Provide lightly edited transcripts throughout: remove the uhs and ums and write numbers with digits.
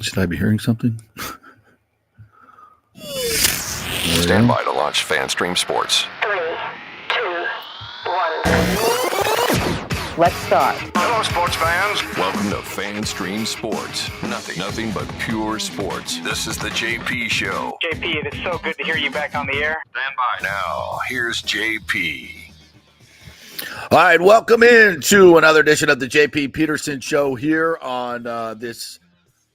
Should I be hearing something? Stand by to launch FanStream Sports. 3, 2, 1. Let's start. Hello, sports fans. Welcome to FanStream Sports. Nothing but pure sports. This is the JP Show. JP, it is so good to hear you back on the air. Stand by. Now, here's JP. All right, welcome into another edition of the JP Peterson Show here on this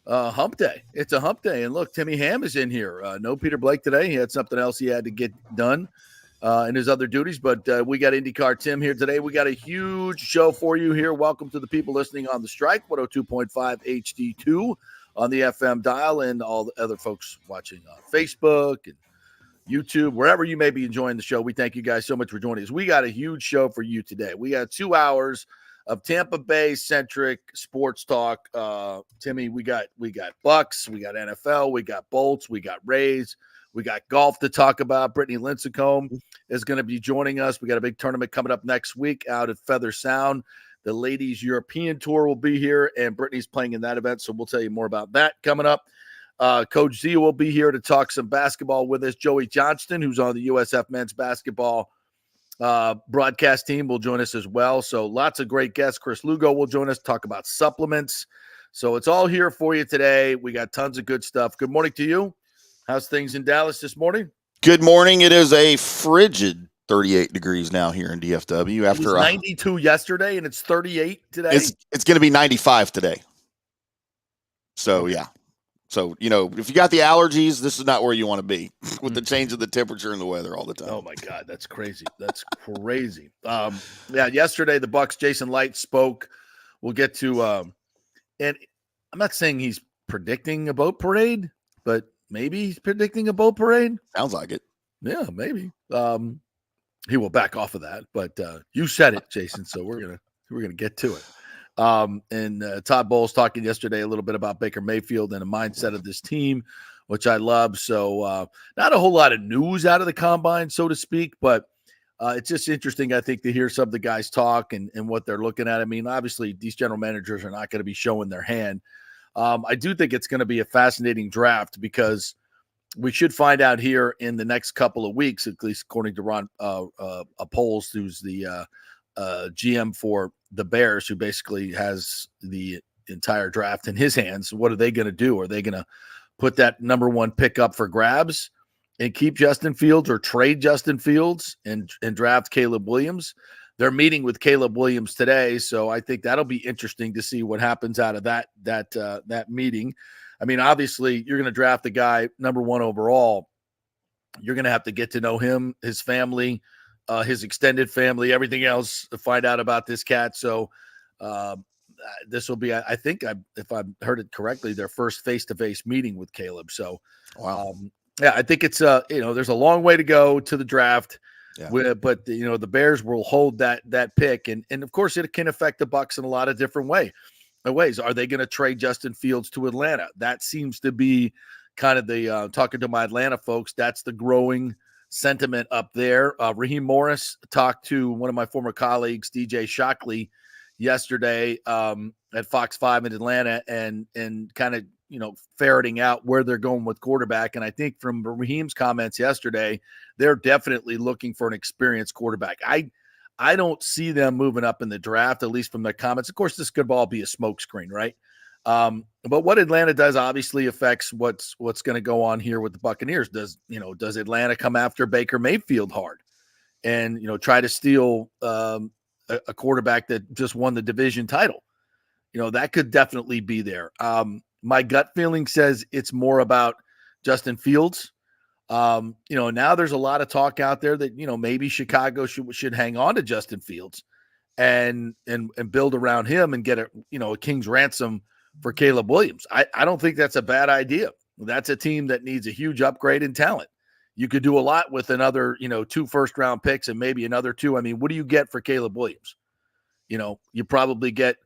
hump day. It's a hump day, and look, Timmy Hamm is in here. No Peter Blake today. He had something else he had to get done in his other duties, but we got IndyCar Timm here today. We got a huge show for you here. Welcome to the people listening on the Strike, 102.5 HD2 on the FM dial, and all the other folks watching on Facebook and YouTube, wherever you may be enjoying the show. We thank you guys so much for joining us. We got a huge show for you today. We got 2 hours of Tampa Bay centric sports talk. Timmy, we got Bucs, we got NFL, we got Bolts, we got Rays, we got golf to talk about. Brittany Lincicome is going to be joining us. We got a big tournament coming up next week out at Feather Sound. The ladies European tour will be here, and Brittany's playing in that event, so we'll tell you more about that coming up. Coach Z will be here to talk some basketball with us. Joey Johnston, who's on the USF men's basketball broadcast team, will join us as well. So lots of great guests. Khris Lugo will join us to talk about supplements. So it's all here for you today. We got tons of good stuff. Good morning to you. How's things in Dallas this morning? Good morning. It is a frigid 38 degrees now here in DFW. After it was 92 yesterday, and it's 38 today. It's going to be 95 today. So, yeah. So, you know, if you got the allergies, this is not where you want to be with the change of the temperature and the weather all the time. Oh, my God. That's crazy. That's crazy. Yesterday, the Bucs, Jason Licht spoke. We'll get to and I'm not saying he's predicting a boat parade, but maybe he's predicting a boat parade. Sounds like it. Yeah, maybe. He will back off of that, but you said it, Jason, so we're gonna get to it. And Todd Bowles talking yesterday a little bit about Baker Mayfield and the mindset of this team, which I love. So not a whole lot of news out of the combine, so to speak, but it's just interesting, I think, to hear some of the guys talk and what they're looking at. I mean, obviously, these general managers are not going to be showing their hand. I do think it's going to be a fascinating draft because we should find out here in the next couple of weeks, at least according to Ron Poles, who's the GM for the Bears, who basically has the entire draft in his hands. What are they going to do? Are they going to put that number 1 pick up for grabs and keep Justin Fields, or trade Justin Fields and draft Caleb Williams? They're meeting with Caleb Williams today, so I think that'll be interesting to see what happens out of that meeting. I mean, obviously, you're going to draft the guy number 1 overall. You're going to have to get to know him, his family, his extended family, everything else to find out about this cat. So this will be, I think, if I've heard it correctly, their first face-to-face meeting with Caleb. So, wow. I think it's there's a long way to go to the draft. Yeah. But the Bears will hold that pick, and of course it can affect the Bucs in a lot of different ways. Are they going to trade Justin Fields to Atlanta? That seems to be kind of the talking to my Atlanta folks. That's the growing sentiment up there. Raheem Morris talked to one of my former colleagues, DJ Shockley, yesterday at Fox 5 in Atlanta, and kind of ferreting out where they're going with quarterback. And I think from Raheem's comments yesterday, they're definitely looking for an experienced quarterback. I don't see them moving up in the draft, at least from their comments. Of course, this could all be a smokescreen, right? But what Atlanta does obviously affects what's going to go on here with the Buccaneers. Does Atlanta come after Baker Mayfield hard and try to steal a quarterback that just won the division title? That could definitely be there. My gut feeling says it's more about Justin Fields. Now there's a lot of talk out there that maybe Chicago should hang on to Justin Fields and build around him and get a king's ransom for Caleb Williams. I don't think that's a bad idea. That's a team that needs a huge upgrade in talent. You could do a lot with another 2 first-round picks and maybe another 2. I mean, what do you get for Caleb Williams? You probably get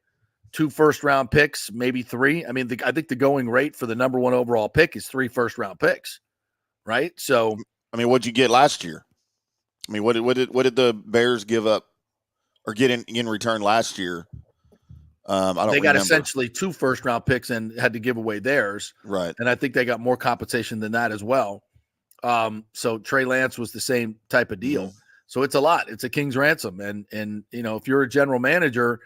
2 first-round picks, maybe 3. I mean, I think the going rate for the number 1 overall pick is 3 first-round picks, right? So, I mean, what'd you get last year? I mean, what did the Bears give up or get in return last year I don't They got remember. essentially 2 first-round picks and had to give away theirs. Right. And I think they got more compensation than that as well. So Trey Lance was the same type of deal. Mm-hmm. So it's a lot. It's a king's ransom. And if you're a general manager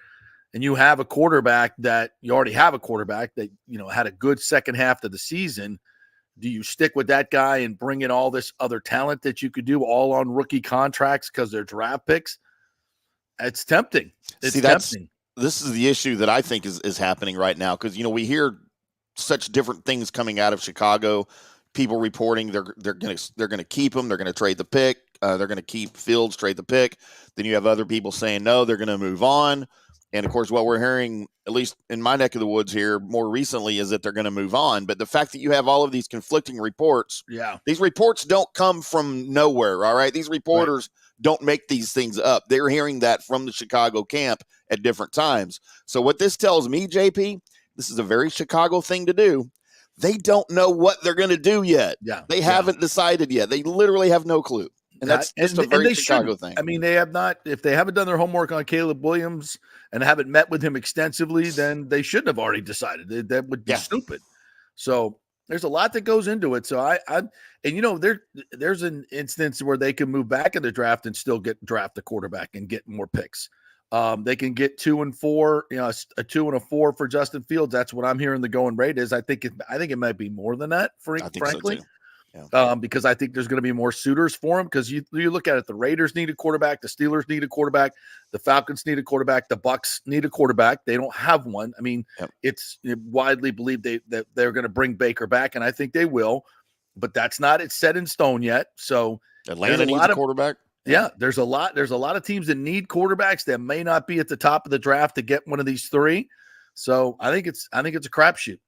and you have a quarterback that you already have a quarterback that, had a good second half of the season, do you stick with that guy and bring in all this other talent that you could do all on rookie contracts because they're draft picks? It's tempting. It's tempting. This is the issue that I think is happening right now. Cause we hear such different things coming out of Chicago, people reporting they're going to keep him. They're going to trade the pick. They're going to keep Fields, trade the pick. Then you have other people saying, no, they're going to move on. And of course, what we're hearing, at least in my neck of the woods here more recently, is that they're going to move on. But the fact that you have all of these conflicting reports, these reports don't come from nowhere. All right. These reporters don't make these things up. They're hearing that from the Chicago camp at different times. So what this tells me, JP, this is a very Chicago thing to do. They don't know what they're going to do yet. They haven't decided yet. They literally have no clue. And that's just a very Chicago thing. I mean, they have not, if they haven't done their homework on Caleb Williams and haven't met with him extensively, then they shouldn't have already decided. That would be stupid. So there's a lot that goes into it. So there's an instance where they can move back in the draft and still draft a quarterback and get more picks. They can get 2 and 4, a 2 and a 4 for Justin Fields. That's what I'm hearing the going rate is. I think it might be more than that, frankly. So because I think there's going to be more suitors for him. Because you look at it, the Raiders need a quarterback, the Steelers need a quarterback, the Falcons need a quarterback, the Bucs need a quarterback. They don't have one. I mean, it's widely believed that they're going to bring Baker back, and I think they will. But it's set in stone yet. So Atlanta needs a quarterback. Yeah, there's a lot of teams that need quarterbacks that may not be at the top of the draft to get one of these 3. So I think it's a crapshoot.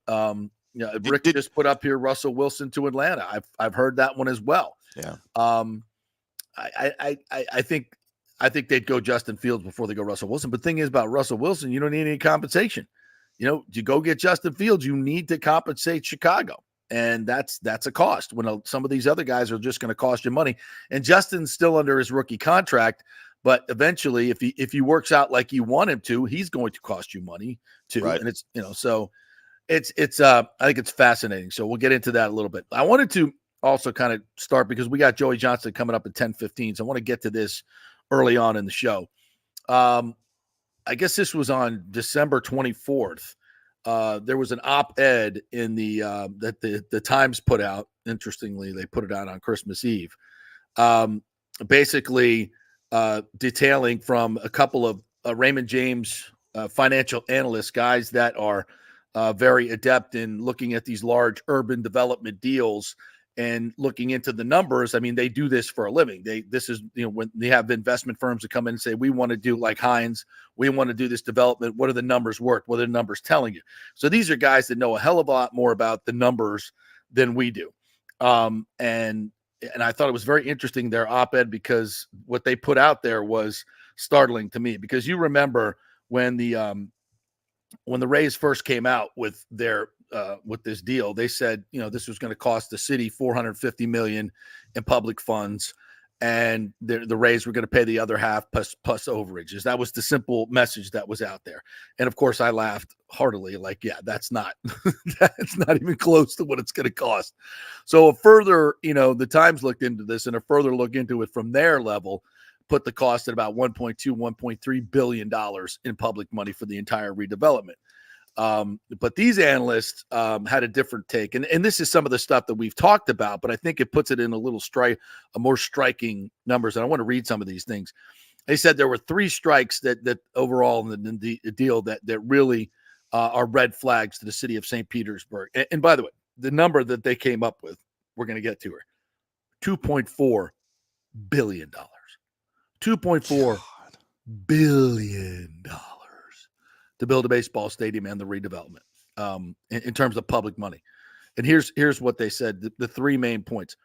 Rick just put up here Russell Wilson to Atlanta. I've heard that one as well. Yeah. I think they'd go Justin Fields before they go Russell Wilson. But the thing is about Russell Wilson, you don't need any compensation. To go get Justin Fields, you need to compensate Chicago. And that's a cost when some of these other guys are just going to cost you money. And Justin's still under his rookie contract, but eventually if he works out like you want him to, he's going to cost you money too. Right. And it's, so it's I think it's fascinating. So we'll get into that a little bit. I wanted to also kind of start because we got Joey Johnson coming up at 10:15. So I want to get to this early on in the show. I guess this was on December 24th. There was an op-ed in that the Times put out. Interestingly, they put it out on Christmas Eve, basically detailing from a couple of Raymond James financial analysts, guys that are very adept in looking at these large urban development deals and looking into the numbers. I mean, they do this for a living. This is when they have investment firms that come in and say, we want to do like Heinz, we want to do this development. What are the numbers worth? What are the numbers telling you? So these are guys that know a hell of a lot more about the numbers than we do. And I thought it was very interesting, their op-ed, because what they put out there was startling to me, because you remember when the Rays first came out with their with this deal, they said, this was going to cost the city $450 million in public funds, and the Rays were going to pay the other half plus overages. That was the simple message that was out there. And of course, I laughed heartily, like, yeah, that's not even close to what it's going to cost. So a further, the Times looked into this, and a further look into it from their level put the cost at about $1.3 billion in public money for the entire redevelopment. But these analysts had a different take, and this is some of the stuff that we've talked about, but I think it puts it in a more striking numbers. And I want to read some of these things. They said there were 3 strikes that overall in the deal that really are red flags to the city of St. Petersburg. And by the way, the number that they came up with, we're going to get to her, $2.4 billion. $2.4 billion to build a baseball stadium and the redevelopment in terms of public money. And here's what they said, the 3 main points.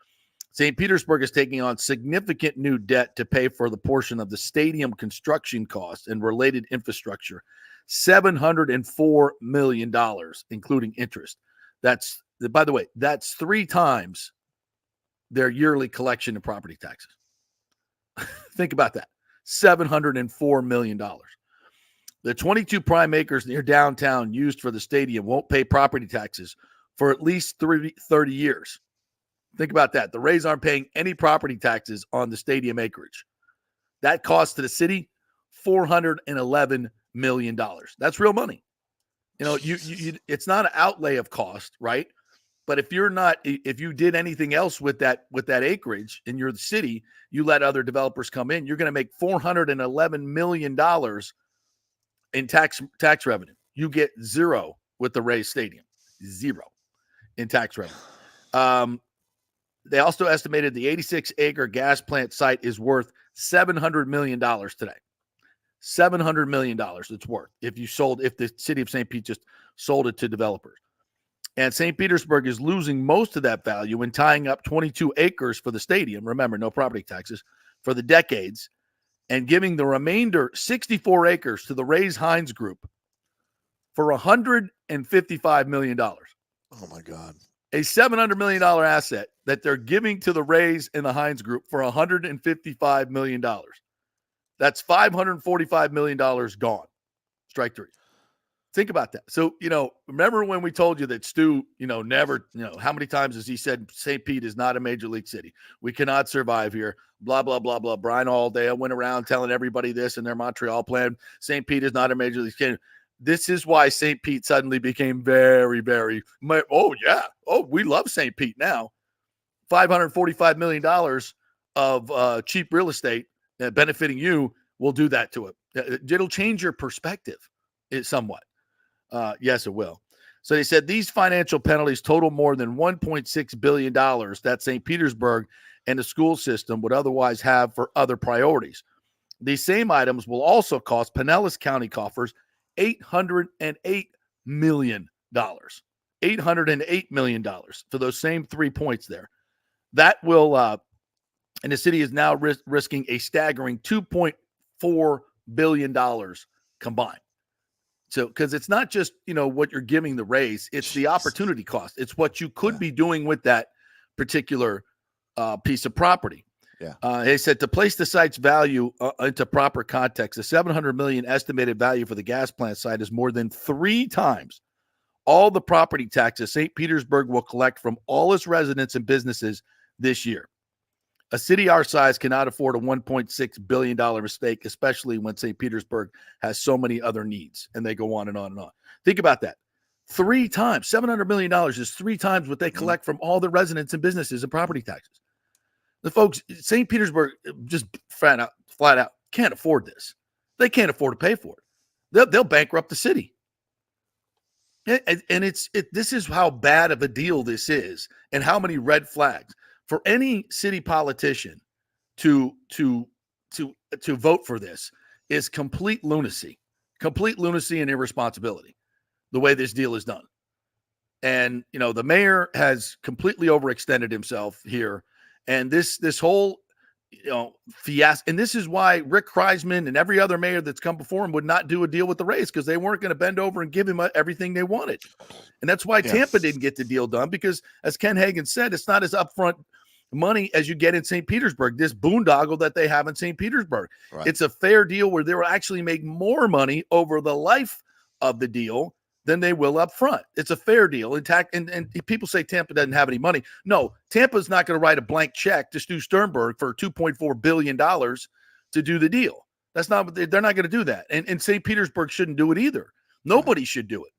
St. Petersburg is taking on significant new debt to pay for the portion of the stadium construction costs and related infrastructure, $704 million, including interest. That's, by the way, that's 3 times their yearly collection of property taxes. Think about that. $704 million. The 22 prime acres near downtown used for the stadium won't pay property taxes for at least 30 years. Think about that. The Rays aren't paying any property taxes on the stadium acreage. That cost to the city $411 million. That's real money. You know, you it's not an outlay of cost, right? But if you did anything else with that acreage and you're the city, you let other developers come in, you're going to make $411 million in tax revenue. You get zero with the Rays Stadium, zero in tax revenue. They also estimated the 86-acre gas plant site is worth $700 million today. $700 million it's worth if the city of St. Pete just sold it to developers. And St. Petersburg is losing most of that value in tying up 22 acres for the stadium. Remember, no property taxes for the decades, and giving the remainder 64 acres to the Rays Hines Group for $155 million. Oh my God. A $700 million asset that they're giving to the Rays and the Hines Group for $155 million. That's $545 million gone. Strike three. Think about that. So, remember when we told you that Stu, never, how many times has he said St. Pete is not a major league city? We cannot survive here. Blah, blah, blah, blah. Brian Alldale went around telling everybody this in their Montreal plan. St. Pete is not a major league city. This is why St. Pete suddenly became very, very, oh, yeah. Oh, we love St. Pete now. $545 million of cheap real estate benefiting you will do that to it. It'll change your perspective somewhat. Yes, it will. So they said these financial penalties total more than $1.6 billion that St. Petersburg and the school system would otherwise have for other priorities. These same items will also cost Pinellas County coffers $808 million. $808 million for those same 3 points there. That will, and the city is now risking a staggering $2.4 billion combined. So, because it's not just, what you're giving the Rays, it's the opportunity cost. It's what you could be doing with that particular piece of property. Yeah. They said to place the site's value into proper context, the $700 million estimated value for the gas plant site is more than 3 times all the property taxes St. Petersburg will collect from all its residents and businesses this year. A city our size cannot afford a $1.6 billion mistake, especially when St. Petersburg has so many other needs. And they go on and on and on. Think about that. 3 times, $700 million is 3 times what they collect from all the residents and businesses and property taxes. The folks, St. Petersburg, just flat out can't afford this. They can't afford to pay for it. They'll bankrupt the city. And this is how bad of a deal this is, and how many red flags for any city politician to vote for this is complete lunacy and irresponsibility. The way this deal is done, and the mayor has completely overextended himself here, and this whole fiasco. And this is why Rick Kreisman and every other mayor that's come before him would not do a deal with the Rays, because they weren't going to bend over and give him everything they wanted. And that's why Tampa didn't get the deal done, because as Ken Hagan said, it's not as upfront money as you get in St. Petersburg, this boondoggle that they have in St. Petersburg. Right. It's a fair deal where they will actually make more money over the life of the deal than they will up front. It's a fair deal. And people say Tampa doesn't have any money. No, Tampa's not going to write a blank check to Stu Sternberg for $2.4 billion to do the deal. They're not going to do that. And St. Petersburg shouldn't do it either. Nobody should do it.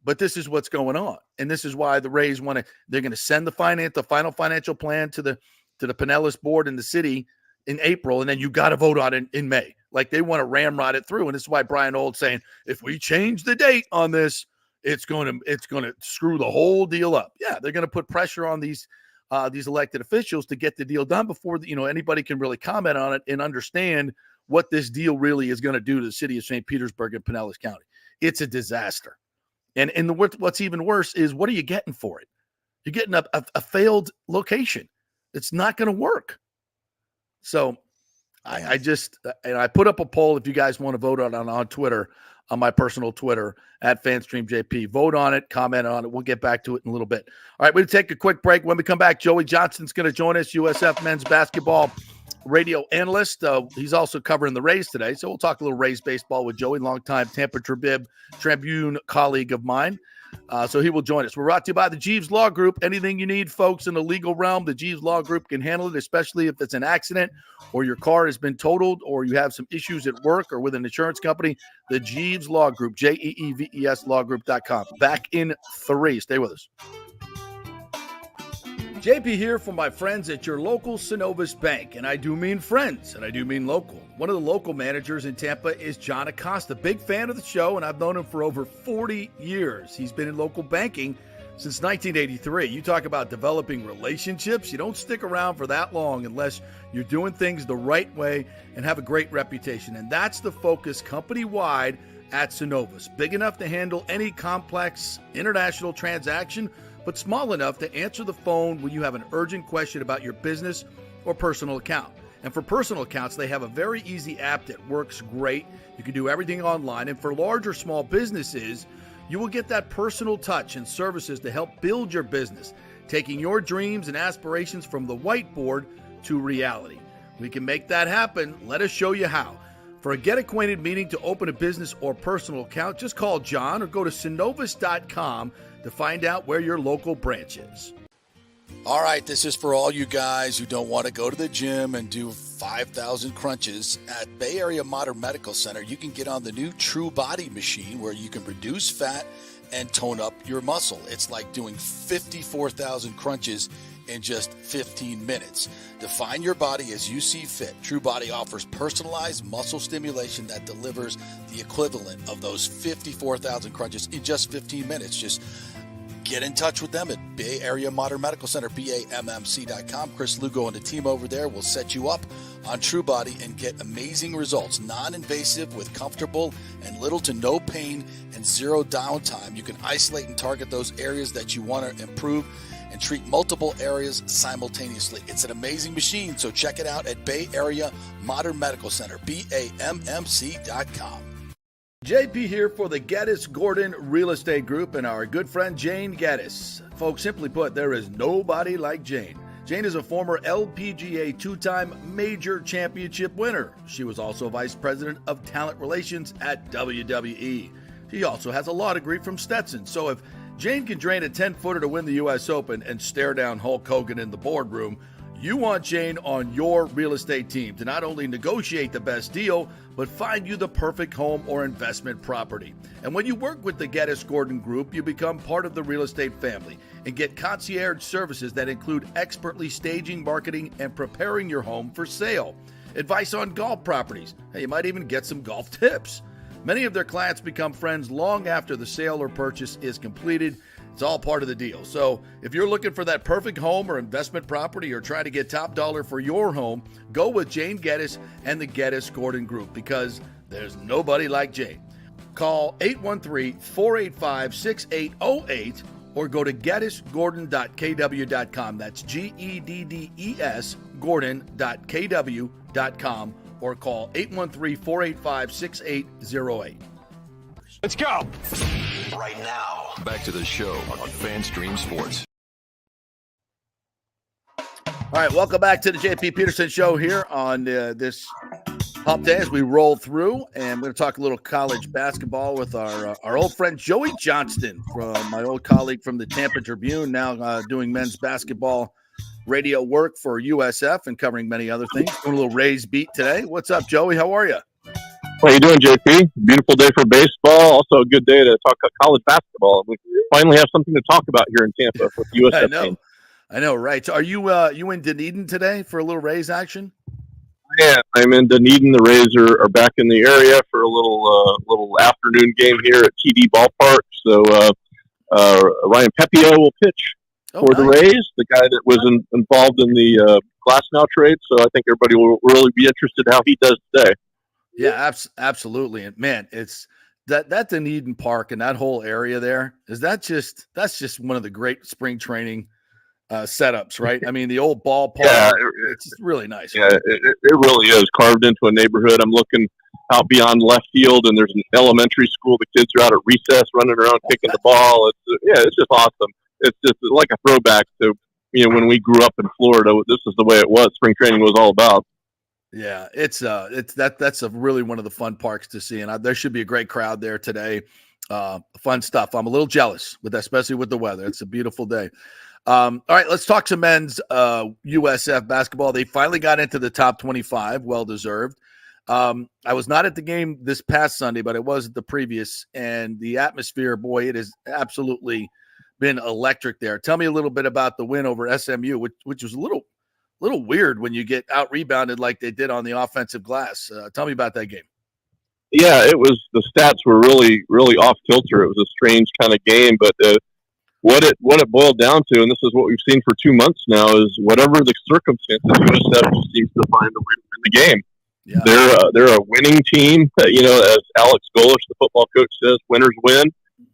But this is what's going on. And this is why the Rays they're going to send the final financial plan to the Pinellas board in the city in April, and then you got to vote on it in May. Like, they want to ramrod it through. And this is why Brian Old's saying, if we change the date on this, it's going to screw the whole deal up. Yeah, they're going to put pressure on these elected officials to get the deal done before anybody can really comment on it and understand what this deal really is going to do to the city of St. Petersburg and Pinellas County. It's a disaster. And what's even worse is, what are you getting for it? You're getting a failed location. It's not going to work. So I put up a poll if you guys want to vote on Twitter, on my personal Twitter at FanstreamJP. Vote on it, comment on it. We'll get back to it in a little bit. All right, we'll take a quick break. When we come back, Joey Johnson's going to join us, USF men's basketball radio analyst. He's also covering the Rays today, so we'll talk a little Rays baseball with Joey, longtime Tampa Tribune colleague of mine. So he will join us. We're brought to you by the Jeeves Law Group. Anything you need, folks, in the legal realm, the Jeeves Law Group can handle it, especially if it's an accident or your car has been totaled or you have some issues at work or with an insurance company. The Jeeves Law Group, JEEVES lawgroup.com. Back in 3. Stay with us. JP here for my friends at your local Synovus Bank, and I do mean friends, and I do mean local. One of the local managers in Tampa is John Acosta, big fan of the show, and I've known him for over 40 years. He's been in local banking since 1983. You talk about developing relationships. You don't stick around for that long unless you're doing things the right way and have a great reputation, and that's the focus company-wide at Synovus. Big enough to handle any complex international transaction, but small enough to answer the phone when you have an urgent question about your business or personal account. And for personal accounts, they have a very easy app that works great. You can do everything online. And for large or small businesses, you will get that personal touch and services to help build your business, taking your dreams and aspirations from the whiteboard to reality. We can make that happen. Let us show you how. For a Get Acquainted meeting to open a business or personal account, just call John or go to synovus.com to find out where your local branch is. All right, this is for all you guys who don't want to go to the gym and do 5,000 crunches. At Bay Area Modern Medical Center, you can get on the new True Body machine where you can reduce fat and tone up your muscle. It's like doing 54,000 crunches in just 15 minutes. Define your body as you see fit. True Body offers personalized muscle stimulation that delivers the equivalent of those 54,000 crunches in just 15 minutes. Just get in touch with them at Bay Area Modern Medical Center, BAMMC.com. Chris, Lugo, and the team over there will set you up on True Body and get amazing results. Non-invasive with comfortable and little to no pain and zero downtime. You can isolate and target those areas that you want to improve and treat multiple areas simultaneously. It's an amazing machine, so check it out at Bay Area Modern Medical Center, BAMMC.com. JP here for the Geddes Gordon Real Estate Group and our good friend Jane Geddes. Folks, simply put, there is nobody like Jane. Jane is a former LPGA two-time major championship winner. She was also vice president of talent relations at WWE. She also has a law degree from Stetson. So if Jane can drain a 10-footer to win the U.S. Open and stare down Hulk Hogan in the boardroom, you want Jane on your real estate team to not only negotiate the best deal, but find you the perfect home or investment property. And when you work with the Geddes Gordon Group, you become part of the real estate family and get concierge services that include expertly staging, marketing, and preparing your home for sale. Advice on golf properties. Hey, you might even get some golf tips. Many of their clients become friends long after the sale or purchase is completed. It's all part of the deal. So if you're looking for that perfect home or investment property or trying to get top dollar for your home, go with Jane Geddes and the Geddes Gordon Group because there's nobody like Jane. Call 813-485-6808 or go to geddesgordon.kw.com. That's GEDDES Gordon.kw.com or call 813-485-6808. Let's go. Right now. Back to the show on FanStream Sports. All right, welcome back to the JP Peterson Show here on this Hump Day as we roll through. And we're going to talk a little college basketball with our old friend Joey Johnston, from my old colleague from the Tampa Tribune, now doing men's basketball radio work for USF and covering many other things. Doing a little Rays beat today. What's up, Joey? How are you? How you doing, JP? Beautiful day for baseball. Also a good day to talk college basketball. We finally have something to talk about here in Tampa with the USF team. I know, right? So are you in Dunedin today for a little Rays action? Yeah, I'm in Dunedin. The Rays are back in the area for a little afternoon game here at TD Ballpark. So Ryan Pepio will pitch for the Rays, the guy that was involved in the Glasnow trade. So I think everybody will really be interested how he does today. Yeah, absolutely. And man, it's that Dunedin Park and that whole area there, that's just one of the great spring training setups, right? I mean, the old ballpark, yeah, it's really nice. Yeah, it really is carved into a neighborhood. I'm looking out beyond left field, and there's an elementary school. The kids are out at recess running around kicking the ball. It's just awesome. It's just like a throwback to when we grew up in Florida. This is the way it was. Spring training was all about. Yeah, that's a really one of the fun parks to see, and there should be a great crowd there today. Fun stuff. I'm a little jealous with that, especially with the weather. It's a beautiful day. All right, let's talk some men's USF basketball. They finally got into the top 25, well deserved. I was not at the game this past Sunday, but I was at the previous, and the atmosphere, boy, it has absolutely been electric there. Tell me a little bit about the win over SMU, which was a little weird when you get out rebounded like they did on the offensive glass. Tell me about that game. Yeah, the stats were really, really off kilter. It was a strange kind of game, but what it boiled down to, and this is what we've seen for 2 months now, is whatever the circumstances, USF just seems to find a way to win the game. Yeah. They're a winning team. As Alex Golish, the football coach, says, winners win.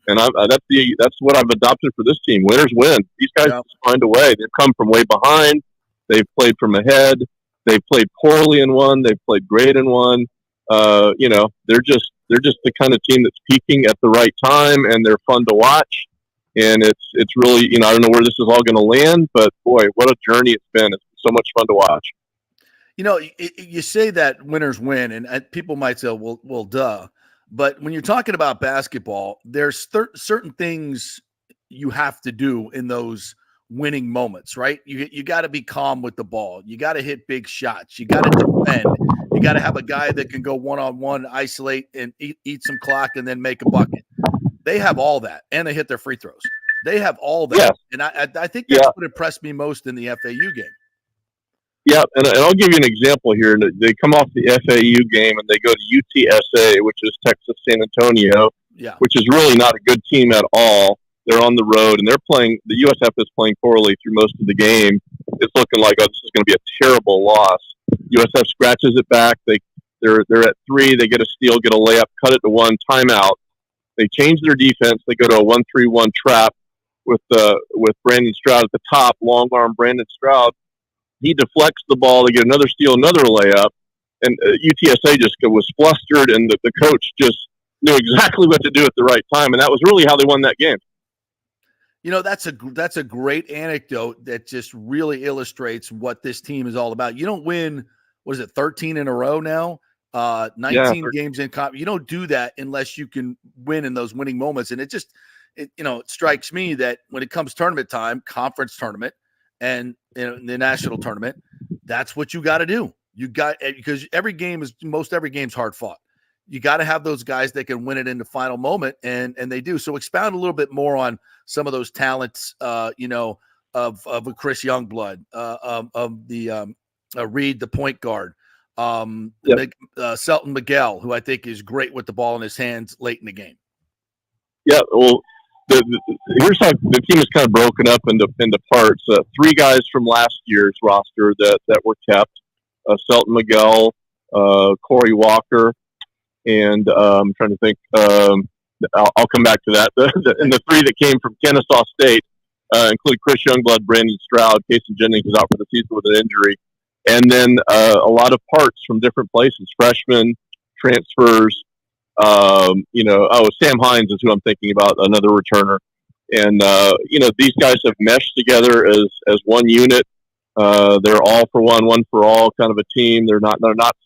And that's what I've adopted for this team. Winners win. These guys just find a way. They've come from way behind. They've played from ahead. They've played poorly in one. They've played great in one. They're just the kind of team that's peaking at the right time, and they're fun to watch. And it's really, I don't know where this is all going to land, but boy, what a journey it's been. It's so much fun to watch. You say that winners win, and people might say, well, duh. But when you're talking about basketball, there's certain things you have to do in those winning moments, right? You got to be calm with the ball. You got to hit big shots. You got to defend. You got to have a guy that can go one-on-one, isolate, and eat some clock, and then make a bucket. They have all that, and they hit their free throws. They have all that, and I think that's what impressed me most in the FAU game. Yeah, and I'll give you an example here. They come off the FAU game, and they go to UTSA, which is Texas San Antonio, which is really not a good team at all. They're on the road, and the USF is playing poorly through most of the game. It's looking like, this is going to be a terrible loss. USF scratches it back. They're at 3. They get a steal, get a layup, cut it to 1, timeout. They change their defense. They go to a 1-3-1 trap with Brandon Stroud at the top, long arm Brandon Stroud. He deflects the ball. They get another steal, another layup, and UTSA just was flustered, and the coach just knew exactly what to do at the right time, and that was really how they won that game. That's a great anecdote that just really illustrates what this team is all about. You don't win, 13 in a row now? 19 games in comp. You don't do that unless you can win in those winning moments. And it strikes me that when it comes tournament time, conference tournament, and the national tournament, that's what you got to do. Because every game's hard fought. You got to have those guys that can win it in the final moment, and they do. So expound a little bit more on some of those talents, of a Khris Youngblood, of the Reed, the point guard, Selton Miguel, who I think is great with the ball in his hands late in the game. Yeah, well, here's how the team is kind of broken up into parts. 3 guys from last year's roster that were kept: Selton Miguel, Corey Walker, and I'm trying to think. I'll come back to that. And the 3 that came from Kennesaw State include Khris Youngblood, Brandon Stroud. Casey Jennings is out for the season with an injury, and then a lot of parts from different places: freshmen, transfers. Sam Hines is who I'm thinking about, another returner. And these guys have meshed together as one unit. They're all for one for all kind of a team. They're not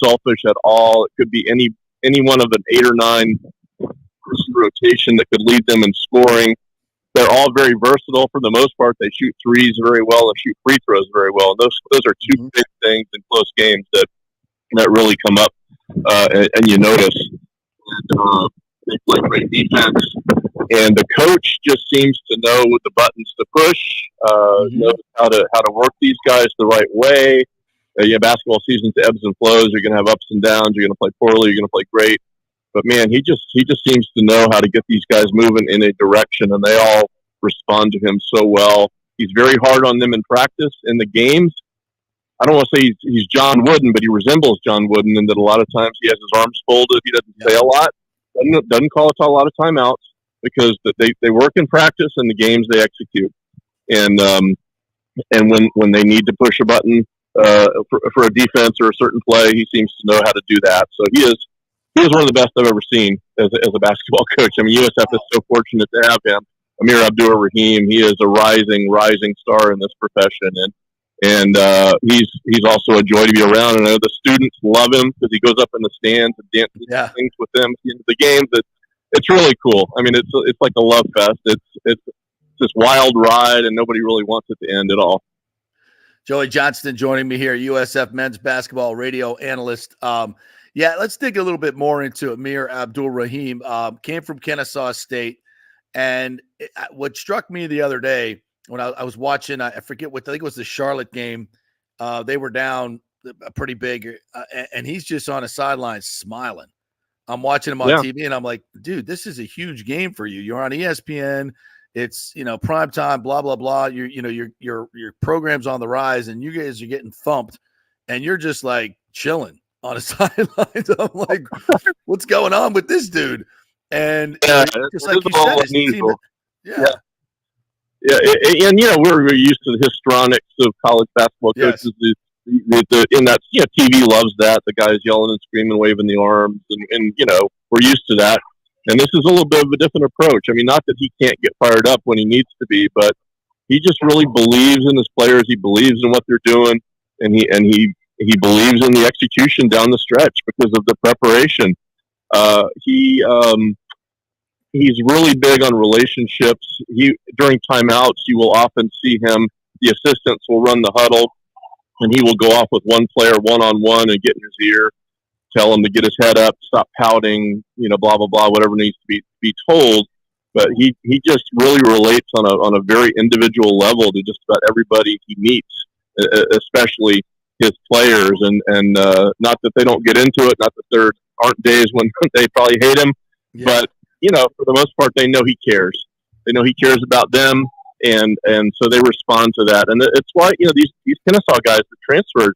selfish at all. It could be any one of an 8 or 9 person rotation that could lead them in scoring. They're all very versatile for the most part. They shoot threes very well and shoot free throws very well. And those are 2 big things in close games that really come up and you notice. And, they play great defense, and the coach just seems to know the buttons to push, knows how to work these guys the right way. Basketball season's ebbs and flows. You're going to have ups and downs. You're going to play poorly. You're going to play great. But man, he just seems to know how to get these guys moving in a direction, and they all respond to him so well. He's very hard on them in practice. In the games, I don't want to say he's John Wooden, but he resembles John Wooden in that a lot of times he has his arms folded. He doesn't say a lot. Doesn't call a lot of timeouts because they work in practice, and the games they execute. And when they need to push a button for a defense or a certain play, he seems to know how to do that. So he is one of the best I've ever seen as a basketball coach. I mean, USF is so fortunate to have him. Amir Abdur-Rahim, he is a rising star in this profession, and And he's also a joy to be around. And I know the students love him because he goes up in the stands and dances and sings with them at the end of the games. It's really cool. I mean, it's like a love fest. It's this wild ride, and nobody really wants it to end at all. Joey Johnston joining me here, USF men's basketball radio analyst. Let's dig a little bit more into Amir Abdul-Rahim. Came from Kennesaw State. And what struck me the other day when I was watching, I forget I think it was the Charlotte game. They were down pretty big, and he's just on a sideline smiling. I'm watching him on TV, and I'm like, dude, this is a huge game for you. You're on ESPN. It's, prime time, blah, blah, blah. Your program's on the rise, and you guys are getting thumped, and you're just like chilling on a sideline. I'm like, what's going on with this dude? And just like you said, and we're used to the histrionics of college basketball coaches. In that, TV loves that. The guys yelling and screaming, waving the arms, and we're used to that. And this is a little bit of a different approach. I mean, not that he can't get fired up when he needs to be, but he just really believes in his players. He believes in what they're doing, and he believes in the execution down the stretch because of the preparation. He's really big on relationships. During timeouts, you will often see him. The assistants will run the huddle, and he will go off with one player one-on-one and get in his ear, tell him to get his head up, stop pouting, blah, blah, blah, whatever needs to be told. But he just really relates on a very individual level to just about everybody he meets, especially his players. And not that they don't get into it, not that there aren't days when they probably hate him, but for the most part, they know he cares. They know he cares about them, and so they respond to that. And it's why these Kennesaw guys that transferred.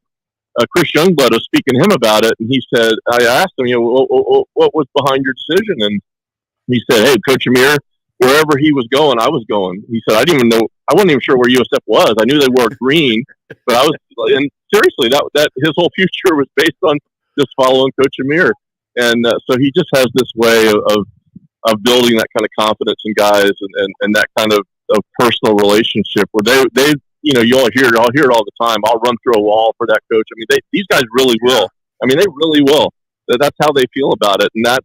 Chris Youngblood was speaking to him about it, and he said, I asked him, what was behind your decision? And he said, hey, Coach Amir, wherever he was going, I was going. He said, I wasn't even sure where USF was. I knew they wore green, but and seriously, that his whole future was based on just following Coach Amir. And so he just has this way of building that kind of confidence in guys and that kind of personal relationship where they you'll hear it all the time. I'll run through a wall for that coach. I mean, these guys really will. I mean, they really will. That's how they feel about it. And that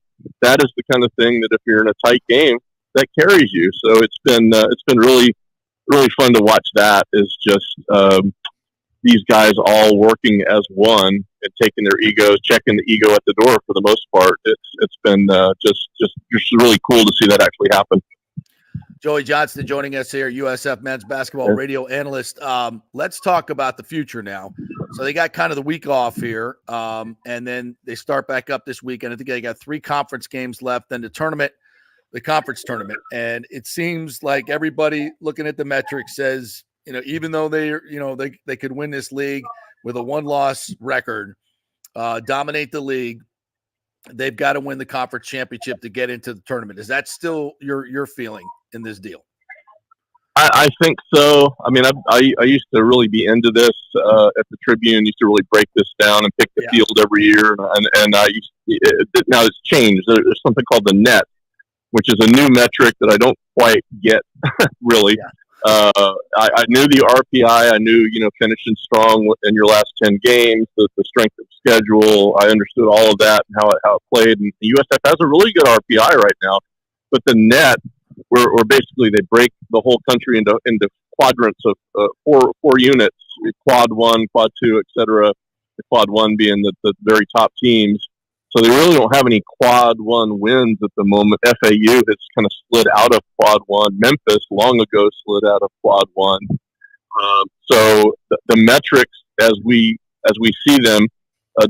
is the kind of thing that if you're in a tight game, that carries you. So it's been really, really fun to watch that. Is just these guys all working as one and taking their egos, checking the ego at the door for the most part. It's been just really cool to see that actually happen. Joey Johnston joining us here, USF men's basketball radio analyst. Let's talk about the future now. So they got kind of the week off here, and then they start back up this weekend. I think they got 3 conference games left, then the conference tournament. And it seems like everybody looking at the metrics says, even though they could win this league with a 1-loss record, dominate the league, they've got to win the conference championship to get into the tournament. Is that still your feeling in this deal? I think so. I mean, I used to really be into this at the Tribune. Used to really break this down and pick the field every year. And now it's changed. There's something called the net, which is a new metric that I don't quite get really. Yeah. I knew the RPI. I knew finishing strong in your last 10 games, the strength of schedule. I understood all of that and how it played. And the USF has a really good RPI right now, but the net. Where basically they break the whole country into quadrants of four units, quad 1, quad 2, etc. The quad 1 being the very top teams. So they really don't have any quad 1 wins at the moment. FAU has kind of slid out of quad 1. Memphis long ago slid out of quad 1. So the metrics as we see them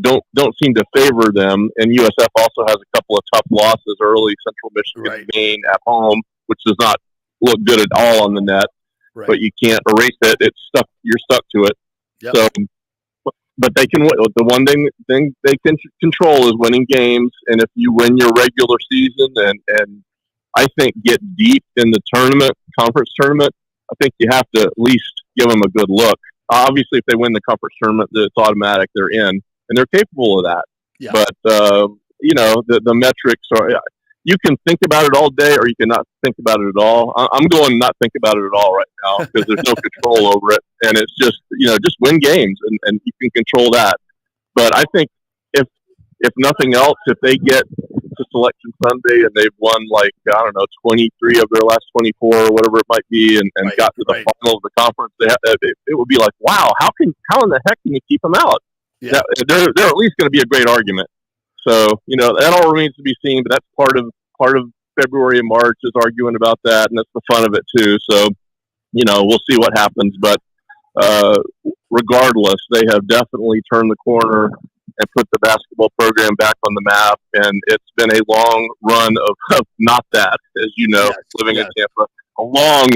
don't seem to favor them. And USF also has a couple of tough losses early: Central Michigan, Maine at home, which does not look good at all on the net. Right. But you can't erase it. It's stuck. You're stuck to it. Yep. So, but they can. The one thing they can control is winning games. And if you win your regular season and I think get deep in the conference tournament, I think you have to at least give them a good look. Obviously, if they win the conference tournament, it's automatic. They're in, and they're capable of that. Yeah. But the metrics are. you can think about it all day, or you can not think about it at all. I'm going not think about it at all right now because there's no control over it, and it's just just win games, and you can control that. But I think if nothing else, if they get to Selection Sunday and they've won 23 of their last 24 or whatever it might be, and got to the final of the conference, it would be like, wow, how in the heck can you keep them out? Yeah. They're at least going to be a great argument. So that all remains to be seen, but that's part of February and March is arguing about that, and that's the fun of it too. So we'll see what happens, but regardless, they have definitely turned the corner and put the basketball program back on the map. And it's been a long run of not that, as living in Tampa, a long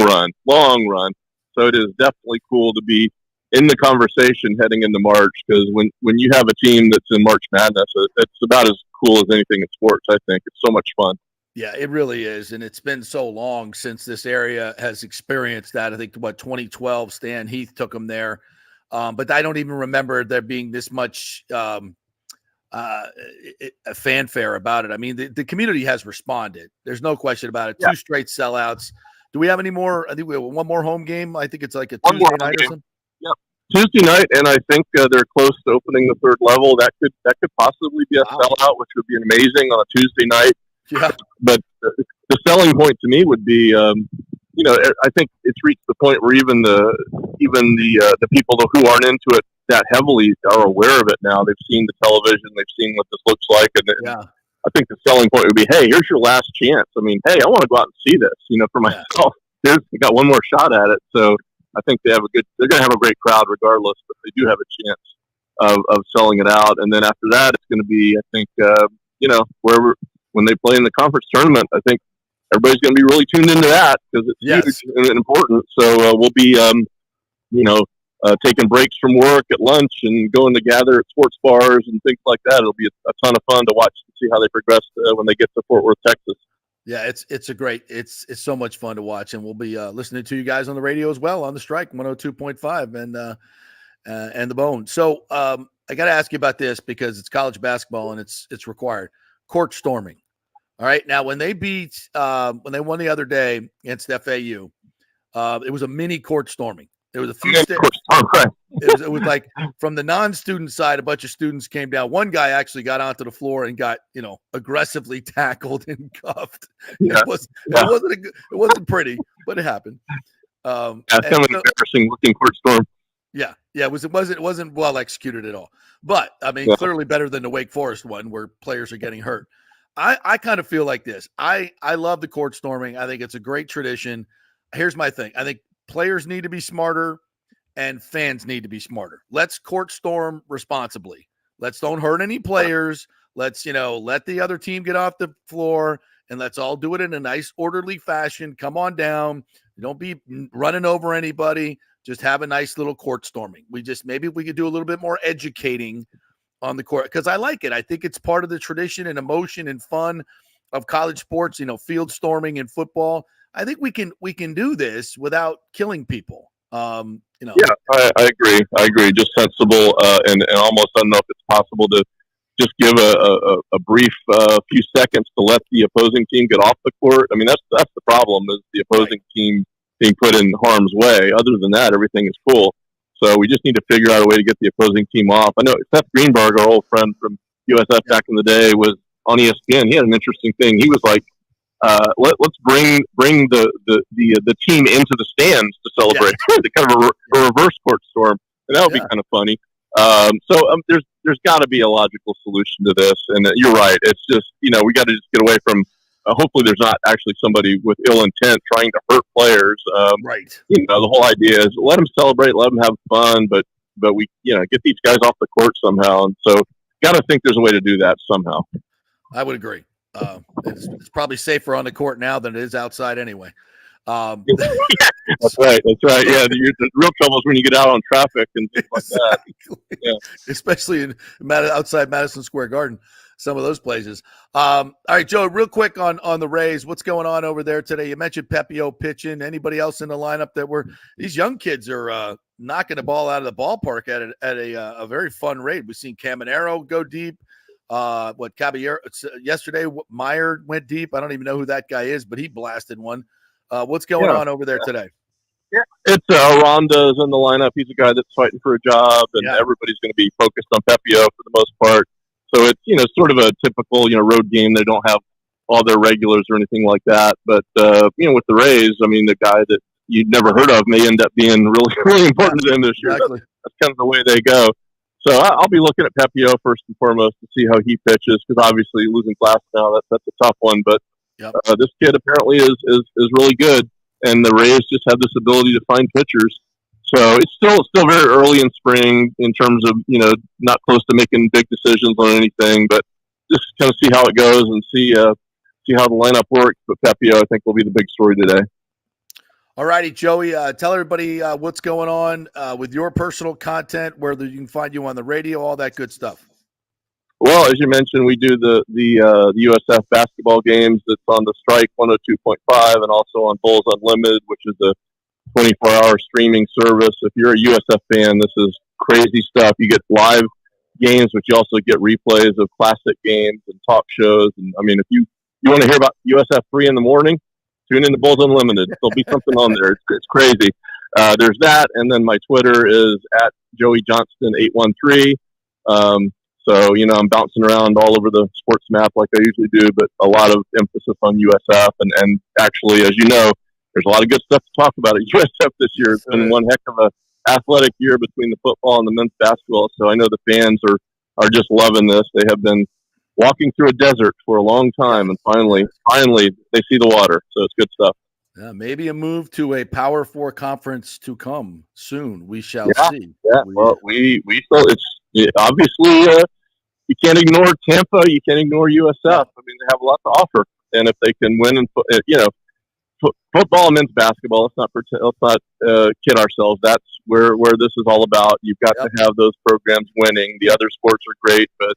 run. So it is definitely cool to be in the conversation heading into March, because when you have a team that's in March Madness, it's about as cool as anything in sports. I think it's so much fun. Yeah, it really is. And it's been so long since this area has experienced that. I think 2012, Stan Heath took them there. But I don't even remember there being this much a fanfare about it. I mean, the community has responded. There's no question about it. Yeah. 2 straight sellouts. Do we have any more? I think we have one more home game. I think it's like a Tuesday night or something. Yep, Tuesday night, and I think they're close to opening the 3rd level. That could possibly be a sellout, which would be amazing on a Tuesday night. Yeah. But the selling point to me would be, I think it's reached the point where even the people who aren't into it that heavily are aware of it now. They've seen the television, they've seen what this looks like, and I think the selling point would be, hey, here's your last chance. I mean, hey, I want to go out and see this, for myself. I got one more shot at it. So I think they're going to have a great crowd regardless, but they do have a chance of selling it out. And then after that, it's going to be, I think, when they play in the conference tournament, I think everybody's going to be really tuned into that because it's huge and important. So we'll be, taking breaks from work at lunch and going to gather at sports bars and things like that. It'll be a ton of fun to watch and see how they progress when they get to Fort Worth, Texas. Yeah, it's so much fun to watch, and we'll be listening to you guys on the radio as well on the Strike 102.5 and the Bone. So I got to ask you about this because it's college basketball and it's required. Court storming. All right. Now, when they when they won the other day against FAU, it was a mini court storming. There was a few steps. It was like from the non-student side, a bunch of students came down. One guy actually got onto the floor and got, aggressively tackled and cuffed. Yeah. It wasn't pretty, but it happened. Kind of an embarrassing looking court storm. Yeah. It wasn't well executed at all. But I mean, clearly better than the Wake Forest one where players are getting hurt. I kind of feel like this. I love the court storming. I think it's a great tradition. Here's my thing. I think players need to be smarter and fans need to be smarter. Let's court storm responsibly. Let's don't hurt any players. Let's, let the other team get off the floor and let's all do it in a nice orderly fashion. Come on down. Don't be running over anybody. Just have a nice little court storming. Maybe we could do a little bit more educating on the court because I like it. I think it's part of the tradition and emotion and fun of college sports, field storming and football. I think we can do this without killing people. Yeah, I agree. Just sensible and almost I don't know if it's possible to just give a brief few seconds to let the opposing team get off the court. I mean, that's the problem is the opposing team being put in harm's way. Other than that, everything is cool. So we just need to figure out a way to get the opposing team off. I know Seth Greenberg, our old friend from USF back in the day, was on ESPN. He had an interesting thing. He was like, let's bring the team into the stands to celebrate. Kind of a reverse court storm, and that would be kind of funny. There's got to be a logical solution to this, and you're right. It's just we got to just get away from. Hopefully, there's not actually somebody with ill intent trying to hurt players. Right. The whole idea is let them celebrate, let them have fun, but we get these guys off the court somehow. And so, got to think there's a way to do that somehow. I would agree. It's probably safer on the court now than it is outside anyway. That's right. Yeah, the real trouble is when you get out on traffic and things like that. Yeah. Especially in outside Madison Square Garden, some of those places. All right, Joe, real quick on the Rays. What's going on over there today? You mentioned Pepio pitching. Anybody else in the lineup that these young kids are knocking the ball out of the ballpark at a very fun rate. We've seen Caminero go deep. Caballero yesterday. Meyer went deep. I don't even know who that guy is, but he blasted one. What's going on over there today? Yeah, it's Ronda's in the lineup. He's a guy that's fighting for a job, and everybody's going to be focused on Pepio for the most part. So it's sort of a typical road game. They don't have all their regulars or anything like that. But with the Rays, I mean, the guy that you'd never heard of may end up being really really important to them this year. Exactly. That's kind of the way they go. So I'll be looking at Pepio first and foremost to see how he pitches, because obviously losing Glass now, that's a tough one. But this kid apparently is really good. And the Rays just have this ability to find pitchers. So it's still very early in spring in terms of, not close to making big decisions on anything, but just kind of see how it goes and see how the lineup works. But Pepio, I think, will be the big story today. All righty, Joey, tell everybody what's going on with your personal content, where you can find you on the radio, all that good stuff. Well, as you mentioned, we do the USF basketball games. It's on the Strike 102.5 and also on Bulls Unlimited, which is a 24-hour streaming service. If you're a USF fan, this is crazy stuff. You get live games, but you also get replays of classic games and talk shows. And I mean, if you want to hear about USF 3 in the morning, tune in to Bulls Unlimited. There'll be something on there. It's crazy. There's that, and then my Twitter is at Joey Johnston 813. So, I'm bouncing around all over the sports map like I usually do, but a lot of emphasis on USF. And actually, as you know, there's a lot of good stuff to talk about at USF this year. It's been one heck of a athletic year between the football and the men's basketball. So I know the fans are just loving this. They have been walking through a desert for a long time, and finally they see the water. So it's good stuff. Yeah, maybe a move to a Power 4 conference to come soon. We shall see. Yeah, well, we still obviously you can't ignore Tampa. You can't ignore USF. I mean, they have a lot to offer, and if they can win, football and men's basketball. Let's not kid ourselves. That's where this is all about. You've got to have those programs winning. The other sports are great, but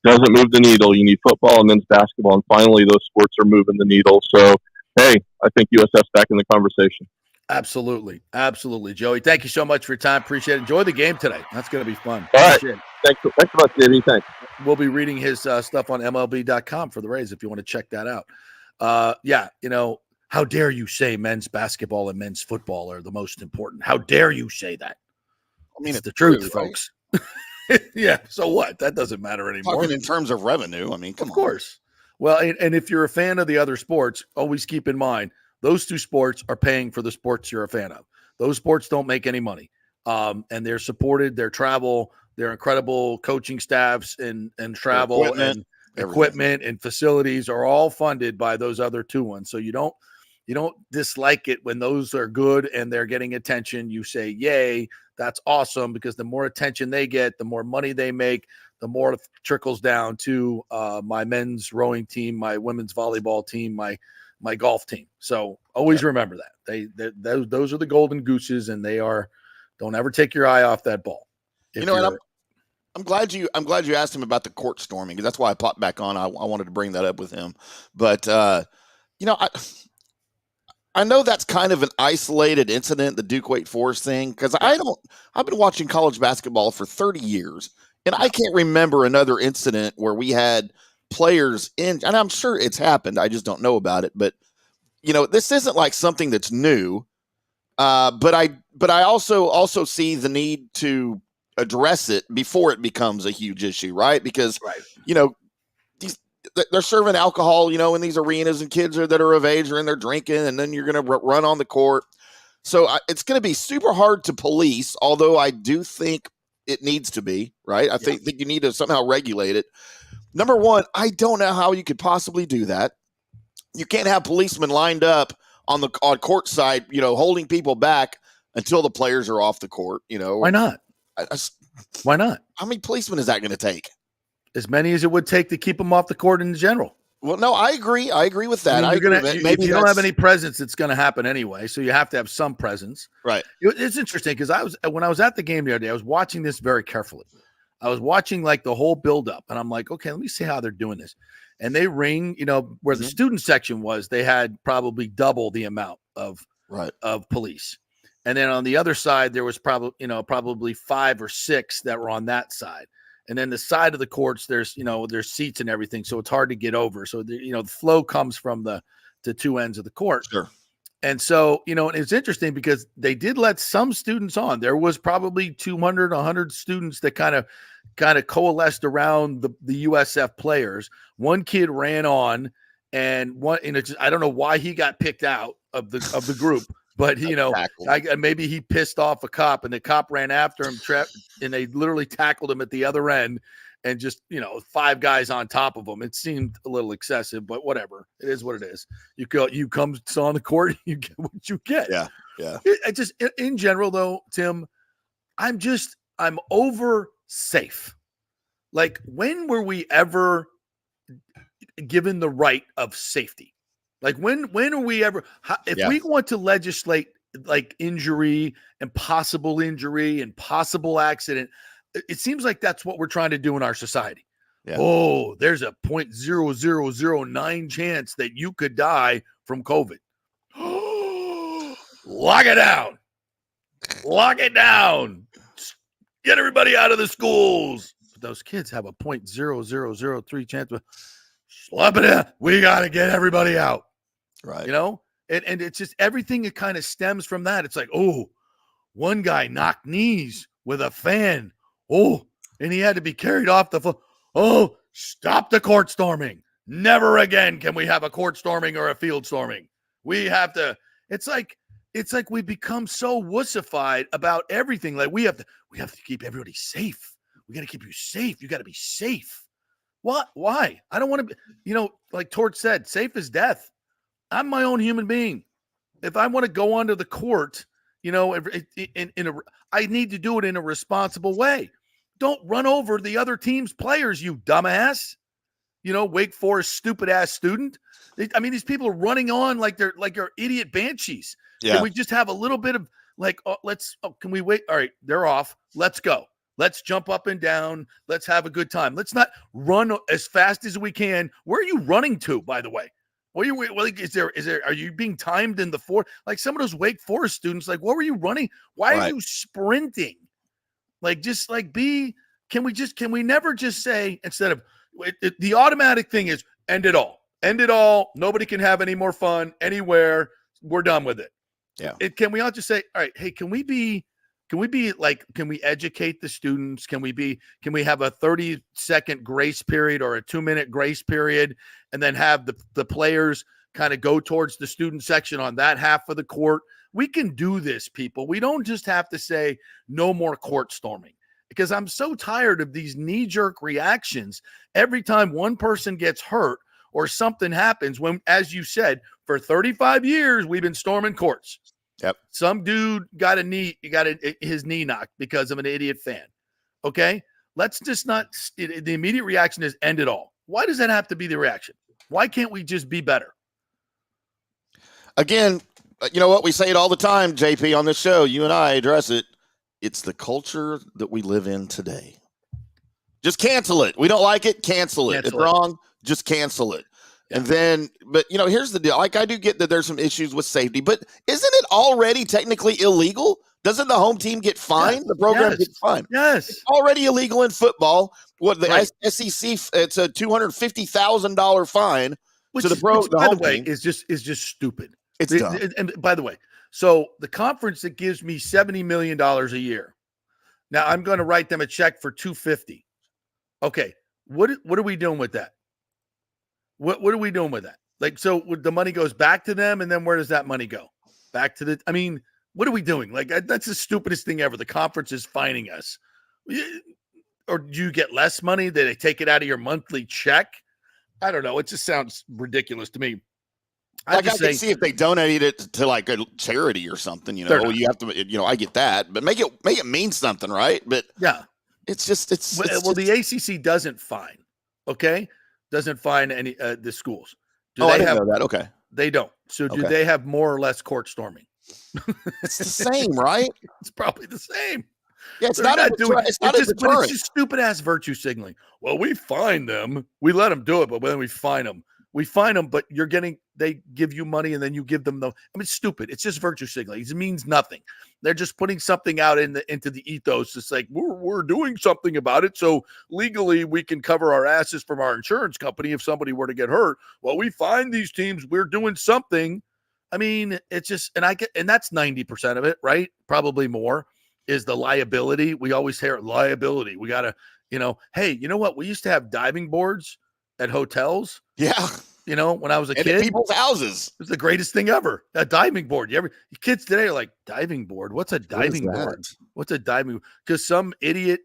doesn't move the needle. You need football and men's basketball, and finally, those sports are moving the needle. So, hey, I think USF's back in the conversation. Absolutely. Joey, thank you so much for your time. Appreciate it. Enjoy the game today. That's going to be fun. All right. Thanks so much, JD. Thanks. We'll be reading his stuff on MLB.com for the Rays if you want to check that out. How dare you say men's basketball and men's football are the most important? How dare you say that? I mean, it's the truth, folks. Right? Yeah. So what? That doesn't matter anymore. Talking in terms of revenue, I mean, come on. Of course. Well, and if you're a fan of the other sports, always keep in mind, those two sports are paying for the sports you're a fan of. Those sports don't make any money. And they're supported, their travel, their incredible coaching staffs and travel and equipment and facilities are all funded by those other two ones. So you don't dislike it when those are good and they're getting attention. You say, yay, that's awesome, because the more attention they get, the more money they make, the more it trickles down to my men's rowing team, my women's volleyball team, my golf team. So always remember that those are the golden gooses, and don't ever take your eye off that ball. And I'm glad you asked him about the court storming, because that's why I popped back on. I wanted to bring that up with him, but I know that's kind of an isolated incident, the Duke Wake Forest thing, because I've been watching college basketball for 30 years, and I can't remember another incident where we had players in, and I'm sure it's happened, I just don't know about it, but this isn't like something that's new, but I also see the need to address it before it becomes a huge issue, right? Because they're serving alcohol, in these arenas, and kids that are of age are in there drinking, and then you're going to run on the court. So it's going to be super hard to police, although I do think it needs to be, right? I think you need to somehow regulate it. Number one, I don't know how you could possibly do that. You can't have policemen lined up on court side, holding people back until the players are off the court. Why not? Why not? How many policemen is that going to take? As many as it would take to keep them off the court in general. Well, no, I agree. I agree with that. If you don't have any presence, it's going to happen anyway. So you have to have some presence. Right. It's interesting because when I was at the game the other day, I was watching this very carefully. I was watching like the whole buildup, and I'm like, okay, let me see how they're doing this. And they ring, where the student section was, they had probably double the amount of police. And then on the other side, there was probably 5 or 6 that were on that side. And then the side of the courts, there's seats and everything, so it's hard to get over. So the flow comes from the two ends of the court. Sure. And so, it's interesting because they did let some students on. There was probably 200, 100 students that kind of coalesced around the USF players. One kid ran on, and I don't know why he got picked out of the group, but maybe he pissed off a cop, and the cop ran after him, and they literally tackled him at the other end. And just, 5 guys on top of them. It seemed a little excessive, but whatever. It is what it is. You come on the court, you get what you get. Yeah, yeah. In general, though, Tim, I'm over safe. Like, when were we ever given the right of safety? Like, when are we ever? If we want to legislate like injury and possible accident, it seems like that's what we're trying to do in our society. Yeah. Oh, there's a 0.0009 chance that you could die from COVID. Lock it down. Lock it down. Get everybody out of the schools. But those kids have a 0.0003 chance. Slap it in. We got to get everybody out. Right. And it's just everything. It kind of stems from that. It's like, oh, one guy knocked knees with a fan. Oh, and he had to be carried off the floor. Oh, stop the court storming. Never again can we have a court storming or a field storming. We have to. It's like we become so wussified about everything. Like we have to keep everybody safe. We got to keep you safe. You got to be safe. What? Why? I don't want to be, like Torch said, safe as death. I'm my own human being. If I want to go onto the court, I need to do it in a responsible way. Don't run over the other team's players, you dumbass. Wake Forest stupid ass student. These people are running on like they're idiot banshees. Yeah. Can we just have a little bit of can we wait? All right, they're off. Let's go. Let's jump up and down. Let's have a good time. Let's not run as fast as we can. Where are you running to, by the way? Are you being timed in the four? Like some of those Wake Forest students, like, what were you running? Why are you sprinting? Can we never just say, instead of the automatic thing is end it all. Nobody can have any more fun anywhere. We're done with it. Yeah. Can we all just say, all right, hey, can we educate the students? Can we have a 30-second grace period or a 2-minute grace period, and then have the players kind of go towards the student section on that half of the court? We can do this, people. We don't just have to say no more court storming, because I'm so tired of these knee-jerk reactions every time one person gets hurt or something happens when, as you said, for 35 years, we've been storming courts. Yep. Some dude got his knee knocked because of an idiot fan. Okay. Let's just not, the immediate reaction is end it all. Why does that have to be the reaction? Why can't we just be better? Again, you know what? We say it all the time, JP, on this show. You and I address it. It's the culture that we live in today. Just cancel it. We don't like it. Cancel it. It's wrong. Just cancel it. Yeah. And then, but here's the deal. Like, I do get that there's some issues with safety, but isn't it already technically illegal? Doesn't the home team get fined? Yes. The program gets fined. Yes. It's already illegal in football. What the SEC? It's a $250,000 fine to the pro. By the way, is just stupid. It's dumb. And by the way, so the conference that gives me $70 million a year, now I'm going to write them a check for $250. Okay, what are we doing with that? What are we doing with that? Like, so the money goes back to them, and then where does that money go? Back to what are we doing? Like, that's the stupidest thing ever. The conference is fining us. Or do you get less money? Do they take it out of your monthly check? I don't know. It just sounds ridiculous to me. I can see if they donated it to like a charity or something, you have to, I get that, but make it mean something, right? But yeah, it's just, the ACC doesn't fine. Okay. Doesn't fine any, the schools. I didn't know that. Okay. They don't. So do they have more or less court storming? It's the same, right? It's probably the same. Yeah, it's just stupid ass virtue signaling. Well, we fine them. We let them do it, but then we fine them. We fine them, but they give you money and then you give them it's stupid. It's just virtue signaling. It means nothing. They're just putting something out into the ethos. It's like, we're doing something about it. So legally we can cover our asses from our insurance company if somebody were to get hurt. Well, we find these teams, we're doing something. I mean, it's just, and that's 90% of it, right? Probably more is the liability. We always hear liability. We got to, hey, you know what? We used to have diving boards at hotels. Yeah. When I was a kid, at people's houses. It was the greatest thing ever. A diving board. You kids today are like, diving board? What's a diving board? What's a diving? Because some idiot,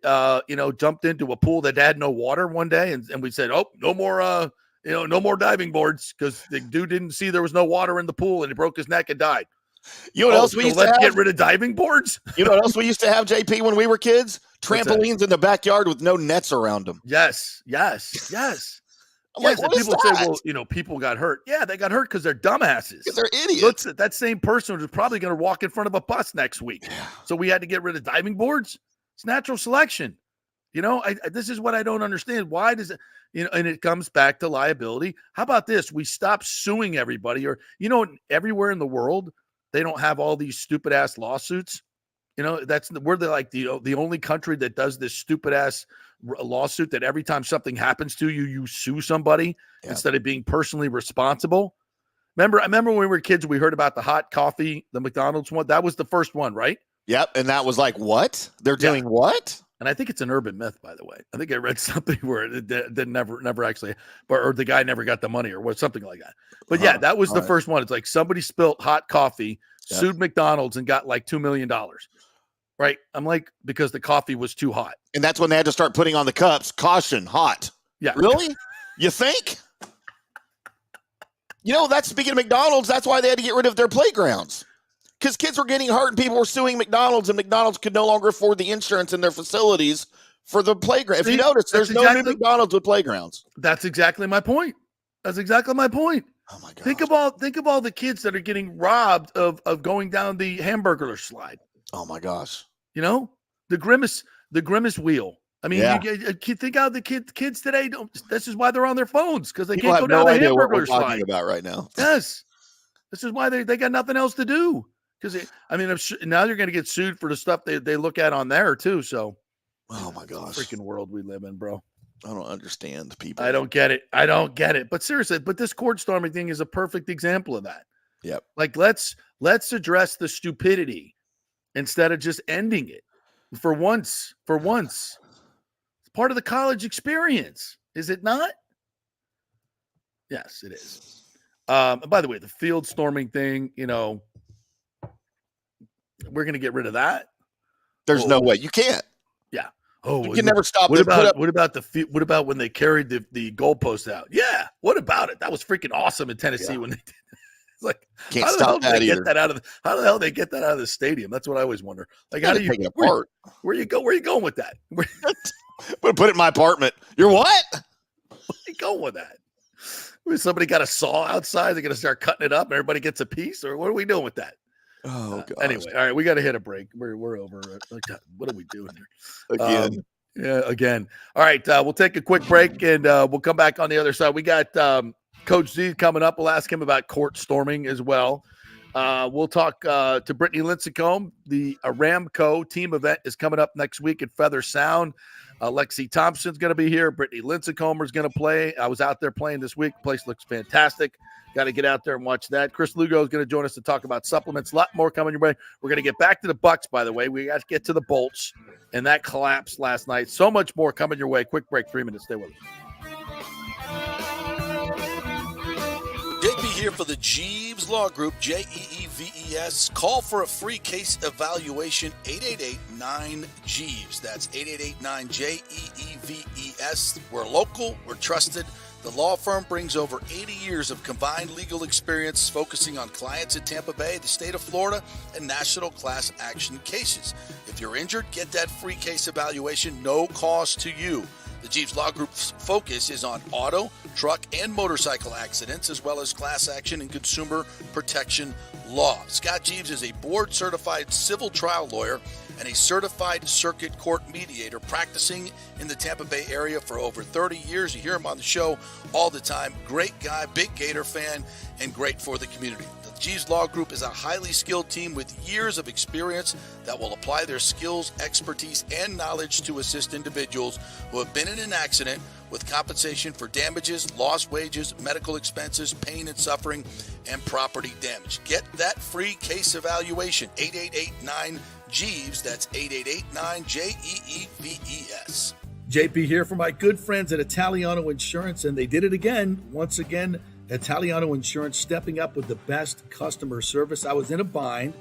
jumped into a pool that had no water one day, and we said, oh, no more, no more diving boards, because the dude didn't see there was no water in the pool and he broke his neck and died. You know what else we used to have? Let's get rid of diving boards. You know what else we used to have, JP, when we were kids? Trampolines in the backyard with no nets around them. Yes. I'm like, what people is say, that? well, people got hurt. Yeah, they got hurt because they're dumbasses. Because they're idiots. That same person was probably going to walk in front of a bus next week. Yeah. So we had to get rid of diving boards. It's natural selection. This is what I don't understand. Why does it, and it comes back to liability. How about this? We stop suing everybody, or, everywhere in the world, they don't have all these stupid ass lawsuits. We're the only country that does this stupid ass lawsuit that every time something happens to you, you sue somebody instead of being personally responsible. I remember when we were kids, we heard about the hot coffee, the McDonald's one. That was the first one, right? Yep. And that was like, what? They're doing what? And I think it's an urban myth, by the way. I think I read something where it never actually, or the guy never got the money or something like that. But yeah, that was the first one. It's like somebody spilled hot coffee, sued McDonald's, and got like $2 million. Right. I'm like, because the coffee was too hot. And that's when they had to start putting on the cups, caution, hot. Yeah. Really? You think? That's speaking of McDonald's, that's why they had to get rid of their playgrounds. Because kids were getting hurt and people were suing McDonald's, and McDonald's could no longer afford the insurance in their facilities for the playground. If you notice, there's no new McDonald's with playgrounds. That's exactly my point. Oh my God. Think of all the kids that are getting robbed of going down the hamburger slide. Oh my gosh. The grimace wheel. I mean, you think how the kids today don't. This is why they're on their phones, because they can't go down the hamburger slide. Talking about right now. Yes, this is why they got nothing else to do. Because now you're going to get sued for the stuff they look at on there too. So, oh my gosh, freaking world we live in, bro. I don't understand people. I don't get it. But seriously, this court storming thing is a perfect example of that. Yep. Like let's address the stupidity instead of just ending it. For once, it's part of the college experience, is it not? Yes, it is. And by the way, the field storming thing, we're going to get rid of that. There's no way. You can't. Yeah. You can never stop. What about when they carried the goalpost out? Yeah. What about it? That was freaking awesome in Tennessee when they did. It's like, can't stop that either. How the hell they get that out of the stadium? That's what I always wonder. Like, how do you take it apart? Where you going with that? Put it in my apartment. You're what? Where you going with that? Somebody got a saw outside. They're going to start cutting it up, and everybody gets a piece, or what are we doing with that? Oh God. Anyway, all right, we got to hit a break. We're over it. What are we doing here? Again. All right, we'll take a quick break, and we'll come back on the other side. We got Coach Z coming up. We'll ask him about court storming as well. We'll talk to Brittany Lincicome. The Aramco team event is coming up next week at Feather Sound. Lexi Thompson's going to be here. Brittany Lincicome is going to play. I was out there playing this week. The place looks fantastic. Got to get out there and watch that. Khris Lugo is going to join us to talk about supplements. A lot more coming your way. We're going to get back to the Bucs, by the way. We got to get to the Bolts, and that collapse last night. So much more coming your way. Quick break, 3 minutes. Stay with us. JP here for the Jeeves Law Group, Jeeves. Call for a free case evaluation, 888-9-JEEVES. That's 888-9-JEEVES. We're local, we're trusted. The law firm brings over 80 years of combined legal experience focusing on clients in Tampa Bay, the state of Florida, and national class action cases. If you're injured, get that free case evaluation, no cost to you. The Jeeves Law Group's focus is on auto, truck, and motorcycle accidents, as well as class action and consumer protection law. Scott Jeeves is a board-certified civil trial lawyer and a certified circuit court mediator practicing in the Tampa Bay area for over 30 years. You hear him on the show all the time. Great guy, big Gator fan, and great for the community. The G's Law Group is a highly skilled team with years of experience that will apply their skills, expertise, and knowledge to assist individuals who have been in an accident with compensation for damages, lost wages, medical expenses, pain and suffering, and property damage. Get that free case evaluation, 888-9-GEEVES. That's 888-9-JEEVES. JP here for my good friends at Italiano Insurance, and they did it again. Once again, Italiano Insurance stepping up with the best customer service. I was in a bind.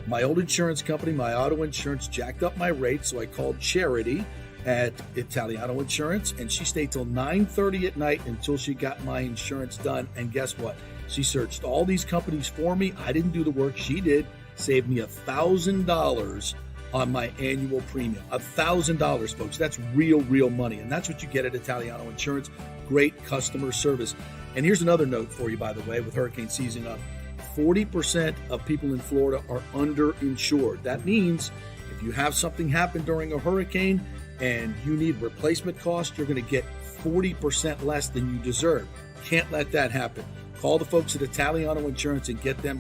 My old insurance company, my auto insurance, jacked up my rates, so I called Charity at Italiano Insurance, and she stayed till 9:30 at night until she got my insurance done. And guess what? She searched all these companies for me. I didn't do the work. She did. Saved me $1,000 on my annual premium. $1,000, folks. That's real money. And that's what you get at Italiano Insurance. Great customer service. And here's another note for you, by the way, with hurricane season up. 40% of people in Florida are underinsured. That means if you have something happen during a hurricane and you need replacement costs, you're going to get 40% less than you deserve. Can't let that happen. Call the folks at Italiano Insurance and get them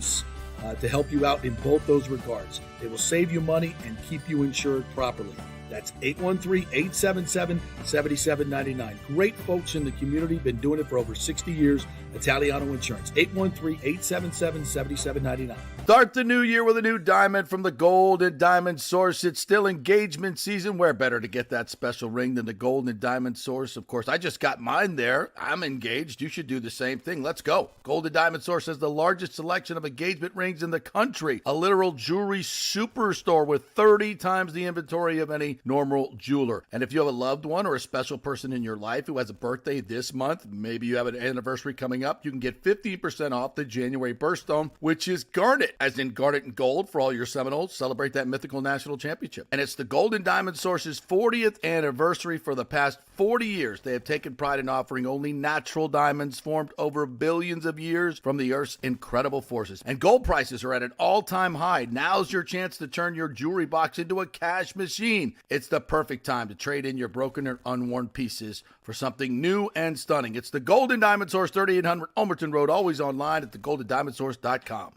to help you out in both those regards. They will save you money and keep you insured properly. That's 813-877-7799. Great folks in the community, been doing it for over 60 years. Italiano Insurance, 813-877-7799. Start the new year with a new diamond from the Gold and Diamond Source. It's still engagement season. Where better to get that special ring than the Gold and Diamond Source? Of course, I just got mine there. I'm engaged. You should do the same thing. Let's go. Gold and Diamond Source has the largest selection of engagement rings in the country. A literal jewelry superstore with 30 times the inventory of any normal jeweler. And if you have a loved one or a special person in your life who has a birthday this month, maybe you have an anniversary coming up, you can get 15% off the January birthstone, which is garnet, as in garnet and gold for all your Seminoles. Celebrate that mythical national championship. And it's the Gold and Diamond Source's 40th anniversary. For the past 40 years, they have taken pride in offering only natural diamonds formed over billions of years from the Earth's incredible forces. And gold prices are at an all-time high. Now's your chance to turn your jewelry box into a cash machine. It's the perfect time to trade in your broken or unworn pieces for something new and stunning. It's the Gold and Diamond Source, 3800 Ulmerton Road, always online at thegoldendiamondsource.com.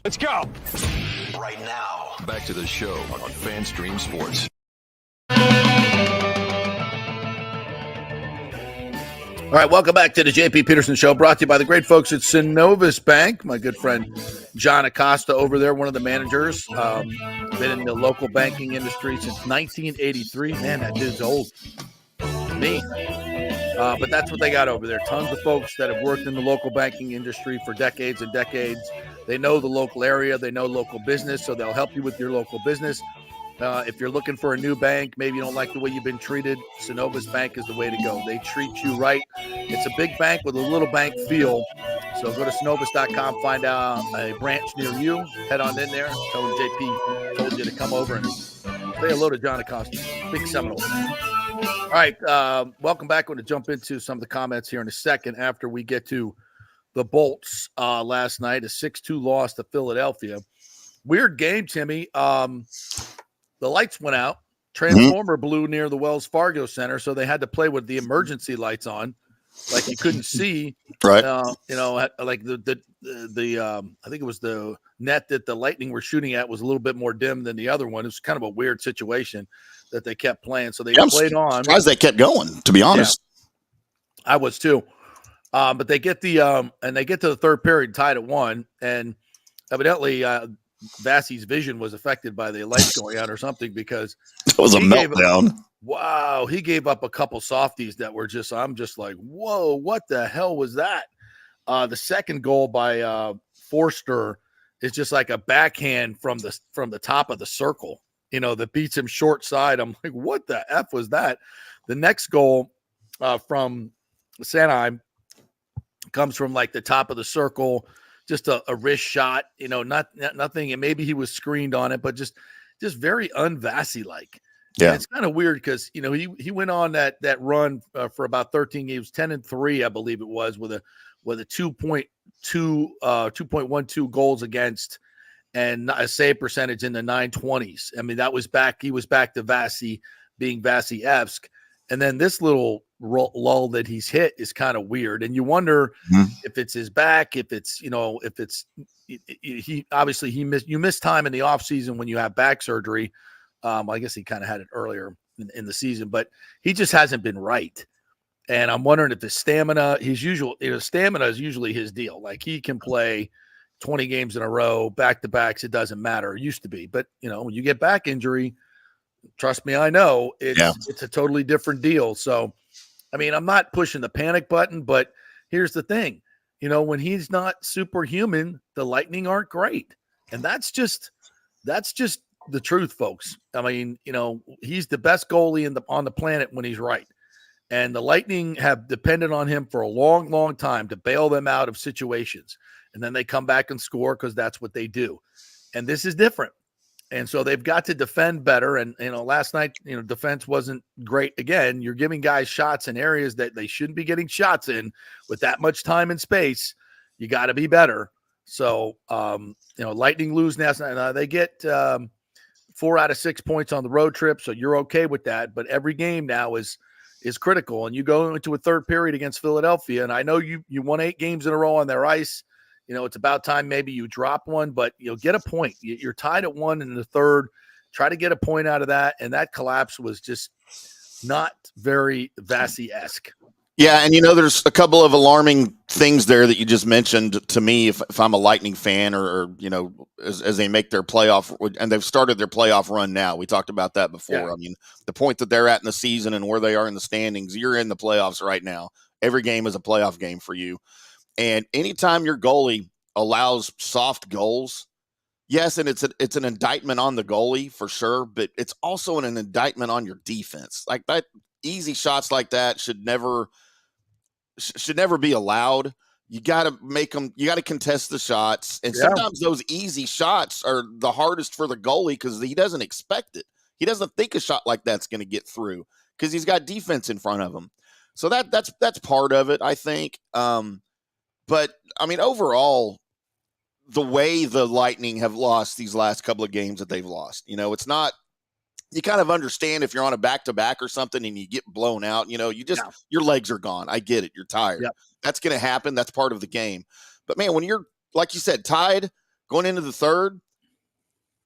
Let's go. Right now, back to the show on FanStream Sports. All right, welcome back to the JP Peterson Show, brought to you by the great folks at Synovus Bank. My good friend John Acosta over there, one of the managers, been in the local banking industry since 1983. Man, that dude's old to me. But that's what they got over there. Tons of folks that have worked in the local banking industry for decades and decades. They know the local area. They know local business, so they'll help you with your local business. If you're looking for a new bank, maybe you don't like the way you've been treated, Synovus Bank is the way to go. They treat you right. It's a big bank with a little bank feel. So go to Synovus.com, find out a branch near you. Head on in there. Tell them JP told you to come over and say hello to John Acosta. Big Seminole. All right, welcome back. I'm going to jump into some of the comments here in a second after we get to the Bolts last night, a 6-2 loss to Philadelphia. Weird game, Timmy. The lights went out. Transformer blew near the Wells Fargo Center, so they had to play with the emergency lights on, like you couldn't see. Right. Like the I think it was the net that the Lightning were shooting at was a little bit more dim than the other one. It was kind of a weird situation that they kept playing. So they played on. Surprised they kept going, to be honest. Yeah, I was too. But they get and they get to the third period tied at 1, and evidently Vasy's vision was affected by the lights going out or something, because it was a meltdown. He gave up a couple softies that were I'm just like, whoa, what the hell was that? The second goal by Forster is just like a backhand from the top of the circle, that beats him short side. I'm like, what the F was that? The next goal from Sanheim comes from like the top of the circle, just a wrist shot, nothing. And maybe he was screened on it, but just very un-Vasy like. Yeah, and it's kind of weird because he went on that run for about 13 games, 10-3, I believe it was, with a 2.12 goals against, and a save percentage in the 920s. I mean, he was back to Vasy being Vasy-esque. And then this little lull that he's hit is kind of weird. And you wonder if it's his back, if it's, he obviously you miss time in the off season when you have back surgery. I guess he kind of had it earlier in the season, but he just hasn't been right. And I'm wondering if the stamina, stamina is usually his deal. Like he can play 20 games in a row, back to backs. It doesn't matter. It used to be, but when you get back injury, trust me, I know it's a totally different deal. So, I mean, I'm not pushing the panic button, but here's the thing, when he's not superhuman, the Lightning aren't great. And that's just the truth, folks. I mean, he's the best goalie on the planet when he's right. And the Lightning have depended on him for a long, long time to bail them out of situations. And then they come back and score because that's what they do. And this is different. And so they've got to defend better. And, last night, defense wasn't great. Again, you're giving guys shots in areas that they shouldn't be getting shots in with that much time and space. You got to be better. So, Lightning lose now. They get 4 out of 6 points on the road trip. So you're okay with that. But every game now is critical. And you go into a third period against Philadelphia. And I know you won 8 games in a row on their ice. It's about time maybe you drop one, but get a point. You're tied at 1 in the third. Try to get a point out of that. And that collapse was just not very Vasy-esque. Yeah, and there's a couple of alarming things there that you just mentioned to me. If I'm a Lightning fan, or as they make their playoff, and they've started their playoff run now. We talked about that before. Yeah. I mean, the point that they're at in the season and where they are in the standings, you're in the playoffs right now. Every game is a playoff game for you. And anytime your goalie allows soft goals, yes, and it's an indictment on the goalie for sure, but it's also an indictment on your defense. Like that, easy shots like that should never be allowed. You got to make them. You got to contest the shots, and sometimes those easy shots are the hardest for the goalie because he doesn't expect it. He doesn't think a shot like that's going to get through because he's got defense in front of him. So that's part of it, I think. But, I mean, overall, the way the Lightning have lost these last couple of games that they've lost, it's not – you kind of understand if you're on a back-to-back or something and you get blown out, your legs are gone. I get it. You're tired. Yep. That's going to happen. That's part of the game. But, man, when you're, like you said, tied going into the third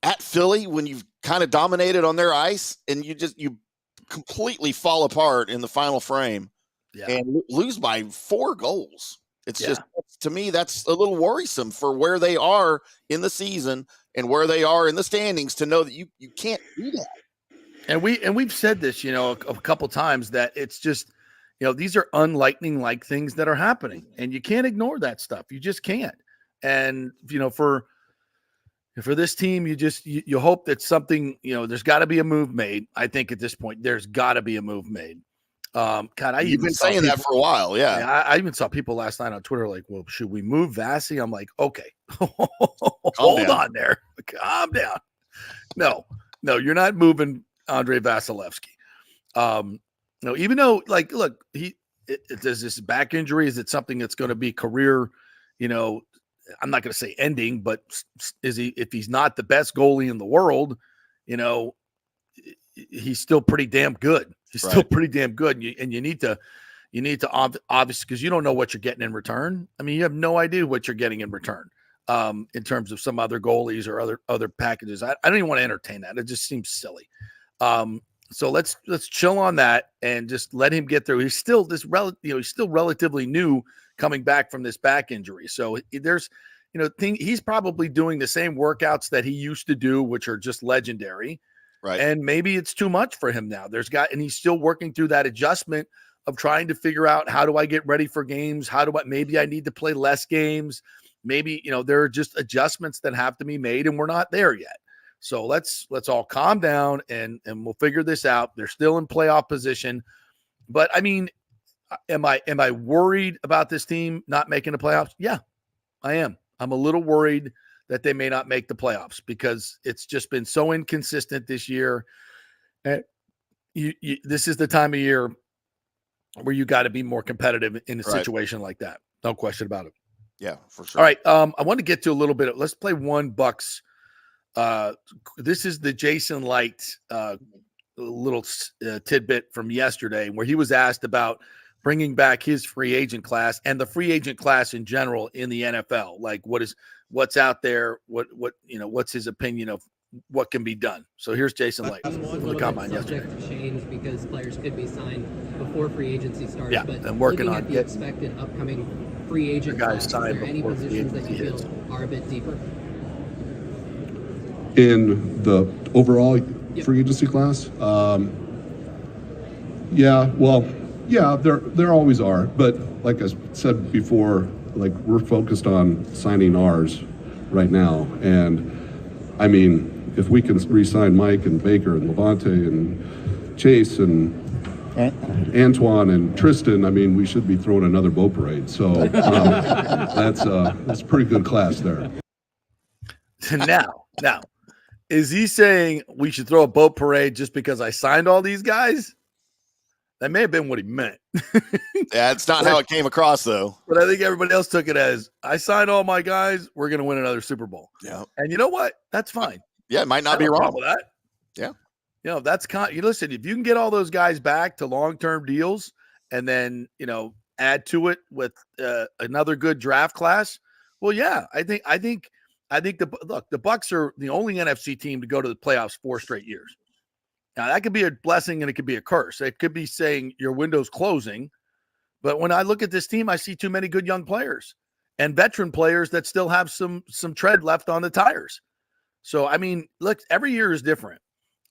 at Philly, when you've kind of dominated on their ice and you completely fall apart in the final frame and lose by 4 goals. It's just, to me, that's a little worrisome for where they are in the season and where they are in the standings to know that you can't do that. And we've said this, a couple times that it's just, these are unlightning-like things that are happening, and you can't ignore that stuff. You just can't. And for this team, you hope that something, there's got to be a move made. I think at this point, there's got to be a move made. You've been saying that for a while, yeah. I even saw people last night on Twitter like, "Well, should we move Vasy?" I'm like, "Okay, hold on there, calm down." No, you're not moving Andrei Vasilevsky. Even though, like, look, does this back injury? Is it something that's going to be career? I'm not going to say ending, but if he's not the best goalie in the world, he's still pretty damn good. He's still pretty damn good. And you need to obviously, because you don't know what you're getting in return. I mean, you have no idea what you're getting in return in terms of some other goalies or other packages. I don't even want to entertain that. It just seems silly. So let's chill on that and just let him get through. He's still he's still relatively new coming back from this back injury. So there's, he's probably doing the same workouts that he used to do, which are just legendary. Right. And maybe it's too much for him now. And he's still working through that adjustment of trying to figure out, how do I get ready for games? Maybe I need to play less games. Maybe, there are just adjustments that have to be made and we're not there yet. So let's all calm down and we'll figure this out. They're still in playoff position. But I mean, am I worried about this team not making the playoffs? Yeah, I am. I'm a little worried that they may not make the playoffs because it's just been so inconsistent this year. And this is the time of year where you got to be more competitive in a situation like that. No question about it. Yeah, for sure. All right. I want to get to a little bit let's play one Bucs This is the Jason Licht little tidbit from yesterday where he was asked about bringing back his free agent class and the free agent class in general in the NFL. Like what's out there, what's his opinion of what can be done. So here's Jason Licht from the combine yesterday. To change because players could be signed before free agency starts. Yeah, but I'm working on at the expected upcoming free agent guys class, signed are there any before free positions that you agency feel are a bit deeper? In the overall free agency class, there always are. But like I said before, like we're focused on signing ours right now, and I mean, if we can re-sign Mike and Baker and Levante and Chase and Antoine and Tristan, I mean, we should be throwing another boat parade. So that's a pretty good class there. Now, is he saying we should throw a boat parade just because I signed all these guys? That may have been what he meant. That's not how it came across, though. But I think everybody else took it as I signed all my guys. We're going to win another Super Bowl. Yeah. And you know what? That's fine. Yeah, it might not be wrong with that. Yeah. That's you listen, if you can get all those guys back to long-term deals and then, add to it with another good draft class. Well, yeah, I think the Bucs are the only NFC team to go to the playoffs 4 straight years. Now that could be a blessing and it could be a curse. It could be saying your window's closing. But when I look at this team, I see too many good young players and veteran players that still have some tread left on the tires. So, I mean, look, every year is different.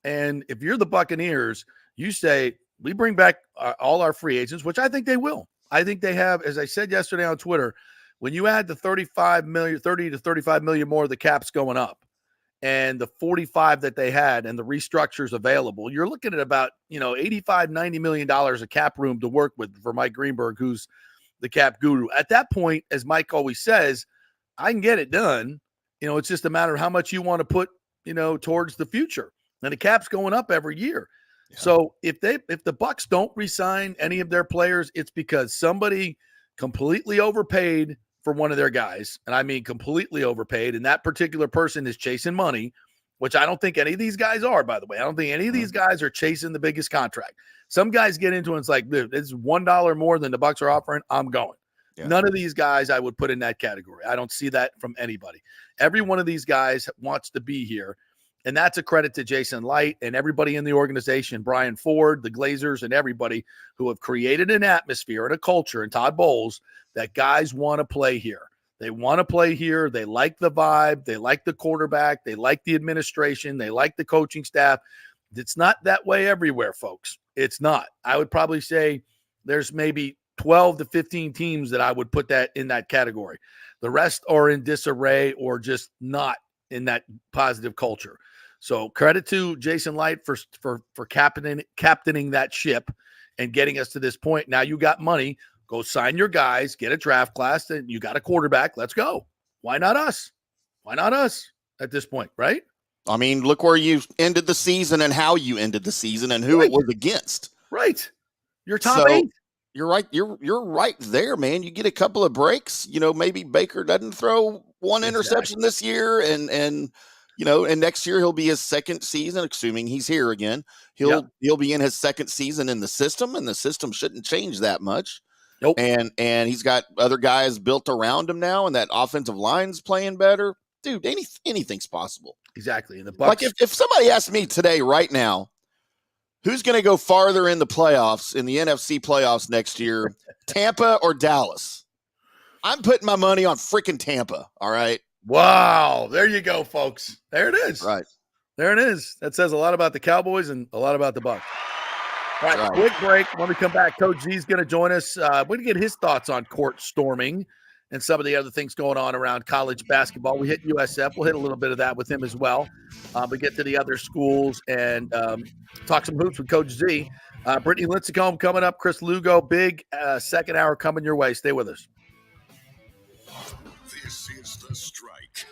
And if you're the Buccaneers, you say, we bring back all our free agents, which I think they will. I think they have, as I said yesterday on Twitter, when you add the 30 to 35 million more, the cap's going up and the 45 that they had and the restructures available, you're looking at about, $85, $90 million of cap room to work with for Mike Greenberg, who's the cap guru. At that point, as Mike always says, I can get it done. It's just a matter of how much you want to put, towards the future. And the cap's going up every year. Yeah. So if the Bucs don't re-sign any of their players, it's because somebody completely overpaid for one of their guys. And I mean completely overpaid. And that particular person is chasing money, which I don't think any of these guys are, by the way. I don't think any of these guys are chasing the biggest contract. Some guys get into it and it's like, dude, it's $1 more than the Bucs are offering. I'm going. Yeah. None of these guys I would put in that category. I don't see that from anybody. Every one of these guys wants to be here. And that's a credit to Jason Licht and everybody in the organization, Brian Ford, the Glazers, and everybody who have created an atmosphere and a culture, and Todd Bowles, that guys want to play here. They want to play here. They like the vibe. They like the quarterback. They like the administration. They like the coaching staff. It's not that way everywhere, folks. It's not. I would probably say there's maybe 12 to 15 teams that I would put that in that category. The rest are in disarray or just not in that positive culture. So credit to Jason Licht for captaining that ship and getting us to this point. Now you got money. Go sign your guys, get a draft class, and you got a quarterback. Let's go. Why not us? Why not us at this point, right? I mean, look where you ended the season and how you ended the season and who it was against. Right. You're top 8. You're right. You're right there, man. You get a couple of breaks. Maybe Baker doesn't throw one interception this year, and next year he'll be his second season, assuming he's here again. He'll be in his second season in the system, and the system shouldn't change that much. Nope. And he's got other guys built around him now, and that offensive line's playing better. Dude, anything's possible. Exactly. And the Bucs, like if somebody asked me today, right now, who's going to go farther in the playoffs, in the NFC playoffs next year, Tampa or Dallas? I'm putting my money on freaking Tampa, all right? Wow. There you go, folks. There it is. Right. There it is. That says a lot about the Cowboys and a lot about the Bucs. All right, quick break. When we come back, Coach Z's going to join us. We're going to get his thoughts on court storming and some of the other things going on around college basketball. We hit USF. We'll hit a little bit of that with him as well. We get to the other schools and talk some hoops with Coach Z. Brittany Lincicome coming up. Khris Lugo, big second hour coming your way. Stay with us. This is The Strike.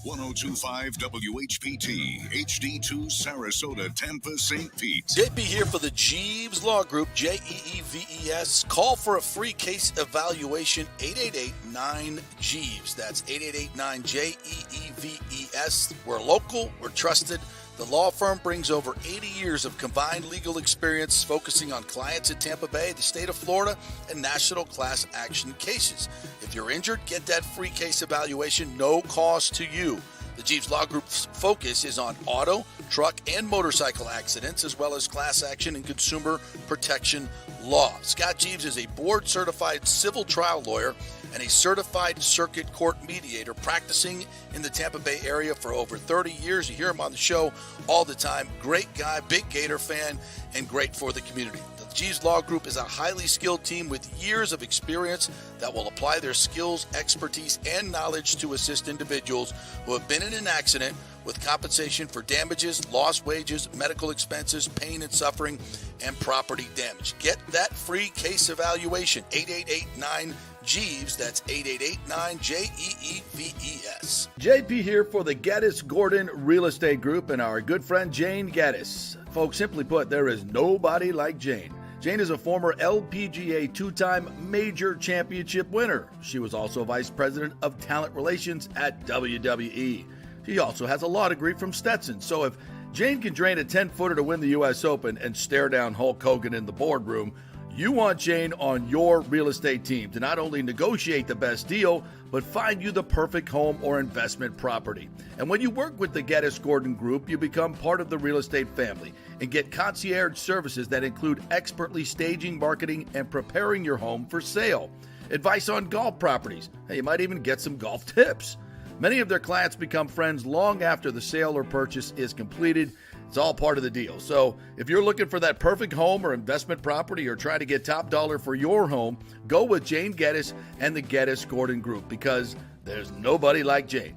1025 WHPT, HD2 Sarasota, Tampa, St. Pete. JP here for the Jeeves Law Group, Jeeves. Call for a free case evaluation, 888-9-JEEVES. That's 888-9-JEEVES. We're local, we're trusted. The law firm brings over 80 years of combined legal experience focusing on clients in Tampa Bay, the state of Florida, and national class action cases. If you're injured, get that free case evaluation, no cost to you. The Jeeves Law Group's focus is on auto, truck, and motorcycle accidents, as well as class action and consumer protection law. Scott Jeeves is a board-certified civil trial lawyer and a certified circuit court mediator practicing in the Tampa Bay area for over 30 years. You hear him on the show all the time. Great guy, big Gator fan, and great for the community. The Jeeves Law Group is a highly skilled team with years of experience that will apply their skills, expertise, and knowledge to assist individuals who have been in an accident with compensation for damages, lost wages, medical expenses, pain and suffering, and property damage. Get that free case evaluation, 888-9-JEEVES. That's 888-9-JEEVES. JP here for the Geddes Gordon Real Estate Group and our good friend Jane Geddes. Folks, simply put, there is nobody like Jane. Jane is a former LPGA two-time major championship winner. She was also vice president of talent relations at WWE. She also has a law degree from Stetson. So if Jane can drain a 10-footer to win the U.S. Open and stare down Hulk Hogan in the boardroom, you want Jane on your real estate team to not only negotiate the best deal, but find you the perfect home or investment property. And when you work with the Geddes Gordon Group, you become part of the real estate family and get concierge services that include expertly staging, marketing, and preparing your home for sale. Advice on golf properties. Hey, you might even get some golf tips. Many of their clients become friends long after the sale or purchase is completed. It's all part of the deal. So if you're looking for that perfect home or investment property or trying to get top dollar for your home, go with Jane Geddes and the Geddes Gordon Group because there's nobody like Jane.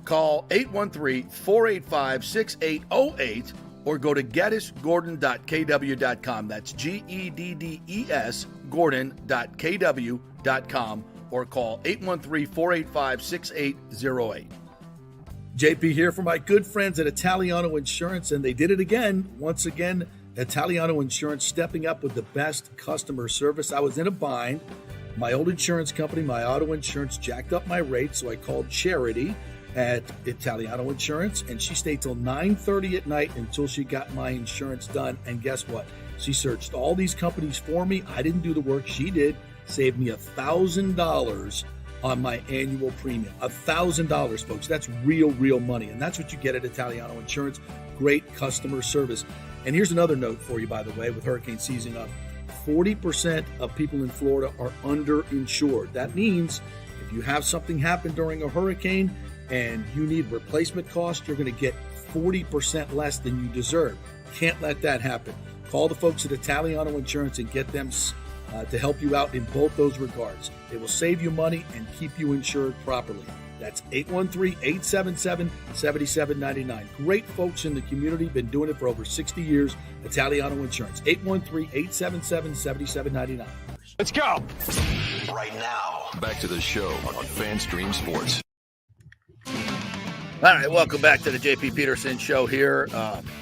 Call 813-485-6808 or go to geddesgordon.kw.com. That's GEDDES Gordon.kw.com or call 813-485-6808. JP here for my good friends at Italiano Insurance, and they did it again. Once again, Italiano Insurance stepping up with the best customer service. I was in a bind. My old insurance company, my auto insurance, jacked up my rates, so I called Charity at Italiano Insurance, and she stayed till 9:30 at night until she got my insurance done. And guess what? She searched all these companies for me. I didn't do the work. She did. Saved me $1,000 on my annual premium. $1,000, folks. That's real money. And that's what you get at Italiano Insurance. Great customer service. And here's another note for you, by the way, with hurricane season up. 40% of people in Florida are underinsured. That means if you have something happen during a hurricane and you need replacement costs, you're going to get 40% less than you deserve. Can't let that happen. Call the folks at Italiano Insurance and get them to help you out in both those regards. They will save you money and keep you insured properly. That's 813-877-7799. Great folks in the community, been doing it for over 60 years. Italiano Insurance, 813-877-7799. Let's go! Right now, back to the show on FanStream Sports. All right, welcome back to the JP Peterson Show here.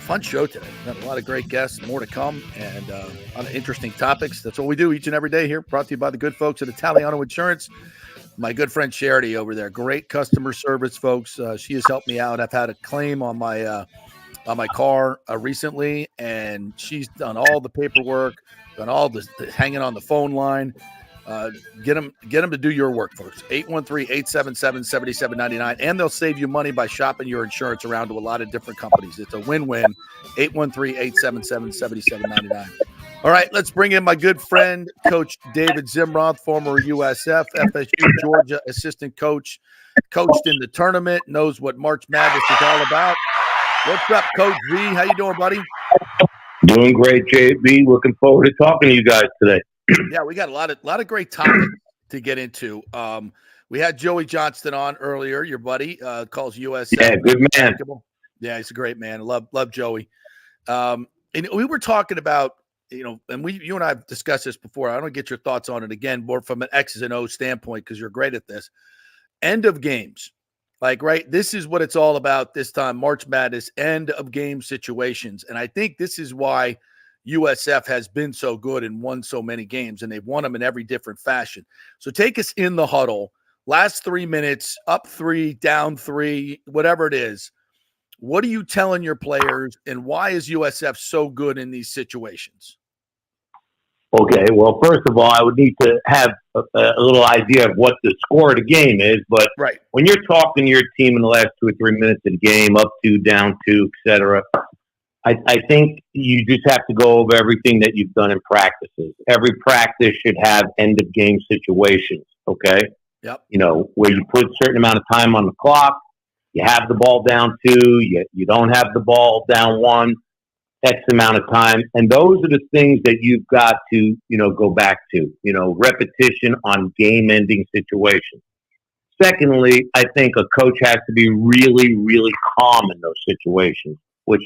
Fun show today. Got a lot of great guests, more to come, and a lot of interesting topics. That's what we do each and every day here, brought to you by the good folks at Italiano Insurance. My good friend Charity over there, great customer service, folks. She has helped me out. I've had a claim on my car recently, and she's done all the paperwork, done all the hanging on the phone line. Get them to do your work, folks. 813-877-7799, and they'll save you money by shopping your insurance around to a lot of different companies. It's a win-win. 813-877-7799. All right, let's bring in my good friend, Coach David Zimroth, former USF, FSU, Georgia assistant coach, coached in the tournament, knows what March Madness is all about. What's up, Coach Z? How you doing, buddy? Doing great, JB. Looking forward to talking to you guys today. Yeah, we got a lot of great topics to get into. We had Joey Johnston on earlier, your buddy, calls USF. Yeah, good man. Yeah, he's a great man. Love Joey. And we were talking about, and you and I have discussed this before. I don't get your thoughts on it again, more from an X's and O's standpoint, because you're great at this. End of games. Like, right, this is what it's all about this time, March Madness, end of game situations. And I think this is why USF has been so good and won so many games, and they've won them in every different fashion. So take us in the huddle, last 3 minutes, up 3, down 3, whatever it is. What are you telling your players, and why is USF so good in these situations? Okay, well, first of all, I would need to have a little idea of what the score of the game is. But right. When you're talking to your team in the last 2 or 3 minutes of the game, up 2, down 2, etc., I think you just have to go over everything that you've done in practices. Every practice should have end-of-game situations, okay? Yep. You know, where you put a certain amount of time on the clock, you have the ball down 2, you don't have the ball down 1, X amount of time. And those are the things that you've got to, go back to, repetition on game-ending situations. Secondly, I think a coach has to be really, really calm in those situations, which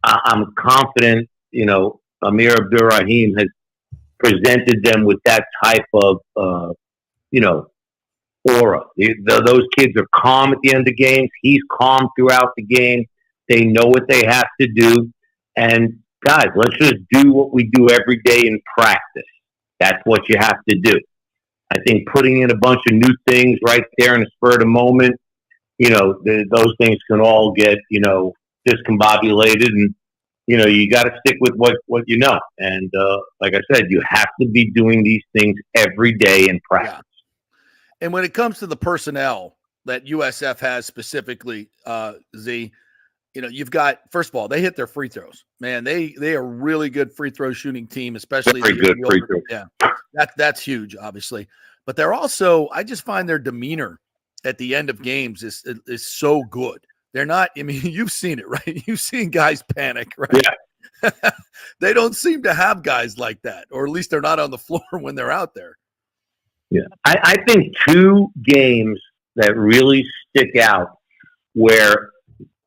I'm confident, Amir Abdurrahim has presented them with that type of, aura. Those kids are calm at the end of games. He's calm throughout the game. They know what they have to do. And guys, let's just do what we do every day in practice. That's what you have to do. I think putting in a bunch of new things right there in the spur of the moment, those things can all get, discombobulated, and, you got to stick with what you know. And like I said, you have to be doing these things every day in practice. Yeah. And when it comes to the personnel that USF has specifically, Z, you've got, first of all, they hit their free throws. Man, they are really good free throw shooting team, especially very good free throws. Yeah, that's huge, obviously. But they're also, I just find their demeanor at the end of games is so good. They're not, you've seen it, right? You've seen guys panic, right? Yeah. They don't seem to have guys like that, or at least they're not on the floor when they're out there. Yeah. I think 2 games that really stick out where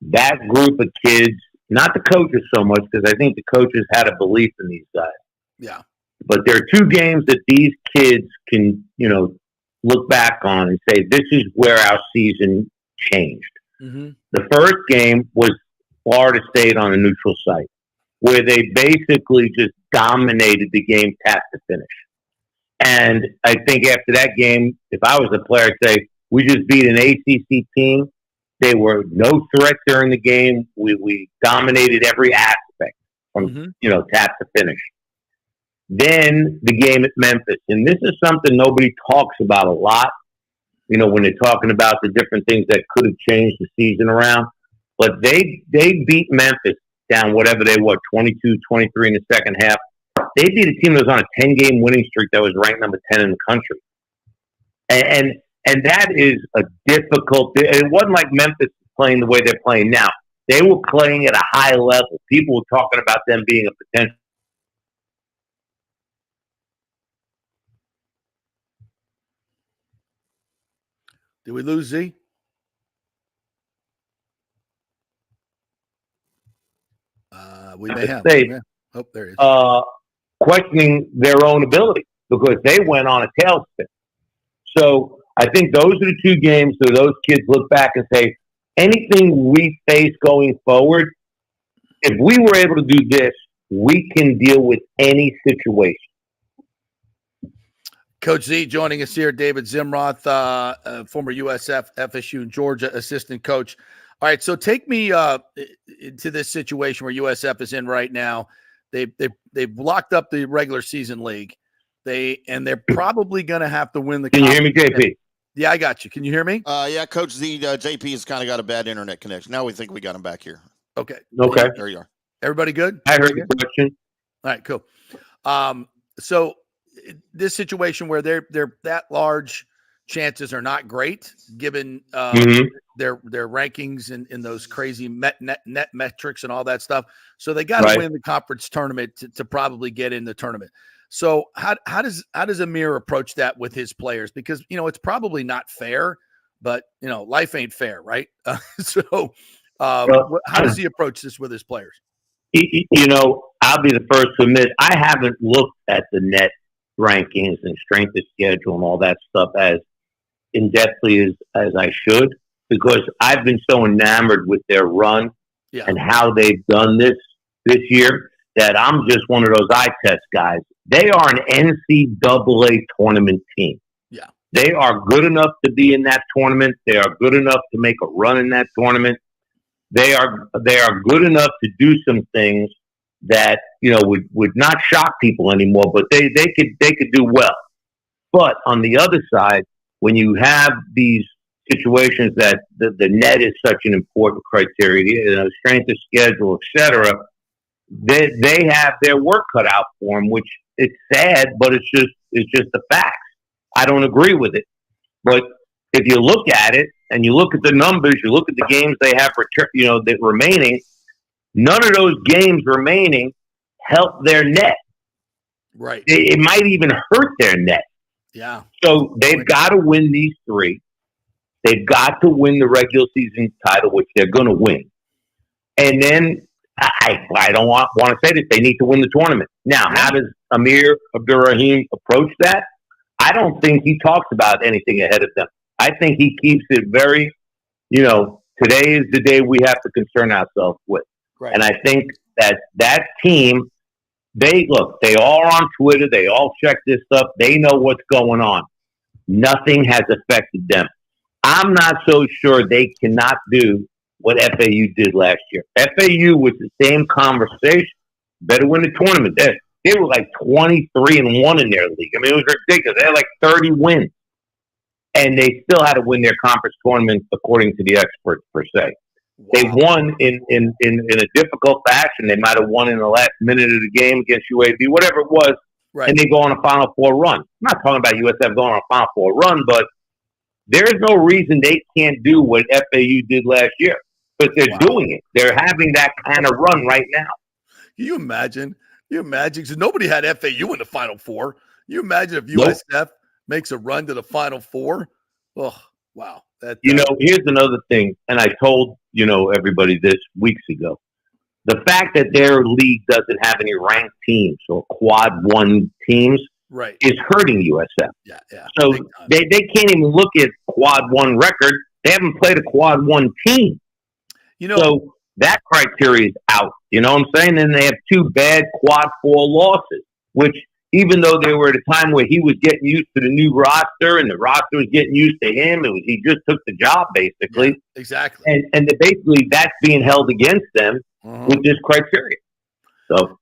that group of kids, not the coaches so much, because I think the coaches had a belief in these guys. Yeah. But there are 2 games that these kids can, look back on and say, this is where our season changed. Mm-hmm. The first game was Florida State on a neutral site, where they basically just dominated the game tap to finish. And I think after that game, if I was a player, I'd say, we just beat an ACC team. They were no threat during the game. We dominated every aspect from, tap to finish. Then the game at Memphis. And this is something nobody talks about a lot, when they're talking about the different things that could have changed the season around. But they beat Memphis down whatever they were, 22, 23 in the second half. They beat a team that was on a 10-game winning streak that was ranked number 10 in the country. And that is a difficult – it wasn't like Memphis playing the way they're playing now. They were playing at a high level. People were talking about them being a potential. Did we lose Z? We may have. Oh, there he is. Questioning their own ability because they went on a tailspin. So I think those are the 2 games where those kids look back and say, anything we face going forward, if we were able to do this, we can deal with any situation. Coach Z joining us here, David Zimroth, former USF, FSU, and Georgia assistant coach. All right, so take me into this situation where USF is in right now. They've locked up the regular season league. They're probably going to have to win the. Can you hear me, JP? Yeah, I got you. Can you hear me? Yeah, Coach Z, JP has kind of got a bad internet connection. Now we think we got him back here. Okay. There you are. Everybody good? I heard the question. All right, cool. So this situation where they're that large, chances are not great given their rankings in those crazy net metrics and all that stuff. So they got to win the conference tournament to probably get in the tournament. So how does Amir approach that with his players? Because it's probably not fair, but life ain't fair, right? How does he approach this with his players? I'll be the first to admit I haven't looked at the net rankings and strength of schedule and all that stuff as in-depthly as I should. because I've been so enamored with their run Yeah. and how they've done this year that I'm just one of those eye test guys. They are an NCAA tournament team. Yeah. They are good enough to be in that tournament. They are good enough to make a run in that tournament. They are good enough to do some things that, you know, would not shock people anymore, but they could do well. But on the other side, when you have these situations that the net is such an important criteria, you know, strength of schedule, etc., they have their work cut out for them, which it's sad, but it's just the facts. I don't agree with it, but if you look at it and you look at the numbers, you look at the games they have, that remaining. None of those games remaining help their net. Right. It might even hurt their net. Yeah. So they've got to win these three. They've got to win the regular season title, which they're going to win. And then I don't want to say this. They need to win the tournament. Now, how does Amir Abdurrahim approach that? I don't think he talks about anything ahead of them. I think he keeps it very, today is the day we have to concern ourselves with. Right. And I think that team, they all are on Twitter. They all check this stuff. They know what's going on. Nothing has affected them. I'm not so sure they cannot do what FAU did last year. FAU was the same conversation. Better win the tournament. They were like 23-1 in their league. I mean, it was ridiculous. They had like 30 wins. And they still had to win their conference tournament according to the experts per se. Wow. They won in a difficult fashion. They might have won in the last minute of the game against UAB, whatever it was, right. And they go on a Final Four run. I'm not talking about USF going on a Final Four run, but there's no reason they can't do what FAU did last year. But they're doing it. They're having that kind of run right now. Can you imagine? Because nobody had FAU in the Final Four. You imagine if USF makes a run to the Final Four? Oh, wow. Here's another thing, and I told, everybody this weeks ago. The fact that their league doesn't have any ranked teams or quad one teams is hurting USF. Yeah. So they can't even look at quad one record. They haven't played a quad one team. So that criteria is out. You know what I'm saying? And they have two bad quad four losses, which even though they were at a time where he was getting used to the new roster and the roster was getting used to him, he just took the job basically. Yeah, exactly. And basically that's being held against them with this criteria. So,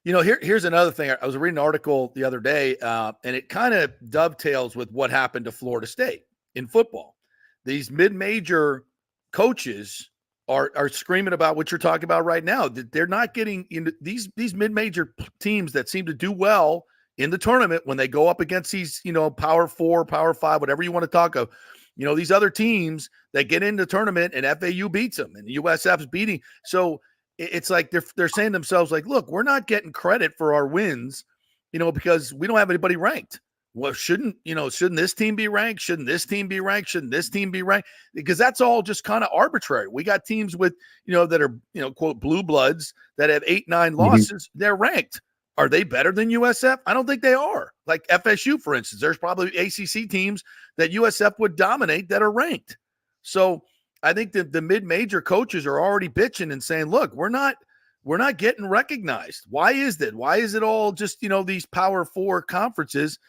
here's another thing. I was reading an article the other day, and it kind of dovetails with what happened to Florida State in football. These mid-major coaches are screaming about what you're talking about right now. They're not getting these mid-major teams that seem to do well in the tournament when they go up against these, Power 4, Power 5, whatever you want to talk of, these other teams that get into the tournament and FAU beats them and USF's beating. So it's like they're saying to themselves, like, look, we're not getting credit for our wins, because we don't have anybody ranked. Well, shouldn't this team be ranked? Shouldn't this team be ranked? Shouldn't this team be ranked? Because that's all just kind of arbitrary. We got teams with, that are, quote, blue bloods that have 8-9 losses. They're ranked. Are they better than USF? I don't think they are. Like FSU, for instance, there's probably ACC teams that USF would dominate that are ranked. So I think that the mid-major coaches are already bitching and saying, look, we're not getting recognized. Why is that? Why is it all just, these Power 4 conferences?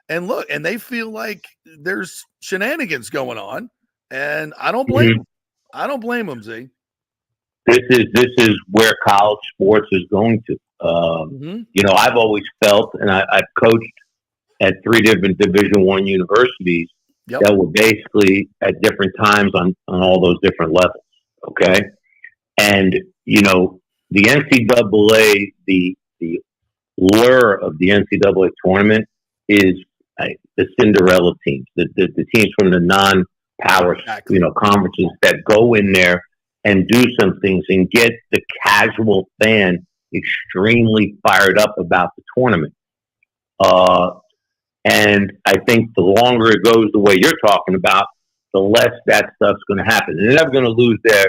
And look, and they feel like there's shenanigans going on, and I don't blame them. I don't blame them, Z. This is where college sports is going to. I've always felt, and I've coached at 3 different Division I universities that were basically at different times on all those different levels. Okay, and the NCAA, the lure of the NCAA tournament is the Cinderella teams, the teams from the non-power, conferences that go in there and do some things and get the casual fan extremely fired up about the tournament. And I think the longer it goes the way you're talking about, the less that stuff's going to happen. And they're never going to lose their,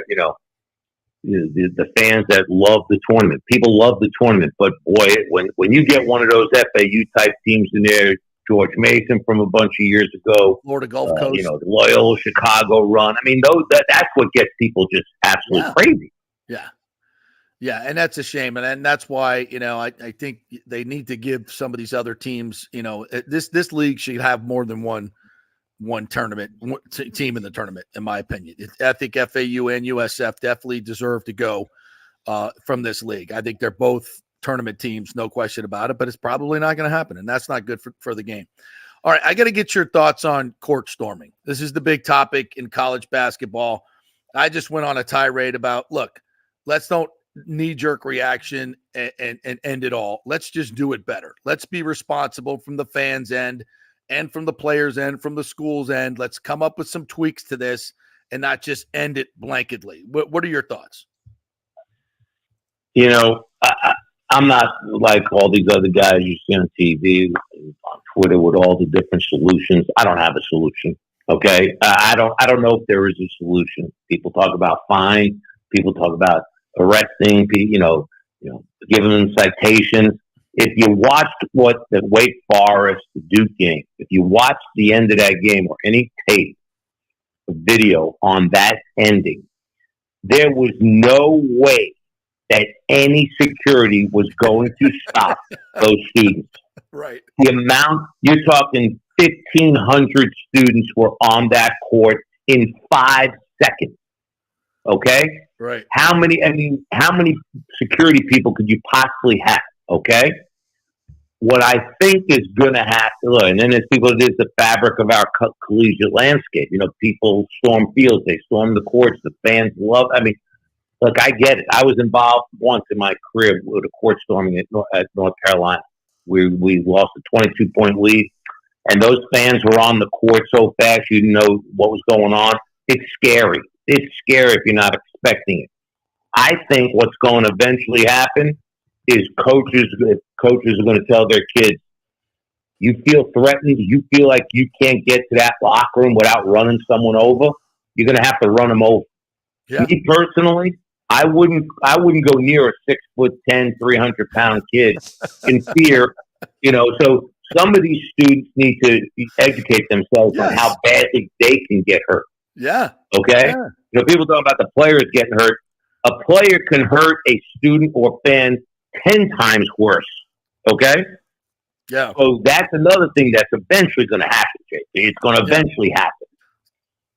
the fans that love the tournament. People love the tournament, but boy, when you get one of those FAU type teams in there George Mason from a bunch of years ago. Florida Gulf Coast. The Loyola Chicago run. I mean, that's what gets people just absolutely crazy. Yeah. Yeah, and that's a shame. And that's why, I think they need to give some of these other teams, this league should have more than one tournament team in the tournament, in my opinion. I think FAU and USF definitely deserve to go from this league. I think they're both tournament teams, no question about it, but it's probably not going to happen, and that's not good for the game. All right, I got to get your thoughts on court storming. This is the big topic in college basketball. I just went on a tirade about, look, let's don't knee-jerk reaction and end it all. Let's just do it better. Let's be responsible from the fans' end and from the players' end, from the school's end. Let's come up with some tweaks to this and not just end it blanketly. What are your thoughts? I'm not like all these other guys you see on TV, on Twitter with all the different solutions. I don't have a solution. Okay. I don't know if there is a solution. People talk about fine. People talk about arresting, giving them citations. If you watched what the Wake Forest Duke game, if you watched the end of that game or any tape, video on that ending, there was no way that any security was going to stop those students. Right. The amount, you're talking 1,500 students were on that court in 5 seconds. Okay? Right. How many security people could you possibly have? Okay? What I think is going to happen, and then there's people, it is the fabric of our collegiate landscape. People storm fields, they storm the courts, the fans love. Look, I get it. I was involved once in my career with a court storming at North Carolina. We lost a 22-point lead, and those fans were on the court so fast you didn't know what was going on. It's scary. It's scary if you're not expecting it. I think what's going to eventually happen is coaches are going to tell their kids, you feel threatened, you feel like you can't get to that locker room without running someone over, you're going to have to run them over. Yeah. Me personally, I wouldn't go near a 6'10", 300-pound kid in fear. So some of these students need to educate themselves on how badly they can get hurt. Yeah. Okay. Yeah. People talk about the players getting hurt. A player can hurt a student or fan 10 times worse. Okay. Yeah. So that's another thing that's eventually going to happen, JP. It's going to eventually happen.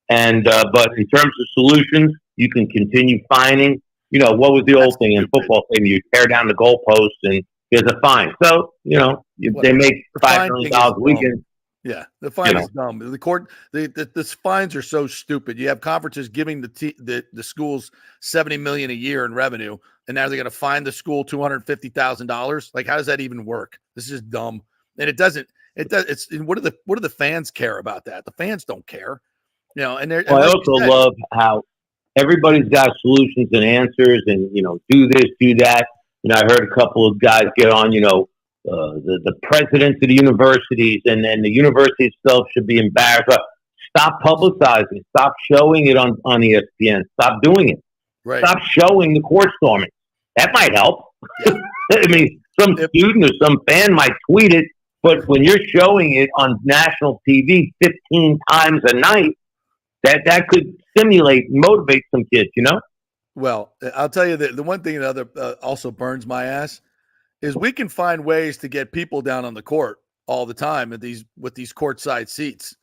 And but in terms of solutions, you can continue fining. What was the old thing in football? You tear down the goalpost and there's a fine. So they make $5 million a weekend. Yeah, the fine is dumb. The court, the fines are so stupid. You have conferences giving the schools $70 million a year in revenue, and now they're going to fine the school $250,000. Like, how does that even work? This is dumb, and it doesn't. It's what do the fans care about that? The fans don't care, And they're. I also love how everybody's got solutions and answers, and do this, do that. I heard a couple of guys get on, the presidents of the universities, and then the university itself should be embarrassed. Stop publicizing. Stop showing it on ESPN. Stop doing it. Right. Stop showing the court storming. That might help. Some student or some fan might tweet it, but when you're showing it on national TV 15 times a night, that could stimulate and motivate some kids, Well, I'll tell you that the one thing that also burns my ass is we can find ways to get people down on the court all the time with these courtside seats,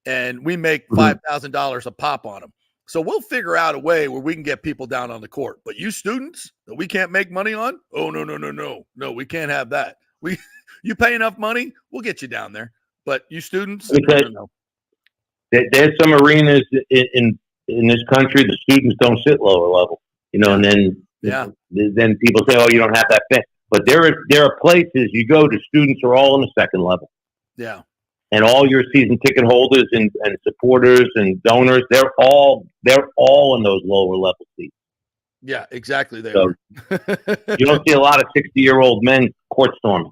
and we make $5,000 a pop on them. So we'll figure out a way where we can get people down on the court. But you students that we can't make money on? Oh, no, we can't have that. You pay enough money, we'll get you down there. But you students, no. There's some arenas in this country, the students don't sit lower level, and then people say, oh, you don't have that fan. But there are places you go to, students are all on the second level. Yeah. And all your season ticket holders and supporters and donors, they're all in those lower level seats. Yeah, exactly. So you don't see a lot of 60-year-old men court storming.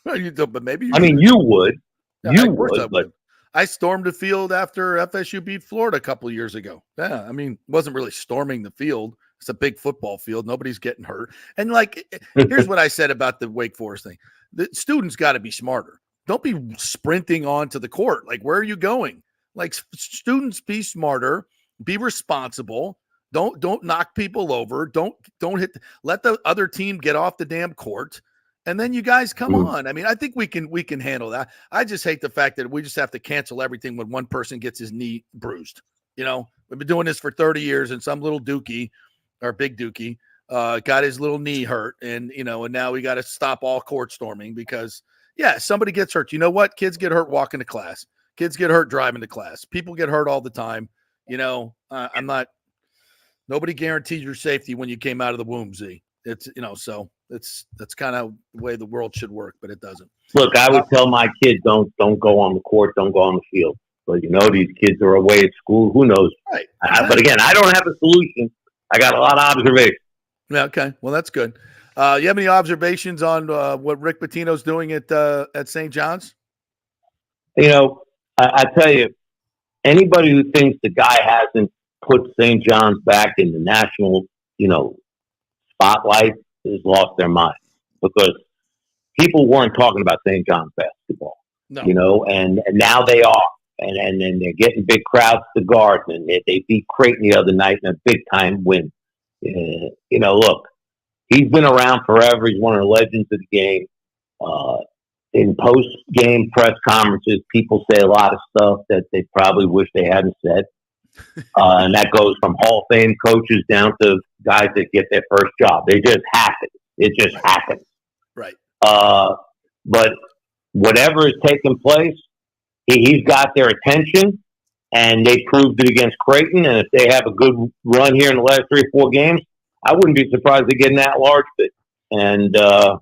But maybe you would. Yeah, you would. But I stormed the field after FSU beat Florida a couple of years ago. Yeah, wasn't really storming the field. It's a big football field. Nobody's getting hurt. And like, here's what I said about the Wake Forest thing. The students got to be smarter. Don't be sprinting onto the court. Like, where are you going? Like, students, be smarter, be responsible. Don't knock people over. Don't hit. Let the other team get off the damn court. And then you guys come on. I mean, I think we can handle that. I just hate the fact that we just have to cancel everything when one person gets his knee bruised. You know, we've been doing this for 30 years, and some little dookie or big dookie got his little knee hurt, and now we got to stop all court storming because somebody gets hurt. You know what? Kids get hurt walking to class. Kids get hurt driving to class. People get hurt all the time. Nobody guaranteed your safety when you came out of the womb, Z. It's so that's kind of the way the world should work, but it doesn't. Look, I would tell my kids don't go on the court, don't go on the field. But these kids are away at school. Who knows? Right. But again, I don't have a solution. I got a lot of observations. Yeah. Okay. Well, that's good. You have any observations on what Rick Pitino's doing at St. John's? I tell you, anybody who thinks the guy hasn't put St. John's back in the national, spotlight has lost their mind, because people weren't talking about St. John's basketball, and now they are. And then they're getting big crowds to Garden, and they beat Creighton the other night in a big-time win. Look, he's been around forever. He's one of the legends of the game. In post-game press conferences, people say a lot of stuff that they probably wish they hadn't said. And that goes from Hall of Fame coaches down to guys that get their first job. They just happen. It just happens. Right. But whatever is taking place, he's got their attention, and they proved it against Creighton. And if they have a good run here in the last 3 or 4 games, I wouldn't be surprised to get in that large bit. And, look,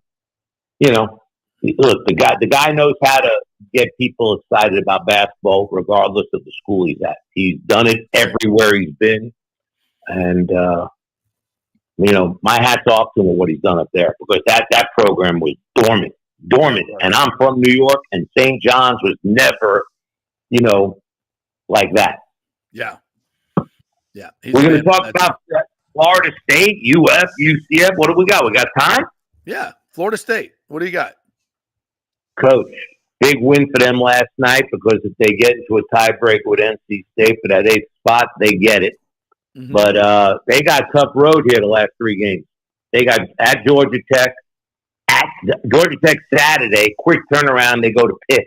the guy knows how to get people excited about basketball, regardless of the school he's at. He's done it everywhere he's been. And, my hat's off to him what he's done up there, because that program was dormant. And I'm from New York, and St. John's was never, like that. Yeah. Yeah. We're going to talk about Florida State, UF, UCF. What do we got? We got time? Yeah. Florida State. What do you got? Coach, big win for them last night, because if they get into a tiebreak with NC State for that 8th spot, they get it. Mm-hmm. But they got a tough road here the last 3 games. They got at Georgia Tech. At Georgia Tech Saturday, quick turnaround, they go to Pitt.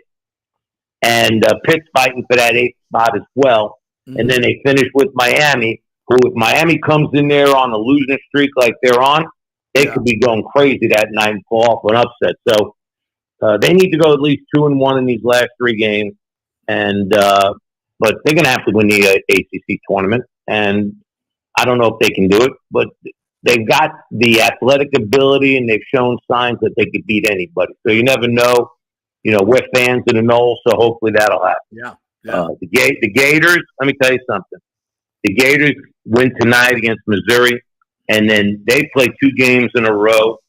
And Pitt's fighting for that 8th spot as well. Mm-hmm. And then they finish with Miami, who, if Miami comes in there on a losing streak like they're on, they could be going crazy that night and pull off an upset. So they need to go at least 2-1 in these last 3 games. And but they're going to have to win the ACC tournament. And I don't know if they can do it, but they've got the athletic ability, and they've shown signs that they could beat anybody. So you never know. We're fans of the Knowles, so hopefully that'll happen. Yeah. The Gators, let me tell you something. The Gators win tonight against Missouri, and then they play 2 games in a row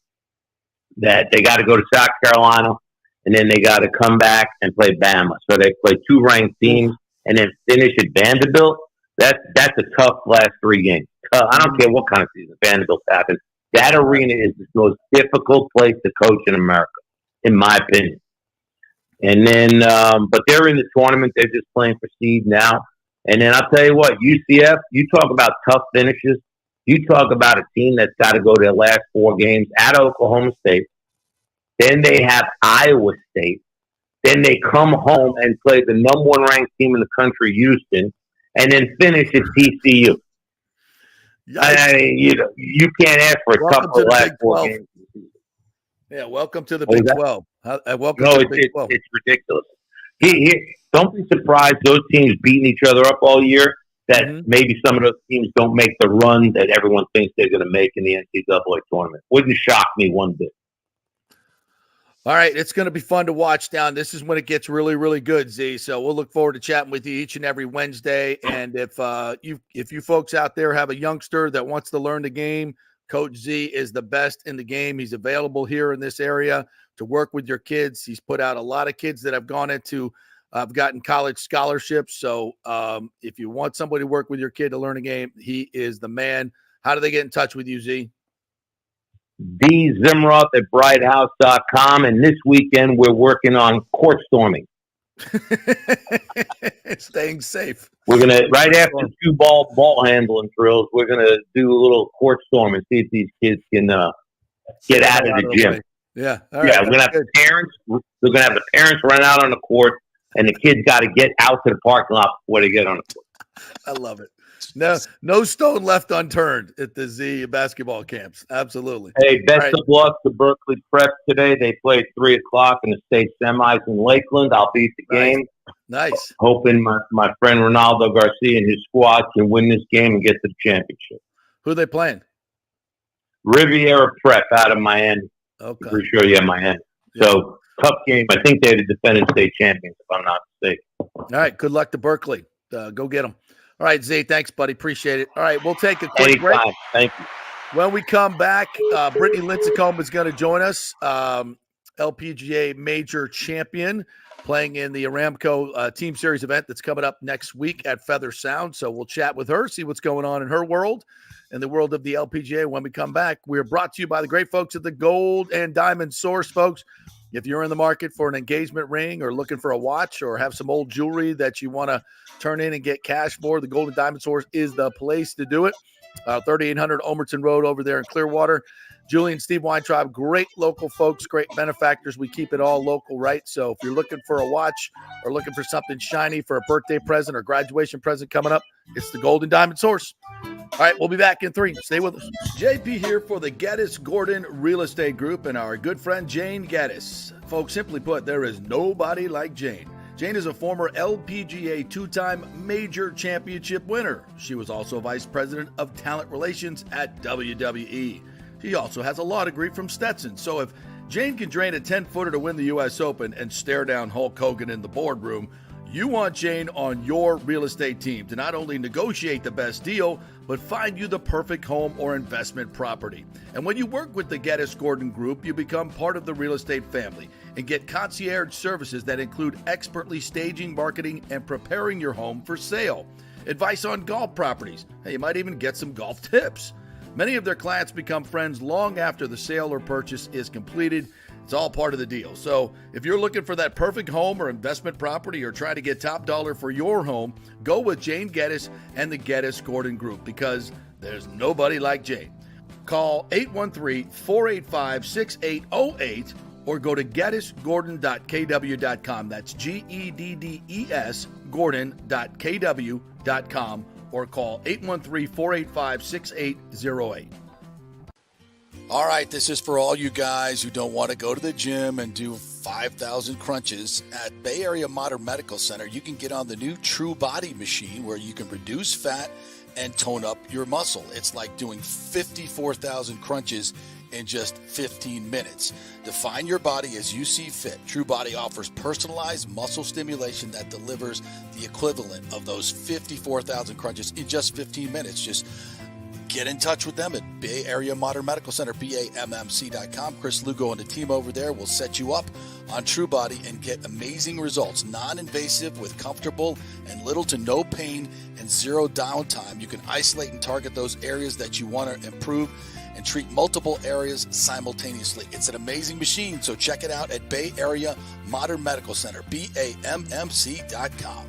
that they got to go to South Carolina, and then they got to come back and play Bama. So they play 2 ranked teams and then finish at Vanderbilt. That's a tough last 3 games. I don't care what kind of season Vanderbilt's having. That arena is the most difficult place to coach in America, in my opinion. And then, but they're in the tournament. They're just playing for seed now. And then I'll tell you what, UCF, you talk about tough finishes. You talk about a team that's got to go to their last 4 games at Oklahoma State. Then they have Iowa State. Then they come home and play the number 1 ranked team in the country, Houston, and then finish at TCU. You can't ask for a tough last 4 games. Yeah, welcome to the Big 12. Welcome to the Big 12. It's ridiculous. Don't be surprised those teams beating each other up all year, that maybe some of those teams don't make the run that everyone thinks they're going to make in the NCAA tournament. Wouldn't shock me one bit. All right, it's going to be fun to watch down. This is when it gets really, really good, Z. So we'll look forward to chatting with you each and every Wednesday. And if you folks out there have a youngster that wants to learn the game, Coach Z is the best in the game. He's available here in this area to work with your kids. He's put out a lot of kids that have gotten college scholarships. So if you want somebody to work with your kid to learn a game, he is the man. How do they get in touch with you, Z? Zimroth at brighthouse.com. And this weekend, we're working on court storming. Staying safe. We're going to, right after ball handling drills, we're going to do a little court storm and see if these kids can get out of the gym. Yeah. All right. Yeah, we're going to have the parents. We're going to have the parents run out on the court, and the kids got to get out to the parking lot before they get on the court. I love it. No stone left unturned at the Z basketball camps. Absolutely. Hey, best of luck to Berkeley Prep today. They play 3:00 in the state semis in Lakeland. I'll be at the game. Nice. Hoping my friend Ronaldo Garcia and his squad can win this game and get to the championship. Who are they playing? Riviera Prep out of Miami. Okay. For sure, yeah, Miami. Yeah. So, tough game. I think they're the defending state champions, if I'm not mistaken. All right. Good luck to Berkeley. Go get them. All right, Z, thanks, buddy. Appreciate it. All right, we'll take a quick break. Thank you. When we come back, Brittany Lincicome is going to join us, LPGA major champion, playing in the Aramco Team Series event that's coming up next week at Feather Sound. So we'll chat with her, see what's going on in her world and the world of the LPGA. When we come back, we're brought to you by the great folks at the Gold and Diamond Source, folks. If you're in the market for an engagement ring or looking for a watch or have some old jewelry that you want to turn in and get cash for, the Golden Diamond Source is the place to do it. 3800 Omerton Road over there in Clearwater. Julie and Steve Weintraub, great local folks, great benefactors. We keep it all local, right? So if you're looking for a watch or looking for something shiny for a birthday present or graduation present coming up, it's the Golden Diamond Source. All right, we'll be back in 3. Stay with us. JP here for the Geddes Gordon Real Estate Group and our good friend Jane Geddes. Folks, simply put, there is nobody like Jane. Jane is a former LPGA 2-time major championship winner. She was also vice president of talent relations at WWE. She also has a law degree from Stetson. So if Jane can drain a 10-footer to win the U.S. Open and stare down Hulk Hogan in the boardroom, you want Jane on your real estate team to not only negotiate the best deal, but find you the perfect home or investment property. And when you work with the Geddes Gordon Group, you become part of the real estate family and get concierge services that include expertly staging, marketing, and preparing your home for sale. Advice on golf properties. Hey, you might even get some golf tips. Many of their clients become friends long after the sale or purchase is completed. It's all part of the deal. So if you're looking for that perfect home or investment property or trying to get top dollar for your home, go with Jane Geddes and the Geddes Gordon Group because there's nobody like Jane. Call 813-485-6808 or go to geddesgordon.kw.com. That's GEDDES Gordon.kw.com or call 813-485-6808. All right, this is for all you guys who don't want to go to the gym and do 5,000 crunches. At Bay Area Modern Medical Center, you can get on the new True Body machine where you can reduce fat and tone up your muscle. It's like doing 54,000 crunches in just 15 minutes. Define your body as you see fit. True Body offers personalized muscle stimulation that delivers the equivalent of those 54,000 crunches in just 15 minutes. Just get in touch with them at Bay Area Modern Medical Center, BAMMC.com. Khris, Lugo, and the team over there will set you up on True Body and get amazing results. Non-invasive with comfortable and little to no pain and zero downtime. You can isolate and target those areas that you want to improve and treat multiple areas simultaneously. It's an amazing machine, so check it out at Bay Area Modern Medical Center, BAMMC.com.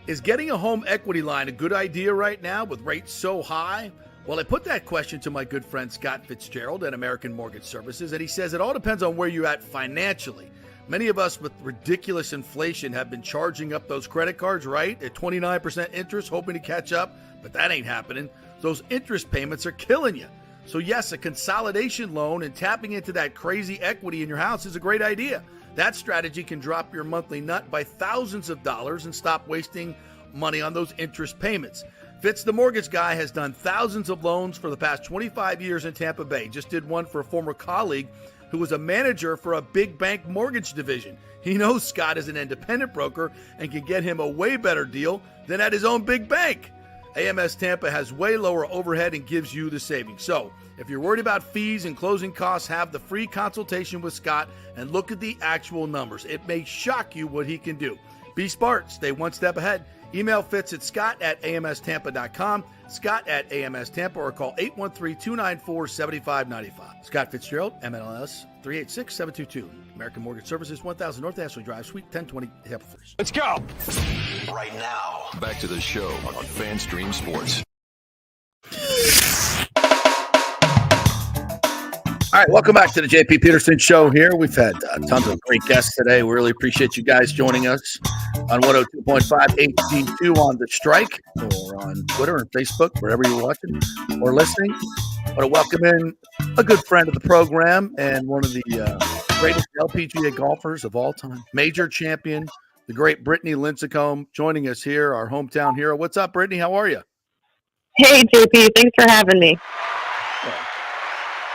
Is getting a home equity line a good idea right now with rates so high? Well, I put that question to my good friend Scott Fitzgerald at American Mortgage Services, and he says it all depends on where you're at financially. Many of us with ridiculous inflation have been charging up those credit cards, right? At 29% interest, hoping to catch up, but that ain't happening. Those interest payments are killing you. So yes, a consolidation loan and tapping into that crazy equity in your house is a great idea. That strategy can drop your monthly nut by thousands of dollars and stop wasting money on those interest payments. Fitz, the mortgage guy, has done thousands of loans for the past 25 years in Tampa Bay. Just did one for a former colleague who was a manager for a big bank mortgage division. He knows Scott is an independent broker and can get him a way better deal than at his own big bank. AMS Tampa has way lower overhead and gives you the savings. So if you're worried about fees and closing costs, have the free consultation with Scott and look at the actual numbers. It may shock you what he can do. Be smart. Stay one step ahead. Email Fitz at scott@amstampa.com, scott@amstampa, or call 813-294-7595. Scott Fitzgerald, MLS 386-722. American Mortgage Services, 1000 North Ashley Drive, Suite 1020, Tampa First. Let's go. Right now, back to the show on FanStream Sports. All right, welcome back to the JP Peterson Show here. We've had tons of great guests today. We really appreciate you guys joining us on 102.5 HD2 on The Strike, or on Twitter and Facebook, wherever you're watching or listening. I want to welcome in a good friend of the program and one of the greatest LPGA golfers of all time, major champion, the great Brittany Lincicome, joining us here, our hometown hero. What's up, Brittany? How are you? Hey, JP. Thanks for having me.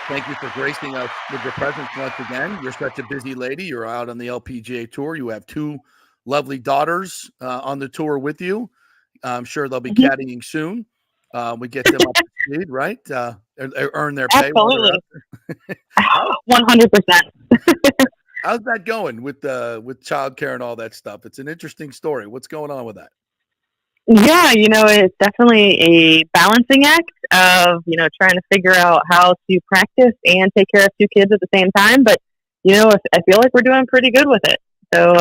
Thank you for gracing us with your presence once again. You're such a busy lady. You're out on the LPGA Tour. You have two lovely daughters on the tour with you. I'm sure they'll be caddying soon. We get them up to speed, right? Earn their pay. Absolutely. 100%. How's that going with childcare and all that stuff? It's an interesting story. What's going on with that? Yeah, it's definitely a balancing act of, trying to figure out how to practice and take care of two kids at the same time. But, I feel like we're doing pretty good with it. So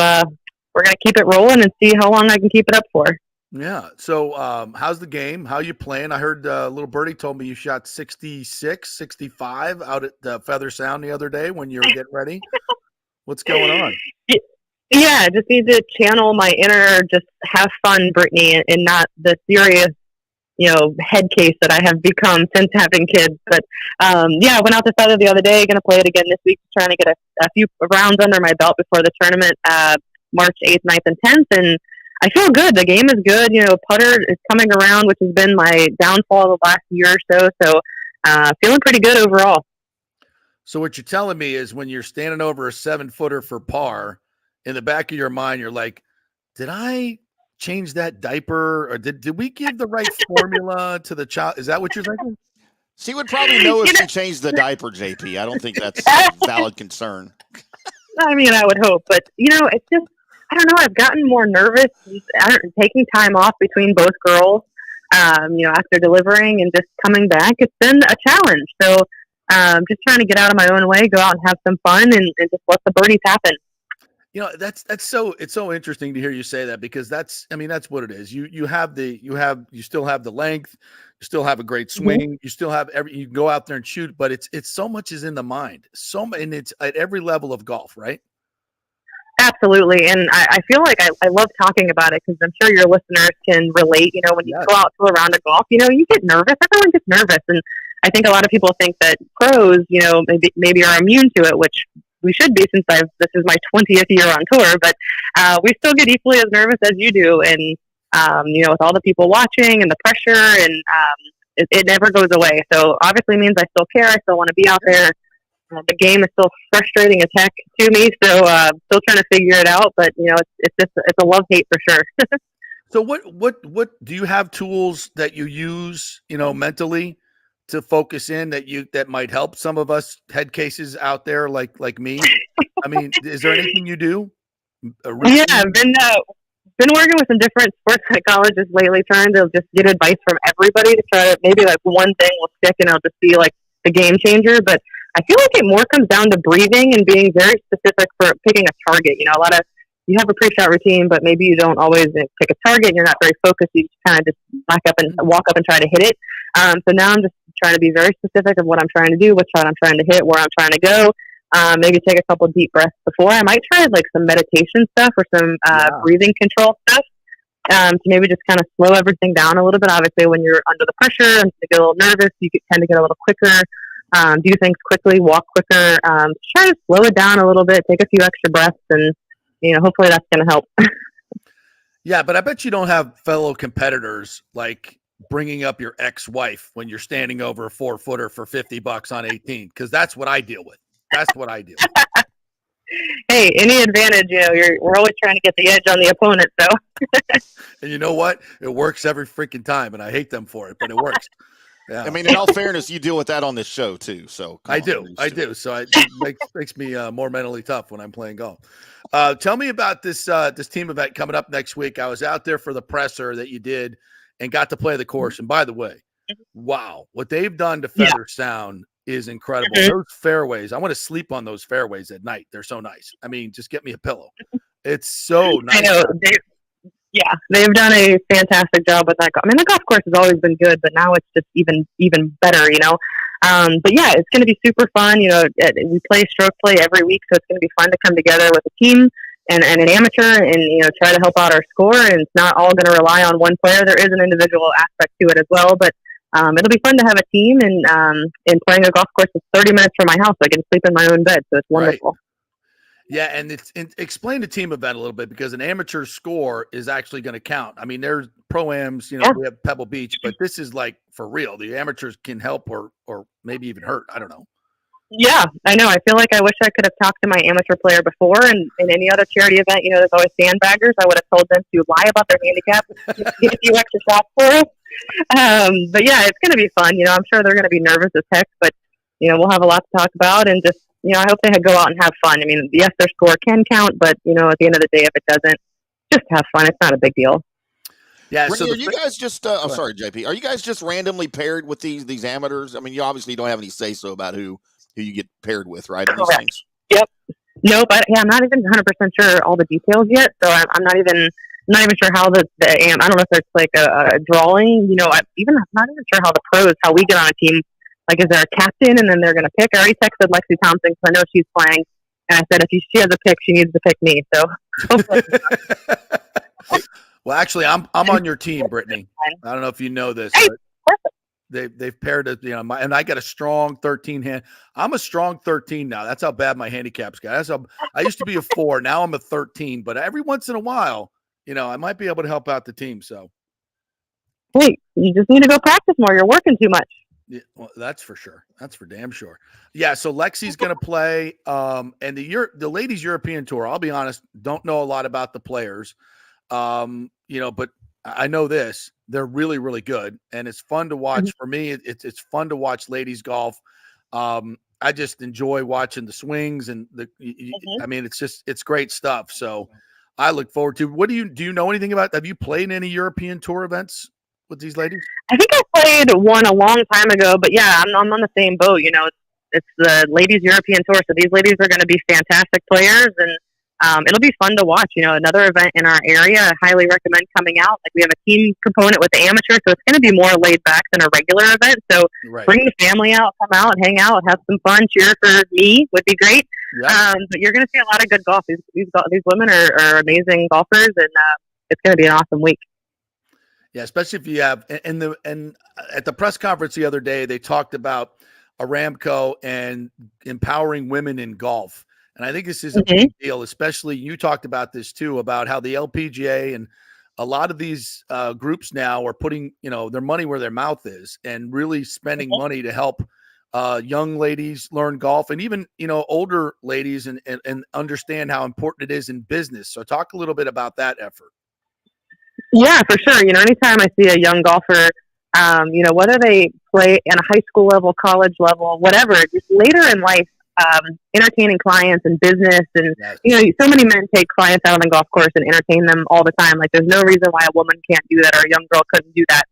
we're going to keep it rolling and see how long I can keep it up for. Yeah. So how's the game? How you playing? I heard little birdie told me you shot 66, 65 out at Feather Sound the other day when you were getting ready. What's going on? Yeah, I just need to channel my inner, just have fun, Brittany, and not the serious, head case that I have become since having kids. But, I went out to Feather the other day, going to play it again this week, trying to get a few rounds under my belt before the tournament, March 8th, 9th, and 10th. And I feel good. The game is good. Putter is coming around, which has been my downfall the last year or so. So, feeling pretty good overall. So what you're telling me is when you're standing over a 7-footer for par, in the back of your mind, you're like, did I change that diaper, or did we give the right formula to the child? Is that what you're thinking? She would probably know if she changed the diaper, JP. I don't think that's a valid concern. I mean, I would hope, but it's just, I don't know. I've gotten more nervous taking time off between both girls, after delivering and just coming back. It's been a challenge. So, just trying to get out of my own way, go out and have some fun and just let the birdies happen. It's so interesting to hear you say that, because that's what it is. You still have the length, you still have a great swing, you still have you can go out there and shoot, but it's so much is in the mind. And it's at every level of golf, right? Absolutely. And I feel like I love talking about it because I'm sure your listeners can relate. When you go out to a round of golf, you get nervous. Everyone gets nervous. And I think a lot of people think that pros, maybe are immune to it, which we should be, since this is my 20th year on tour, but we still get equally as nervous as you do. And, with all the people watching and the pressure, and it never goes away. So obviously means I still care. I still want to be out there. The game is still frustrating as heck to me. So still trying to figure it out, but it's a love-hate for sure. So what do you have tools that you use, mentally to focus in that might help some of us head cases out there like me? I mean, is there anything you do? Yeah, I've been working with some different sports psychologists lately, trying to just get advice from everybody to try to maybe one thing will stick and it'll just be like the game changer. But I feel like it more comes down to breathing and being very specific for picking a target. You have a pre-shot routine, but maybe you don't always pick a target and you're not very focused. You just kind of just walk up and try to hit it. So now I'm just trying to be very specific of what I'm trying to do, what shot I'm trying to hit, where I'm trying to go. Maybe take a couple deep breaths before. I might try some meditation stuff or some breathing control stuff to maybe just kind of slow everything down a little bit. Obviously, when you're under the pressure and you get a little nervous, you tend to get a little quicker, do things quickly, walk quicker. Try to slow it down a little bit, take a few extra breaths, and hopefully that's going to help. Yeah, but I bet you don't have fellow competitors bringing up your ex-wife when you're standing over a 4-footer for $50 on 18, because that's what I deal with. That's what I do. Hey, any advantage, we're always trying to get the edge on the opponent. So, and you know what? It works every freaking time, and I hate them for it, but it works. Yeah. I mean, in all fairness, you deal with that on this show too. So I do. So it makes me more mentally tough when I'm playing golf. Tell me about this team event coming up next week. I was out there for the presser that you did and got to play the course. And by the way, wow, what they've done to Feather Sound is incredible. Those fairways, I want to sleep on those fairways at night. They're so nice. I mean, just get me a pillow. It's so nice. I know. They've done a fantastic job with that. I mean, the golf course has always been good, but now it's just even better, you know. But yeah, it's going to be super fun. You know, we play stroke play every week, so it's going to be fun to come together with a team and an amateur and, you know, try to help out our score. And it's not all going to rely on one player. There is an individual aspect to it as well, but it'll be fun to have a team and playing a golf course is 30 minutes from my house. I can sleep in my own bed, so it's wonderful. Right. Yeah, and explain the team event a little bit because an amateur score is actually going to count. I mean, there's pro-ams, you know, we have Pebble Beach, but this is like for real. The amateurs can help or maybe even hurt. I don't know. Yeah, I know. I feel like I wish I could have talked to my amateur player before. And in any other charity event, you know, there's always sandbaggers. I would have told them to lie about their handicap, just get a few extra shots for us. But yeah, it's going to be fun. You know, I'm sure they're going to be nervous as heck, but you know, we'll have a lot to talk about and just. You know, I hope they go out and have fun. I mean, yes, their score can count, but, you know, at the end of the day, if it doesn't, just have fun. It's not a big deal. Yeah. So are you guys just, I'm sorry, JP, are you guys just randomly paired with these amateurs? I mean, you obviously don't have any say-so about who you get paired with, right? These things? Yep. Nope. I'm not even 100% sure all the details yet. So I'm not even sure how I don't know if there's like a drawing, you know, I'm not even sure how we get on a team. Like, is there a captain, and then they're going to pick? I already texted Lexi Thompson because I know she's playing, and I said if she has a pick, she needs to pick me. So, well, actually, I'm on your team, Brittany. I don't know if you know this, but they've paired it. You know, and I got a strong 13 hand. I'm a strong 13 now. That's how bad my handicap's got. I used to be a 4. Now I'm a 13. But every once in a while, you know, I might be able to help out the team. So, hey, you just need to go practice more. You're working too much. Yeah, well, that's for sure. That's for damn sure. Yeah, so Lexi's going to play, and the ladies European Tour. I'll be honest, don't know a lot about the players, you know, but I know this: they're really, really good, and it's fun to watch. For me, it's fun to watch ladies golf. I just enjoy watching the swings and I mean, it's great stuff. So I look forward to. Do you know anything about? Have you played in any European Tour events with these ladies? I think I played one a long time ago, but yeah, I'm on the same boat. You know, it's the ladies European Tour, so these ladies are going to be fantastic players, and it'll be fun to watch. You know, another event in our area, I highly recommend coming out. Like, we have a team component with the amateur, so it's going to be more laid back than a regular event. So bring the family out, come out, hang out, have some fun, cheer for me would be great. Yep. But you're going to see a lot of good golf. These women are amazing golfers, and it's going to be an awesome week. Yeah, especially if you have and at the press conference the other day, they talked about Aramco and empowering women in golf. And I think this is a big deal, especially you talked about this too, about how the LPGA and a lot of these groups now are putting, you know, their money where their mouth is and really spending money to help young ladies learn golf and even, you know, older ladies and understand how important it is in business. So talk a little bit about that effort. Yeah, for sure. You know, anytime I see a young golfer, you know, whether they play at a high school level, college level, whatever, just later in life, entertaining clients and business. And, you know, so many men take clients out on the golf course and entertain them all the time. Like, there's no reason why a woman can't do that or a young girl couldn't do that.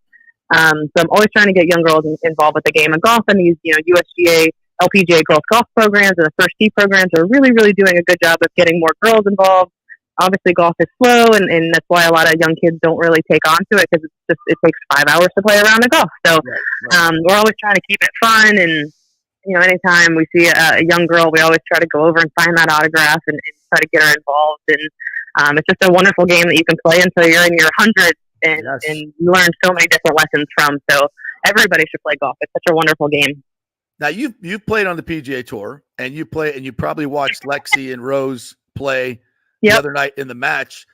So I'm always trying to get young girls involved with the game of golf, and these, you know, USGA, LPGA girls golf programs and the first tee programs are really, really doing a good job of getting more girls involved. Obviously, golf is slow, and that's why a lot of young kids don't really take on to it because it takes 5 hours to play around a golf. So we're always trying to keep it fun, and you know, anytime we see a young girl, we always try to go over and sign that autograph and try to get her involved. And it's just a wonderful game that you can play until you're in your hundreds, and you learn so many different lessons from. So everybody should play golf. It's such a wonderful game. Now you've played on the PGA Tour, and you probably watched Lexi and Rose play the other night in the match.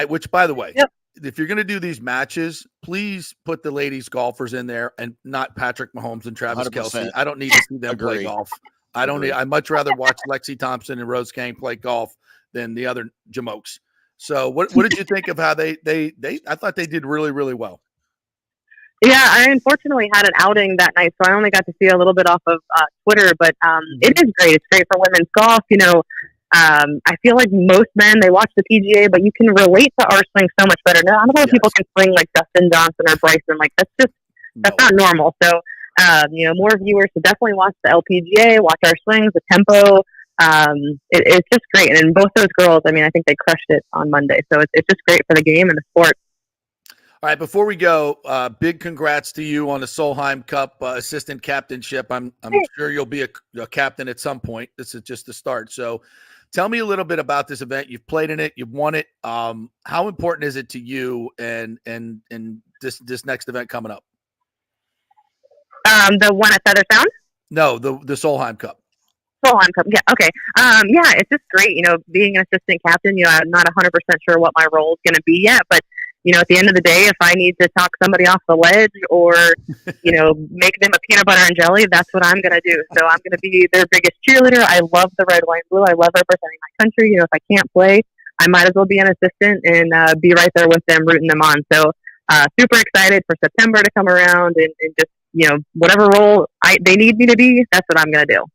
Which, by the way, if you're going to do these matches, please put the ladies golfers in there and not Patrick Mahomes and Travis 100%. Kelce. I don't need to see them play golf. I'd much rather watch Lexi Thompson and Rose Kang play golf than the other jamokes. So what did you think of how they I thought they did really, really well. Yeah, I unfortunately had an outing that night, so I only got to see a little bit off of Twitter. But it is great. It's great for women's golf. I feel like most men, they watch the PGA, but you can relate to our swing so much better. Not a lot of people can swing like Dustin Johnson or Bryson. Like that's not normal. So more viewers should definitely watch the LPGA, watch our swings, the tempo. It's just great. And both those girls, I think they crushed it on Monday. So it's just great for the game and the sport. All right, before we go, big congrats to you on the Solheim Cup assistant captainship. I'm sure you'll be a captain at some point. This is just the start. So tell me a little bit about this event. You've played in it. You've won it. How important is it to you and this next event coming up? The one at Feather Sound? No, the Solheim Cup. Solheim Cup. Yeah. Okay. It's just great. Being an assistant captain, I'm not 100% sure what my role is going to be yet, but at the end of the day, if I need to talk somebody off the ledge or, make them a peanut butter and jelly, that's what I'm going to do. So I'm going to be their biggest cheerleader. I love the red, white, and blue. I love representing my country. If I can't play, I might as well be an assistant and be right there with them, rooting them on. So super excited for September to come around and just, whatever role they need me to be, that's what I'm going to do.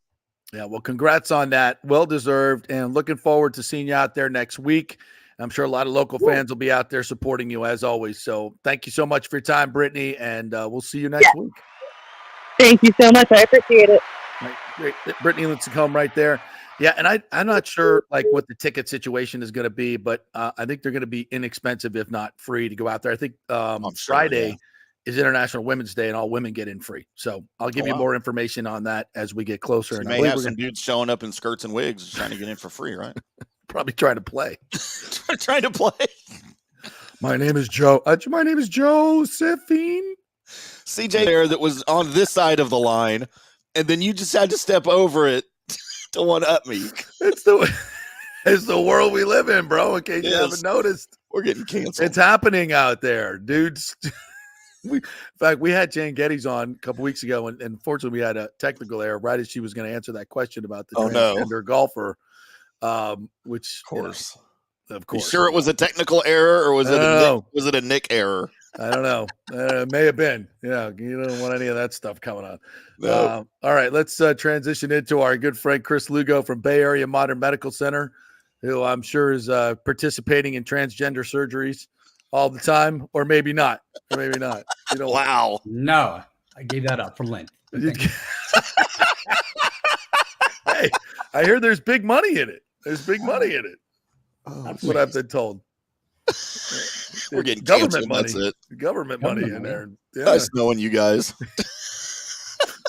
Yeah, well, congrats on that. Well-deserved, and looking forward to seeing you out there next week. I'm sure a lot of local fans will be out there supporting you as always. So thank you so much for your time, Brittany, and we'll see you next week. Thank you so much. I appreciate it. Right, great. Brittany Lincicome right there. Yeah, and I'm not sure what the ticket situation is going to be, but I think they're going to be inexpensive, if not free, to go out there. I think Friday is International Women's Day, and all women get in free. So I'll give you more information on that as we get closer. So and you may have some dudes showing up in skirts and wigs trying to get in for free, right? Probably trying to play. Trying to play. My name is Joe. My name is Josephine. CJ there that was on this side of the line, and then you just had to step over it to one up me. It's the world we live in, bro. In case you haven't noticed, we're getting canceled. It's happening out there, dudes. In fact, we had Jan Geddes on a couple weeks ago, and unfortunately, we had a technical error right as she was going to answer that question about the transgender golfer. Which of course. You sure it was a technical error, or was it a Nick error? I don't know. It may have been. Yeah, you don't want any of that stuff coming on. No. All right, let's transition into our good friend Khris Lugo from Bay Area Modern Medical Center, who I'm sure is participating in transgender surgeries all the time, or maybe not. Wow. No, I gave that up for Lent. Hey, I hear there's big money in it. There's big money in it. That's what I've been told. We're getting government canceled, money. That's it. Government money in there. Yeah. Nice knowing you guys.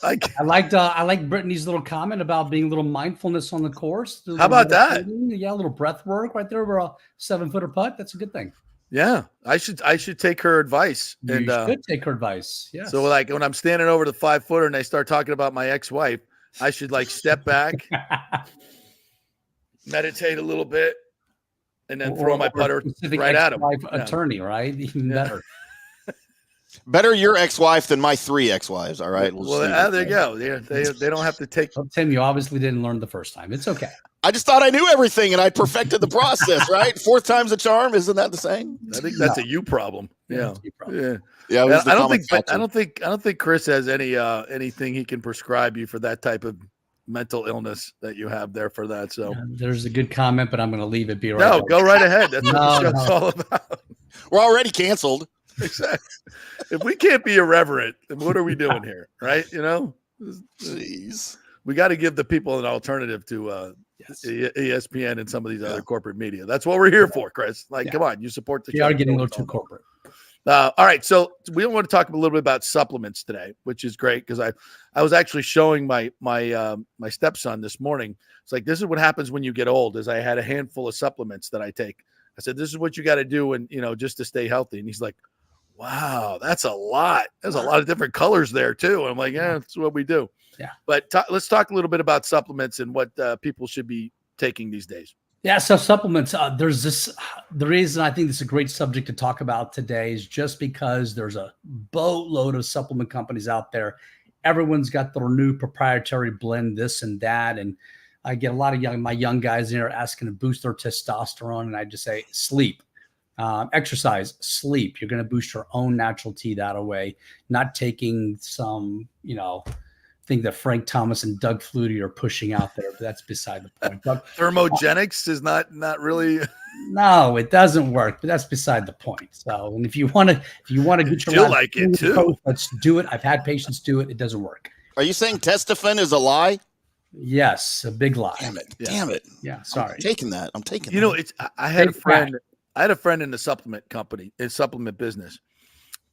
I like Brittany's little comment about being a little mindfulness on the course. How about that? Yeah, a little breath work right there over a 7-footer putt. That's a good thing. Yeah, I should take her advice. You should take her advice. Yeah. So when I'm standing over the 5-footer and they start talking about my ex-wife, I should step back, meditate a little bit, and then throw my putter right at him. Attorney, right? Even better. Better your ex-wife than my 3 ex-wives. All right. There you go. They don't have to take. Well, Tim, you obviously didn't learn the first time. It's okay. I just thought I knew everything and I perfected the process. Right? 4th time's a charm. Isn't that the saying? I think that's a you problem. Yeah. Yeah. I don't think Khris has anything he can prescribe you for that type of mental illness that you have there for that. So there's a good comment, but I'm going to leave it be right. No, go right ahead. That's what the show's all about. We're already canceled. Exactly. If we can't be irreverent, then what are we doing here? Right? Jeez. We got to give the people an alternative to ESPN and some of these other corporate media. That's what we're here for, Khris. Come on, you support the show. We are getting a little too corporate. All right, so we want to talk a little bit about supplements today, which is great because I was actually showing my stepson this morning. It's like, this is what happens when you get old. Is I had a handful of supplements that I take. I said, this is what you got to do, and just to stay healthy. And he's like, wow, that's a lot. There's a lot of different colors there too. And I'm like, yeah, that's what we do. Yeah. But let's talk a little bit about supplements and what people should be taking these days. Yeah, so supplements, the reason I think this is a great subject to talk about today is just because there's a boatload of supplement companies out there. Everyone's got their new proprietary blend, this and that. And I get a lot of my young guys in there asking to boost their testosterone. And I just say, sleep. Exercise, sleep. You're going to boost your own natural T that way, not taking some, thing that Frank Thomas and Doug Flutie are pushing out there, but that's beside the point. But, thermogenics is not really. No, it doesn't work, but that's beside the point. So, and if you want to get your still like it too, let's do it. I've had patients do it. It doesn't work. Are you saying Testofen is a lie? Yes, a big lie. Damn it! Damn it! Yeah, sorry. I'm taking that. It's. I had a friend. I had a friend in the supplement company, in supplement business,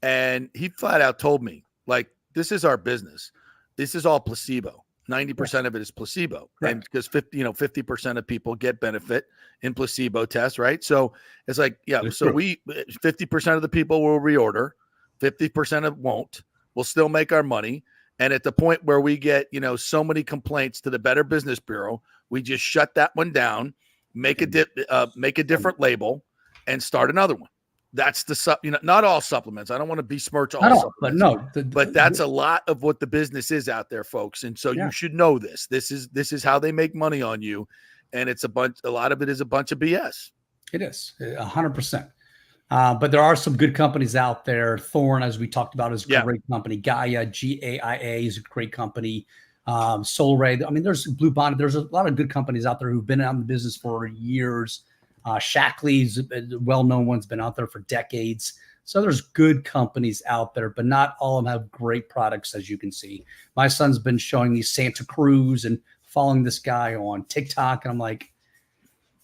and he flat out told me, like, this is our business. This is all placebo. 90% of it is placebo. Right. And because 50% of people get benefit in placebo tests, right? So it's like, so 50% of the people will reorder, 50% of won't. We'll still make our money. And at the point where we get, so many complaints to the Better Business Bureau, we just shut that one down, make a different label, and start another one. That's not all supplements. I don't want to besmirch all supplements, but that's a lot of what the business is out there, folks. And so you should know this. This is how they make money on you, and it's a lot of it is a bunch of BS. It is 100%. But there are some good companies out there. Thorne, as we talked about, is a great company. Gaia, GAIA, is a great company. Soul Ray. I mean, there's Blue Bonnet. There's a lot of good companies out there who've been out in the business for years. Shackley's a well-known one's been out there for decades. So there's good companies out there, but not all of them have great products, as you can see. My son's been showing me Santa Cruz and following this guy on TikTok. And I'm like,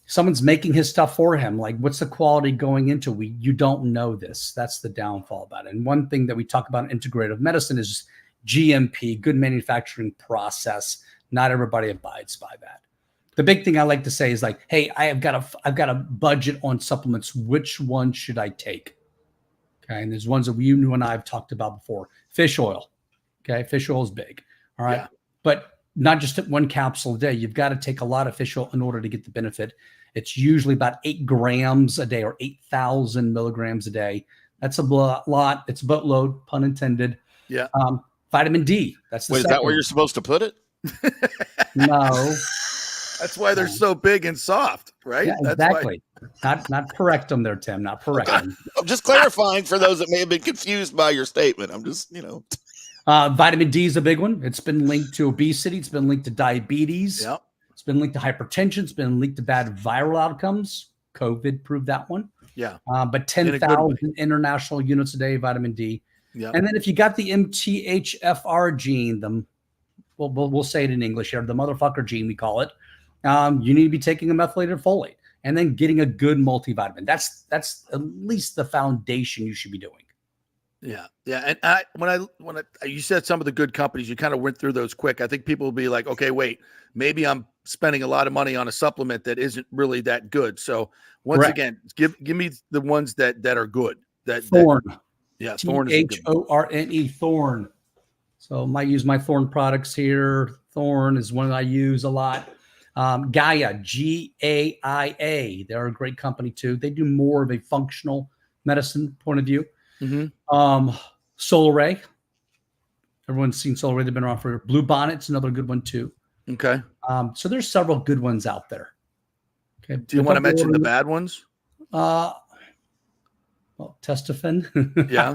someone's making his stuff for him. Like, what's the quality going into? You don't know this. That's the downfall about it. And one thing that we talk about in integrative medicine is GMP, good manufacturing process. Not everybody abides by that. The big thing I like to say is like, hey, I've got a budget on supplements. Which one should I take? Okay. And there's ones that you and I have talked about before. Fish oil. Okay. Fish oil is big. All right. Yeah. But not just one capsule a day. You've got to take a lot of fish oil in order to get the benefit. It's usually about 8 grams a day or 8,000 milligrams a day. That's a lot. It's a boatload, pun intended. Yeah. Vitamin D. That's the Wait, is that where you're supposed to put it? No. That's why they're so big and soft, right? Yeah, exactly. Not correct them there, Tim. Not correct them. I'm just clarifying for those that may have been confused by your statement. I'm just, Vitamin D is a big one. It's been linked to obesity. It's been linked to diabetes. Yep. It's been linked to hypertension. It's been linked to bad viral outcomes. COVID proved that one. Yeah. But 10,000 international units a day, vitamin D. Yeah. And then if you got the MTHFR gene, we'll say it in English here, the motherfucker gene, we call it. You need to be taking a methylated folate and then getting a good multivitamin. That's at least the foundation you should be doing. Yeah. Yeah. And when you said some of the good companies, you kind of went through those quick. I think people will be like, okay, wait, maybe I'm spending a lot of money on a supplement that isn't really that good. So once again, give me the ones that are good. Thorne. Thorne is Thorne. Thorne. So I might use my Thorne products here. Thorne is one that I use a lot. Gaia, GAIA. They're a great company too. They do more of a functional medicine point of view. Mm-hmm. Solar Ray. Everyone's seen Solar Ray. They've been around for Blue Bonnet's another good one too. Okay. So there's several good ones out there. Okay. Do you want to mention the bad ones? Testofen. Yeah.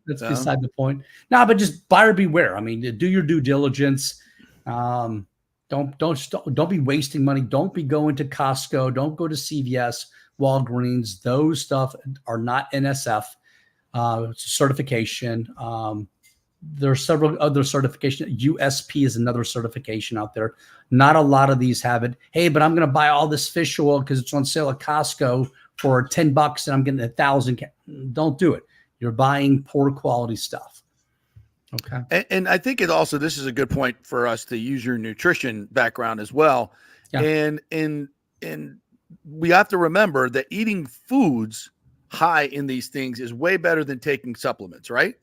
That's beside the point. No, but just buyer beware. I mean, do your due diligence. Don't be wasting money. Don't be going to Costco. Don't go to CVS, Walgreens. Those stuff are not NSF. It's a certification. There are several other certifications. USP is another certification out there. Not a lot of these have it. Hey, but I'm going to buy all this fish oil because it's on sale at Costco for $10 and I'm getting 1,000. Don't do it. You're buying poor quality stuff. Okay. And I think this is a good point for us to use your nutrition background as well. Yeah. And we have to remember that eating foods high in these things is way better than taking supplements, right?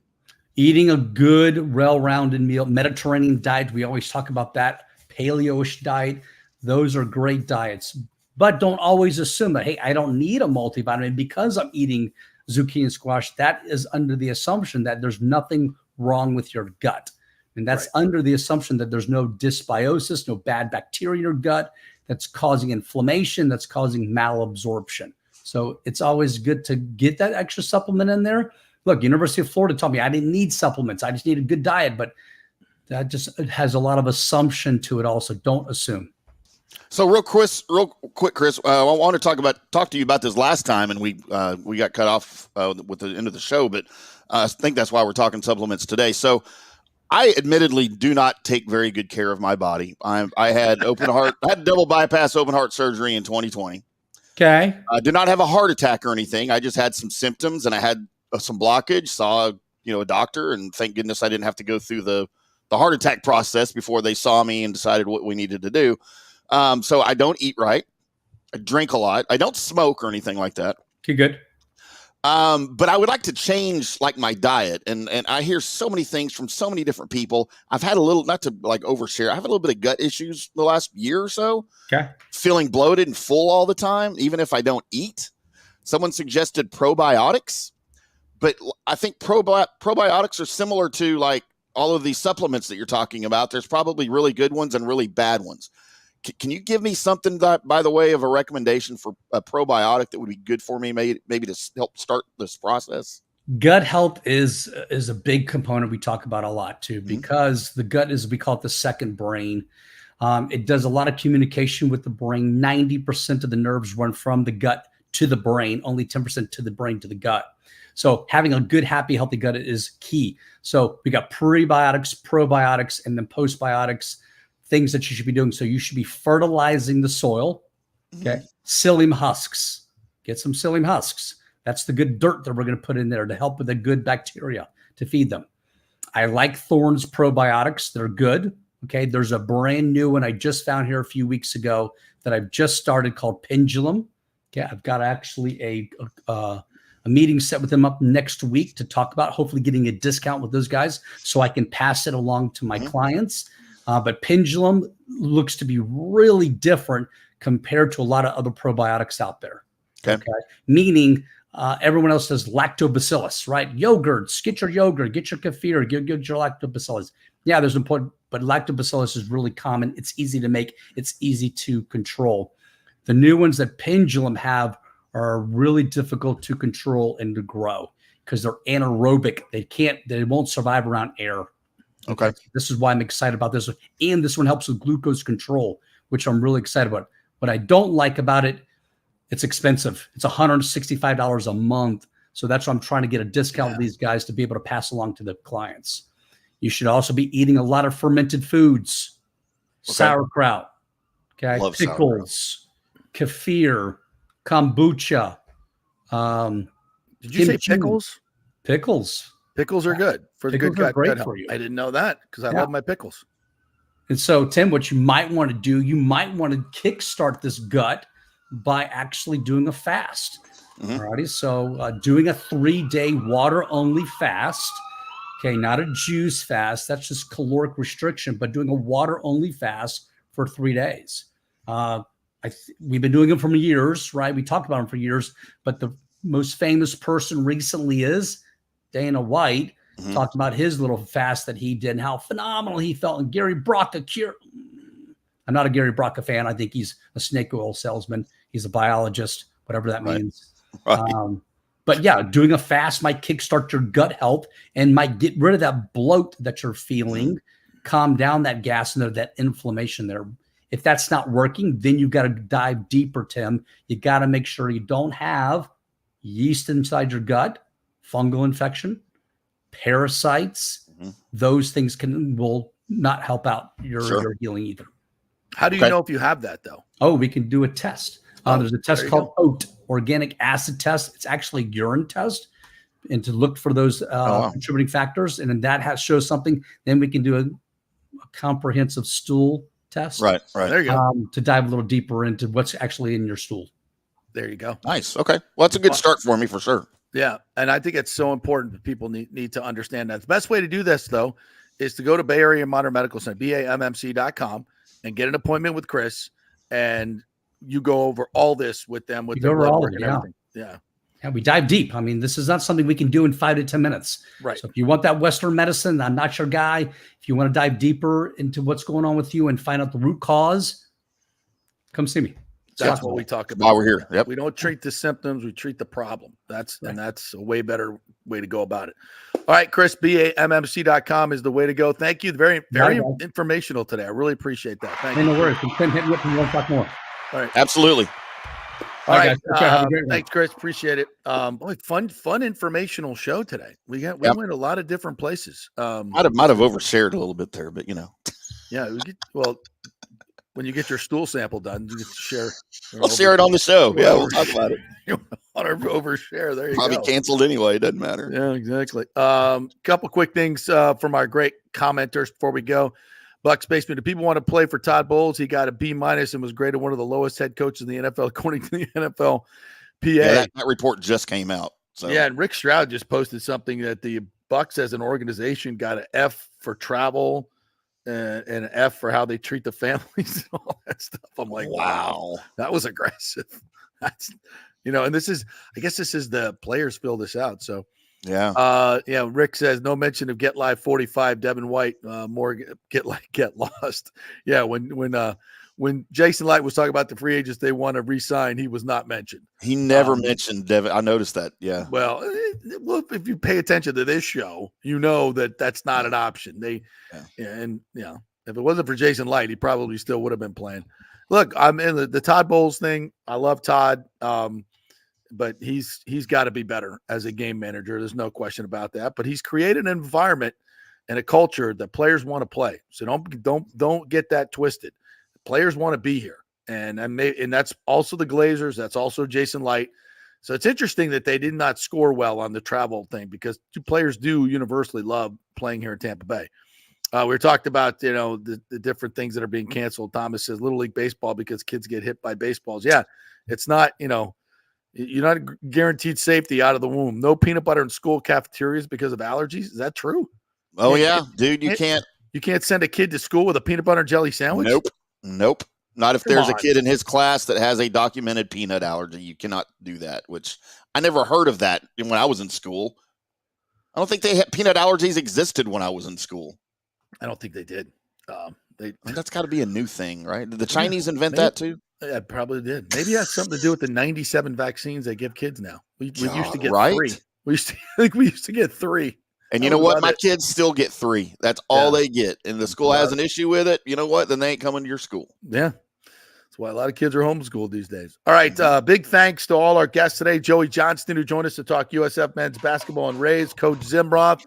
Eating a good, well-rounded meal, Mediterranean diet. We always talk about that. Paleo-ish diet. Those are great diets. But don't always assume that, hey, I don't need a multivitamin because I'm eating zucchini and squash. That is under the assumption that there's nothing wrong with your gut. And that's under the assumption that there's no dysbiosis, no bad bacteria in your gut that's causing inflammation, that's causing malabsorption. So it's always good to get that extra supplement in there. Look, University of Florida told me I didn't need supplements. I just need a good diet, but that just has a lot of assumption to it also. Don't assume. So real quick, Khris, I want to talk to you about this last time, and we got cut off with the end of the show, but I think that's why we're talking supplements today. So I admittedly do not take very good care of my body. I had double bypass open heart surgery in 2020. Okay. I did not have a heart attack or anything. I just had some symptoms, and I had some blockage. Saw a doctor, and thank goodness I didn't have to go through the heart attack process before they saw me and decided what we needed to do. So I don't eat right. I drink a lot. I don't smoke or anything like that. Okay, good. But I would like to change like my diet. And I hear so many things from so many different people. I've had a little, not to like overshare, I have a little bit of gut issues the last year or so. Okay. Feeling bloated and full all the time, even if I don't eat. Someone suggested probiotics, but I think probiotics are similar to like all of these supplements that you're talking about. There's probably really good ones and really bad ones. Can you give me something that, by the way, of a recommendation for a probiotic that would be good for me, maybe to help start this process? Gut health is a big component we talk about a lot too, because the gut is, we call it the second brain. It does a lot of communication with the brain. 90% of the nerves run from the gut to the brain, only 10% to the brain to the gut. So having a good, happy, healthy gut is key. So we got prebiotics, probiotics, and then postbiotics, things that you should be doing. So you should be fertilizing the soil. Okay. Psyllium husks. Get some psyllium husks. That's the good dirt that we're going to put in there to help with the good bacteria to feed them. I like Thorne's probiotics. They're good. Okay. There's a brand new one I just found here a few weeks ago that I've just started called Pendulum. Okay. I've got actually a meeting set with them up next week to talk about hopefully getting a discount with those guys so I can pass it along to my clients. But Pendulum looks to be really different compared to a lot of other probiotics out there. Okay. Meaning everyone else does lactobacillus, right? Yogurts, get your yogurt, get your kefir, get your lactobacillus. Yeah, there's important, but lactobacillus is really common. It's easy to make. It's easy to control. The new ones that Pendulum have are really difficult to control and to grow because they're anaerobic. They won't survive around air. Okay. This is why I'm excited about this one. And this one helps with glucose control, which I'm really excited about. What I don't like about it, it's expensive. It's $165 a month. So that's why I'm trying to get a discount with these guys to be able to pass along to the clients. You should also be eating a lot of fermented foods, sauerkraut, Love pickles, kefir, kombucha. Did you say pickles? Pickles. Pickles are good for the Pickles good are gut, great gut health. for you. I didn't know that because I love my pickles. And so, Tim, what you might want to do, you might want to kickstart this gut by actually doing a fast. All righty. So doing a 3-day water-only fast. Okay, not a juice fast. That's just caloric restriction, but doing a water-only fast for 3 days. We've been doing them for years, right? We talked about them for years, but the most famous person recently is Dana White. Talked about his little fast that he did and how phenomenal he felt. And Gary Brocka cure. I'm not a Gary Brocka fan. I think he's a snake oil salesman. He's a biologist, whatever that means. Right. But yeah, doing a fast might kickstart your gut health and might get rid of that bloat that you're feeling, calm down that gas and that inflammation there. If that's not working, then you got to dive deeper, Tim. You got to make sure you don't have yeast inside your gut, fungal infection, parasites. Those things will not help out your healing either. How do you know if you have that though? Oh, we can do a test. There's a test called OAT, organic acid test. It's actually a urine test, and to look for those contributing factors. And then that shows something. Then we can do a comprehensive stool test. Right. There you go. To dive a little deeper into what's actually in your stool. There you go. Nice. Okay. Well, that's a good start for me for sure. Yeah. And I think it's so important that people need to understand that. The best way to do this, though, is to go to Bay Area Modern Medical Center, BAMMC.com, and get an appointment with Khris. And you go over all this with them, with their blood work and everything. Yeah. And we dive deep. I mean, this is not something we can do in 5 to 10 minutes. Right. So if you want that Western medicine, I'm not your guy. If you want to dive deeper into what's going on with you and find out the root cause, come see me. That's what we talk about. Why we're here. Yep. We don't treat the symptoms, we treat the problem. That's a way better way to go about it. All right, Khris, BAMMC.com is the way to go. Thank you. Very, very informational today. I really appreciate that. Thank you. No worries. Tim, hit me up if you want to talk more. All right. Absolutely. All right. Have a great Thanks, Khris. Appreciate it. Boy, fun informational show today. We went a lot of different places. Might have overshared a little bit there, but Yeah. When you get your stool sample done, you get to share. We'll share it on the show. Yeah, we'll talk about it. You want to overshare? There you Probably go. canceled anyway. It doesn't matter. Yeah, exactly. Couple quick things from our great commenters before we go. Bucs Basement. Do people want to play for Todd Bowles? He got a B- and was graded one of the lowest head coaches in the NFL, according to the NFLPA. Yeah, that report just came out. So yeah, and Rick Stroud just posted something that the Bucs as an organization got an F for travel and an F for how they treat the families and all that stuff. I'm like, wow, that was aggressive. That's, and this is, I guess this is the players fill this out. So yeah. Rick says no mention of Get Live 45, Devin White, more Get Lost. Yeah. When Jason Light was talking about the free agents they want to re-sign, he was not mentioned. He never mentioned Devin. I noticed that. Yeah. Well, if you pay attention to this show, you know that that's not an option. If it wasn't for Jason Light, he probably still would have been playing. Look, I'm in the Todd Bowles thing. I love Todd, but he's got to be better as a game manager. There's no question about that. But he's created an environment and a culture that players want to play. So don't get that twisted. Players want to be here, and that's also the Glazers. That's also Jason Light. So it's interesting that they did not score well on the travel thing because players do universally love playing here in Tampa Bay. We talked about the different things that are being canceled. Thomas says Little League baseball because kids get hit by baseballs. Yeah, it's not you're not guaranteed safety out of the womb. No peanut butter in school cafeterias because of allergies. Is that true? Oh yeah, dude, you can't. You can't send a kid to school with a peanut butter and jelly sandwich. Nope. Not if there's a kid in his class that has a documented peanut allergy. You cannot do that, which I never heard of that when I was in school. I don't think peanut allergies existed when I was in school. I don't think they did. That's got to be a new thing, right? Did the Chinese invent that too? Yeah, probably did. Maybe it has something to do with the 97 vaccines they give kids now. We used to get 3. We used to get 3. And you know what? My kids still get 3. That's all they get. And the school has an issue with it. You know what? Then they ain't coming to your school. Yeah. That's why a lot of kids are homeschooled these days. All right. Big thanks to all our guests today. Joey Johnston, who joined us to talk USF men's basketball and Rays. Coach Zimroth,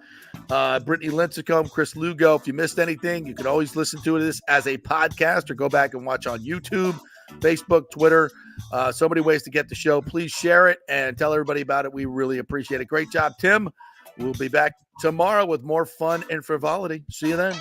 Brittany Lincicome, Chris Lugo. If you missed anything, you can always listen to this as a podcast or go back and watch on YouTube, Facebook, Twitter. So many ways to get the show. Please share it and tell everybody about it. We really appreciate it. Great job, Tim. We'll be back tomorrow with more fun and frivolity. See you then.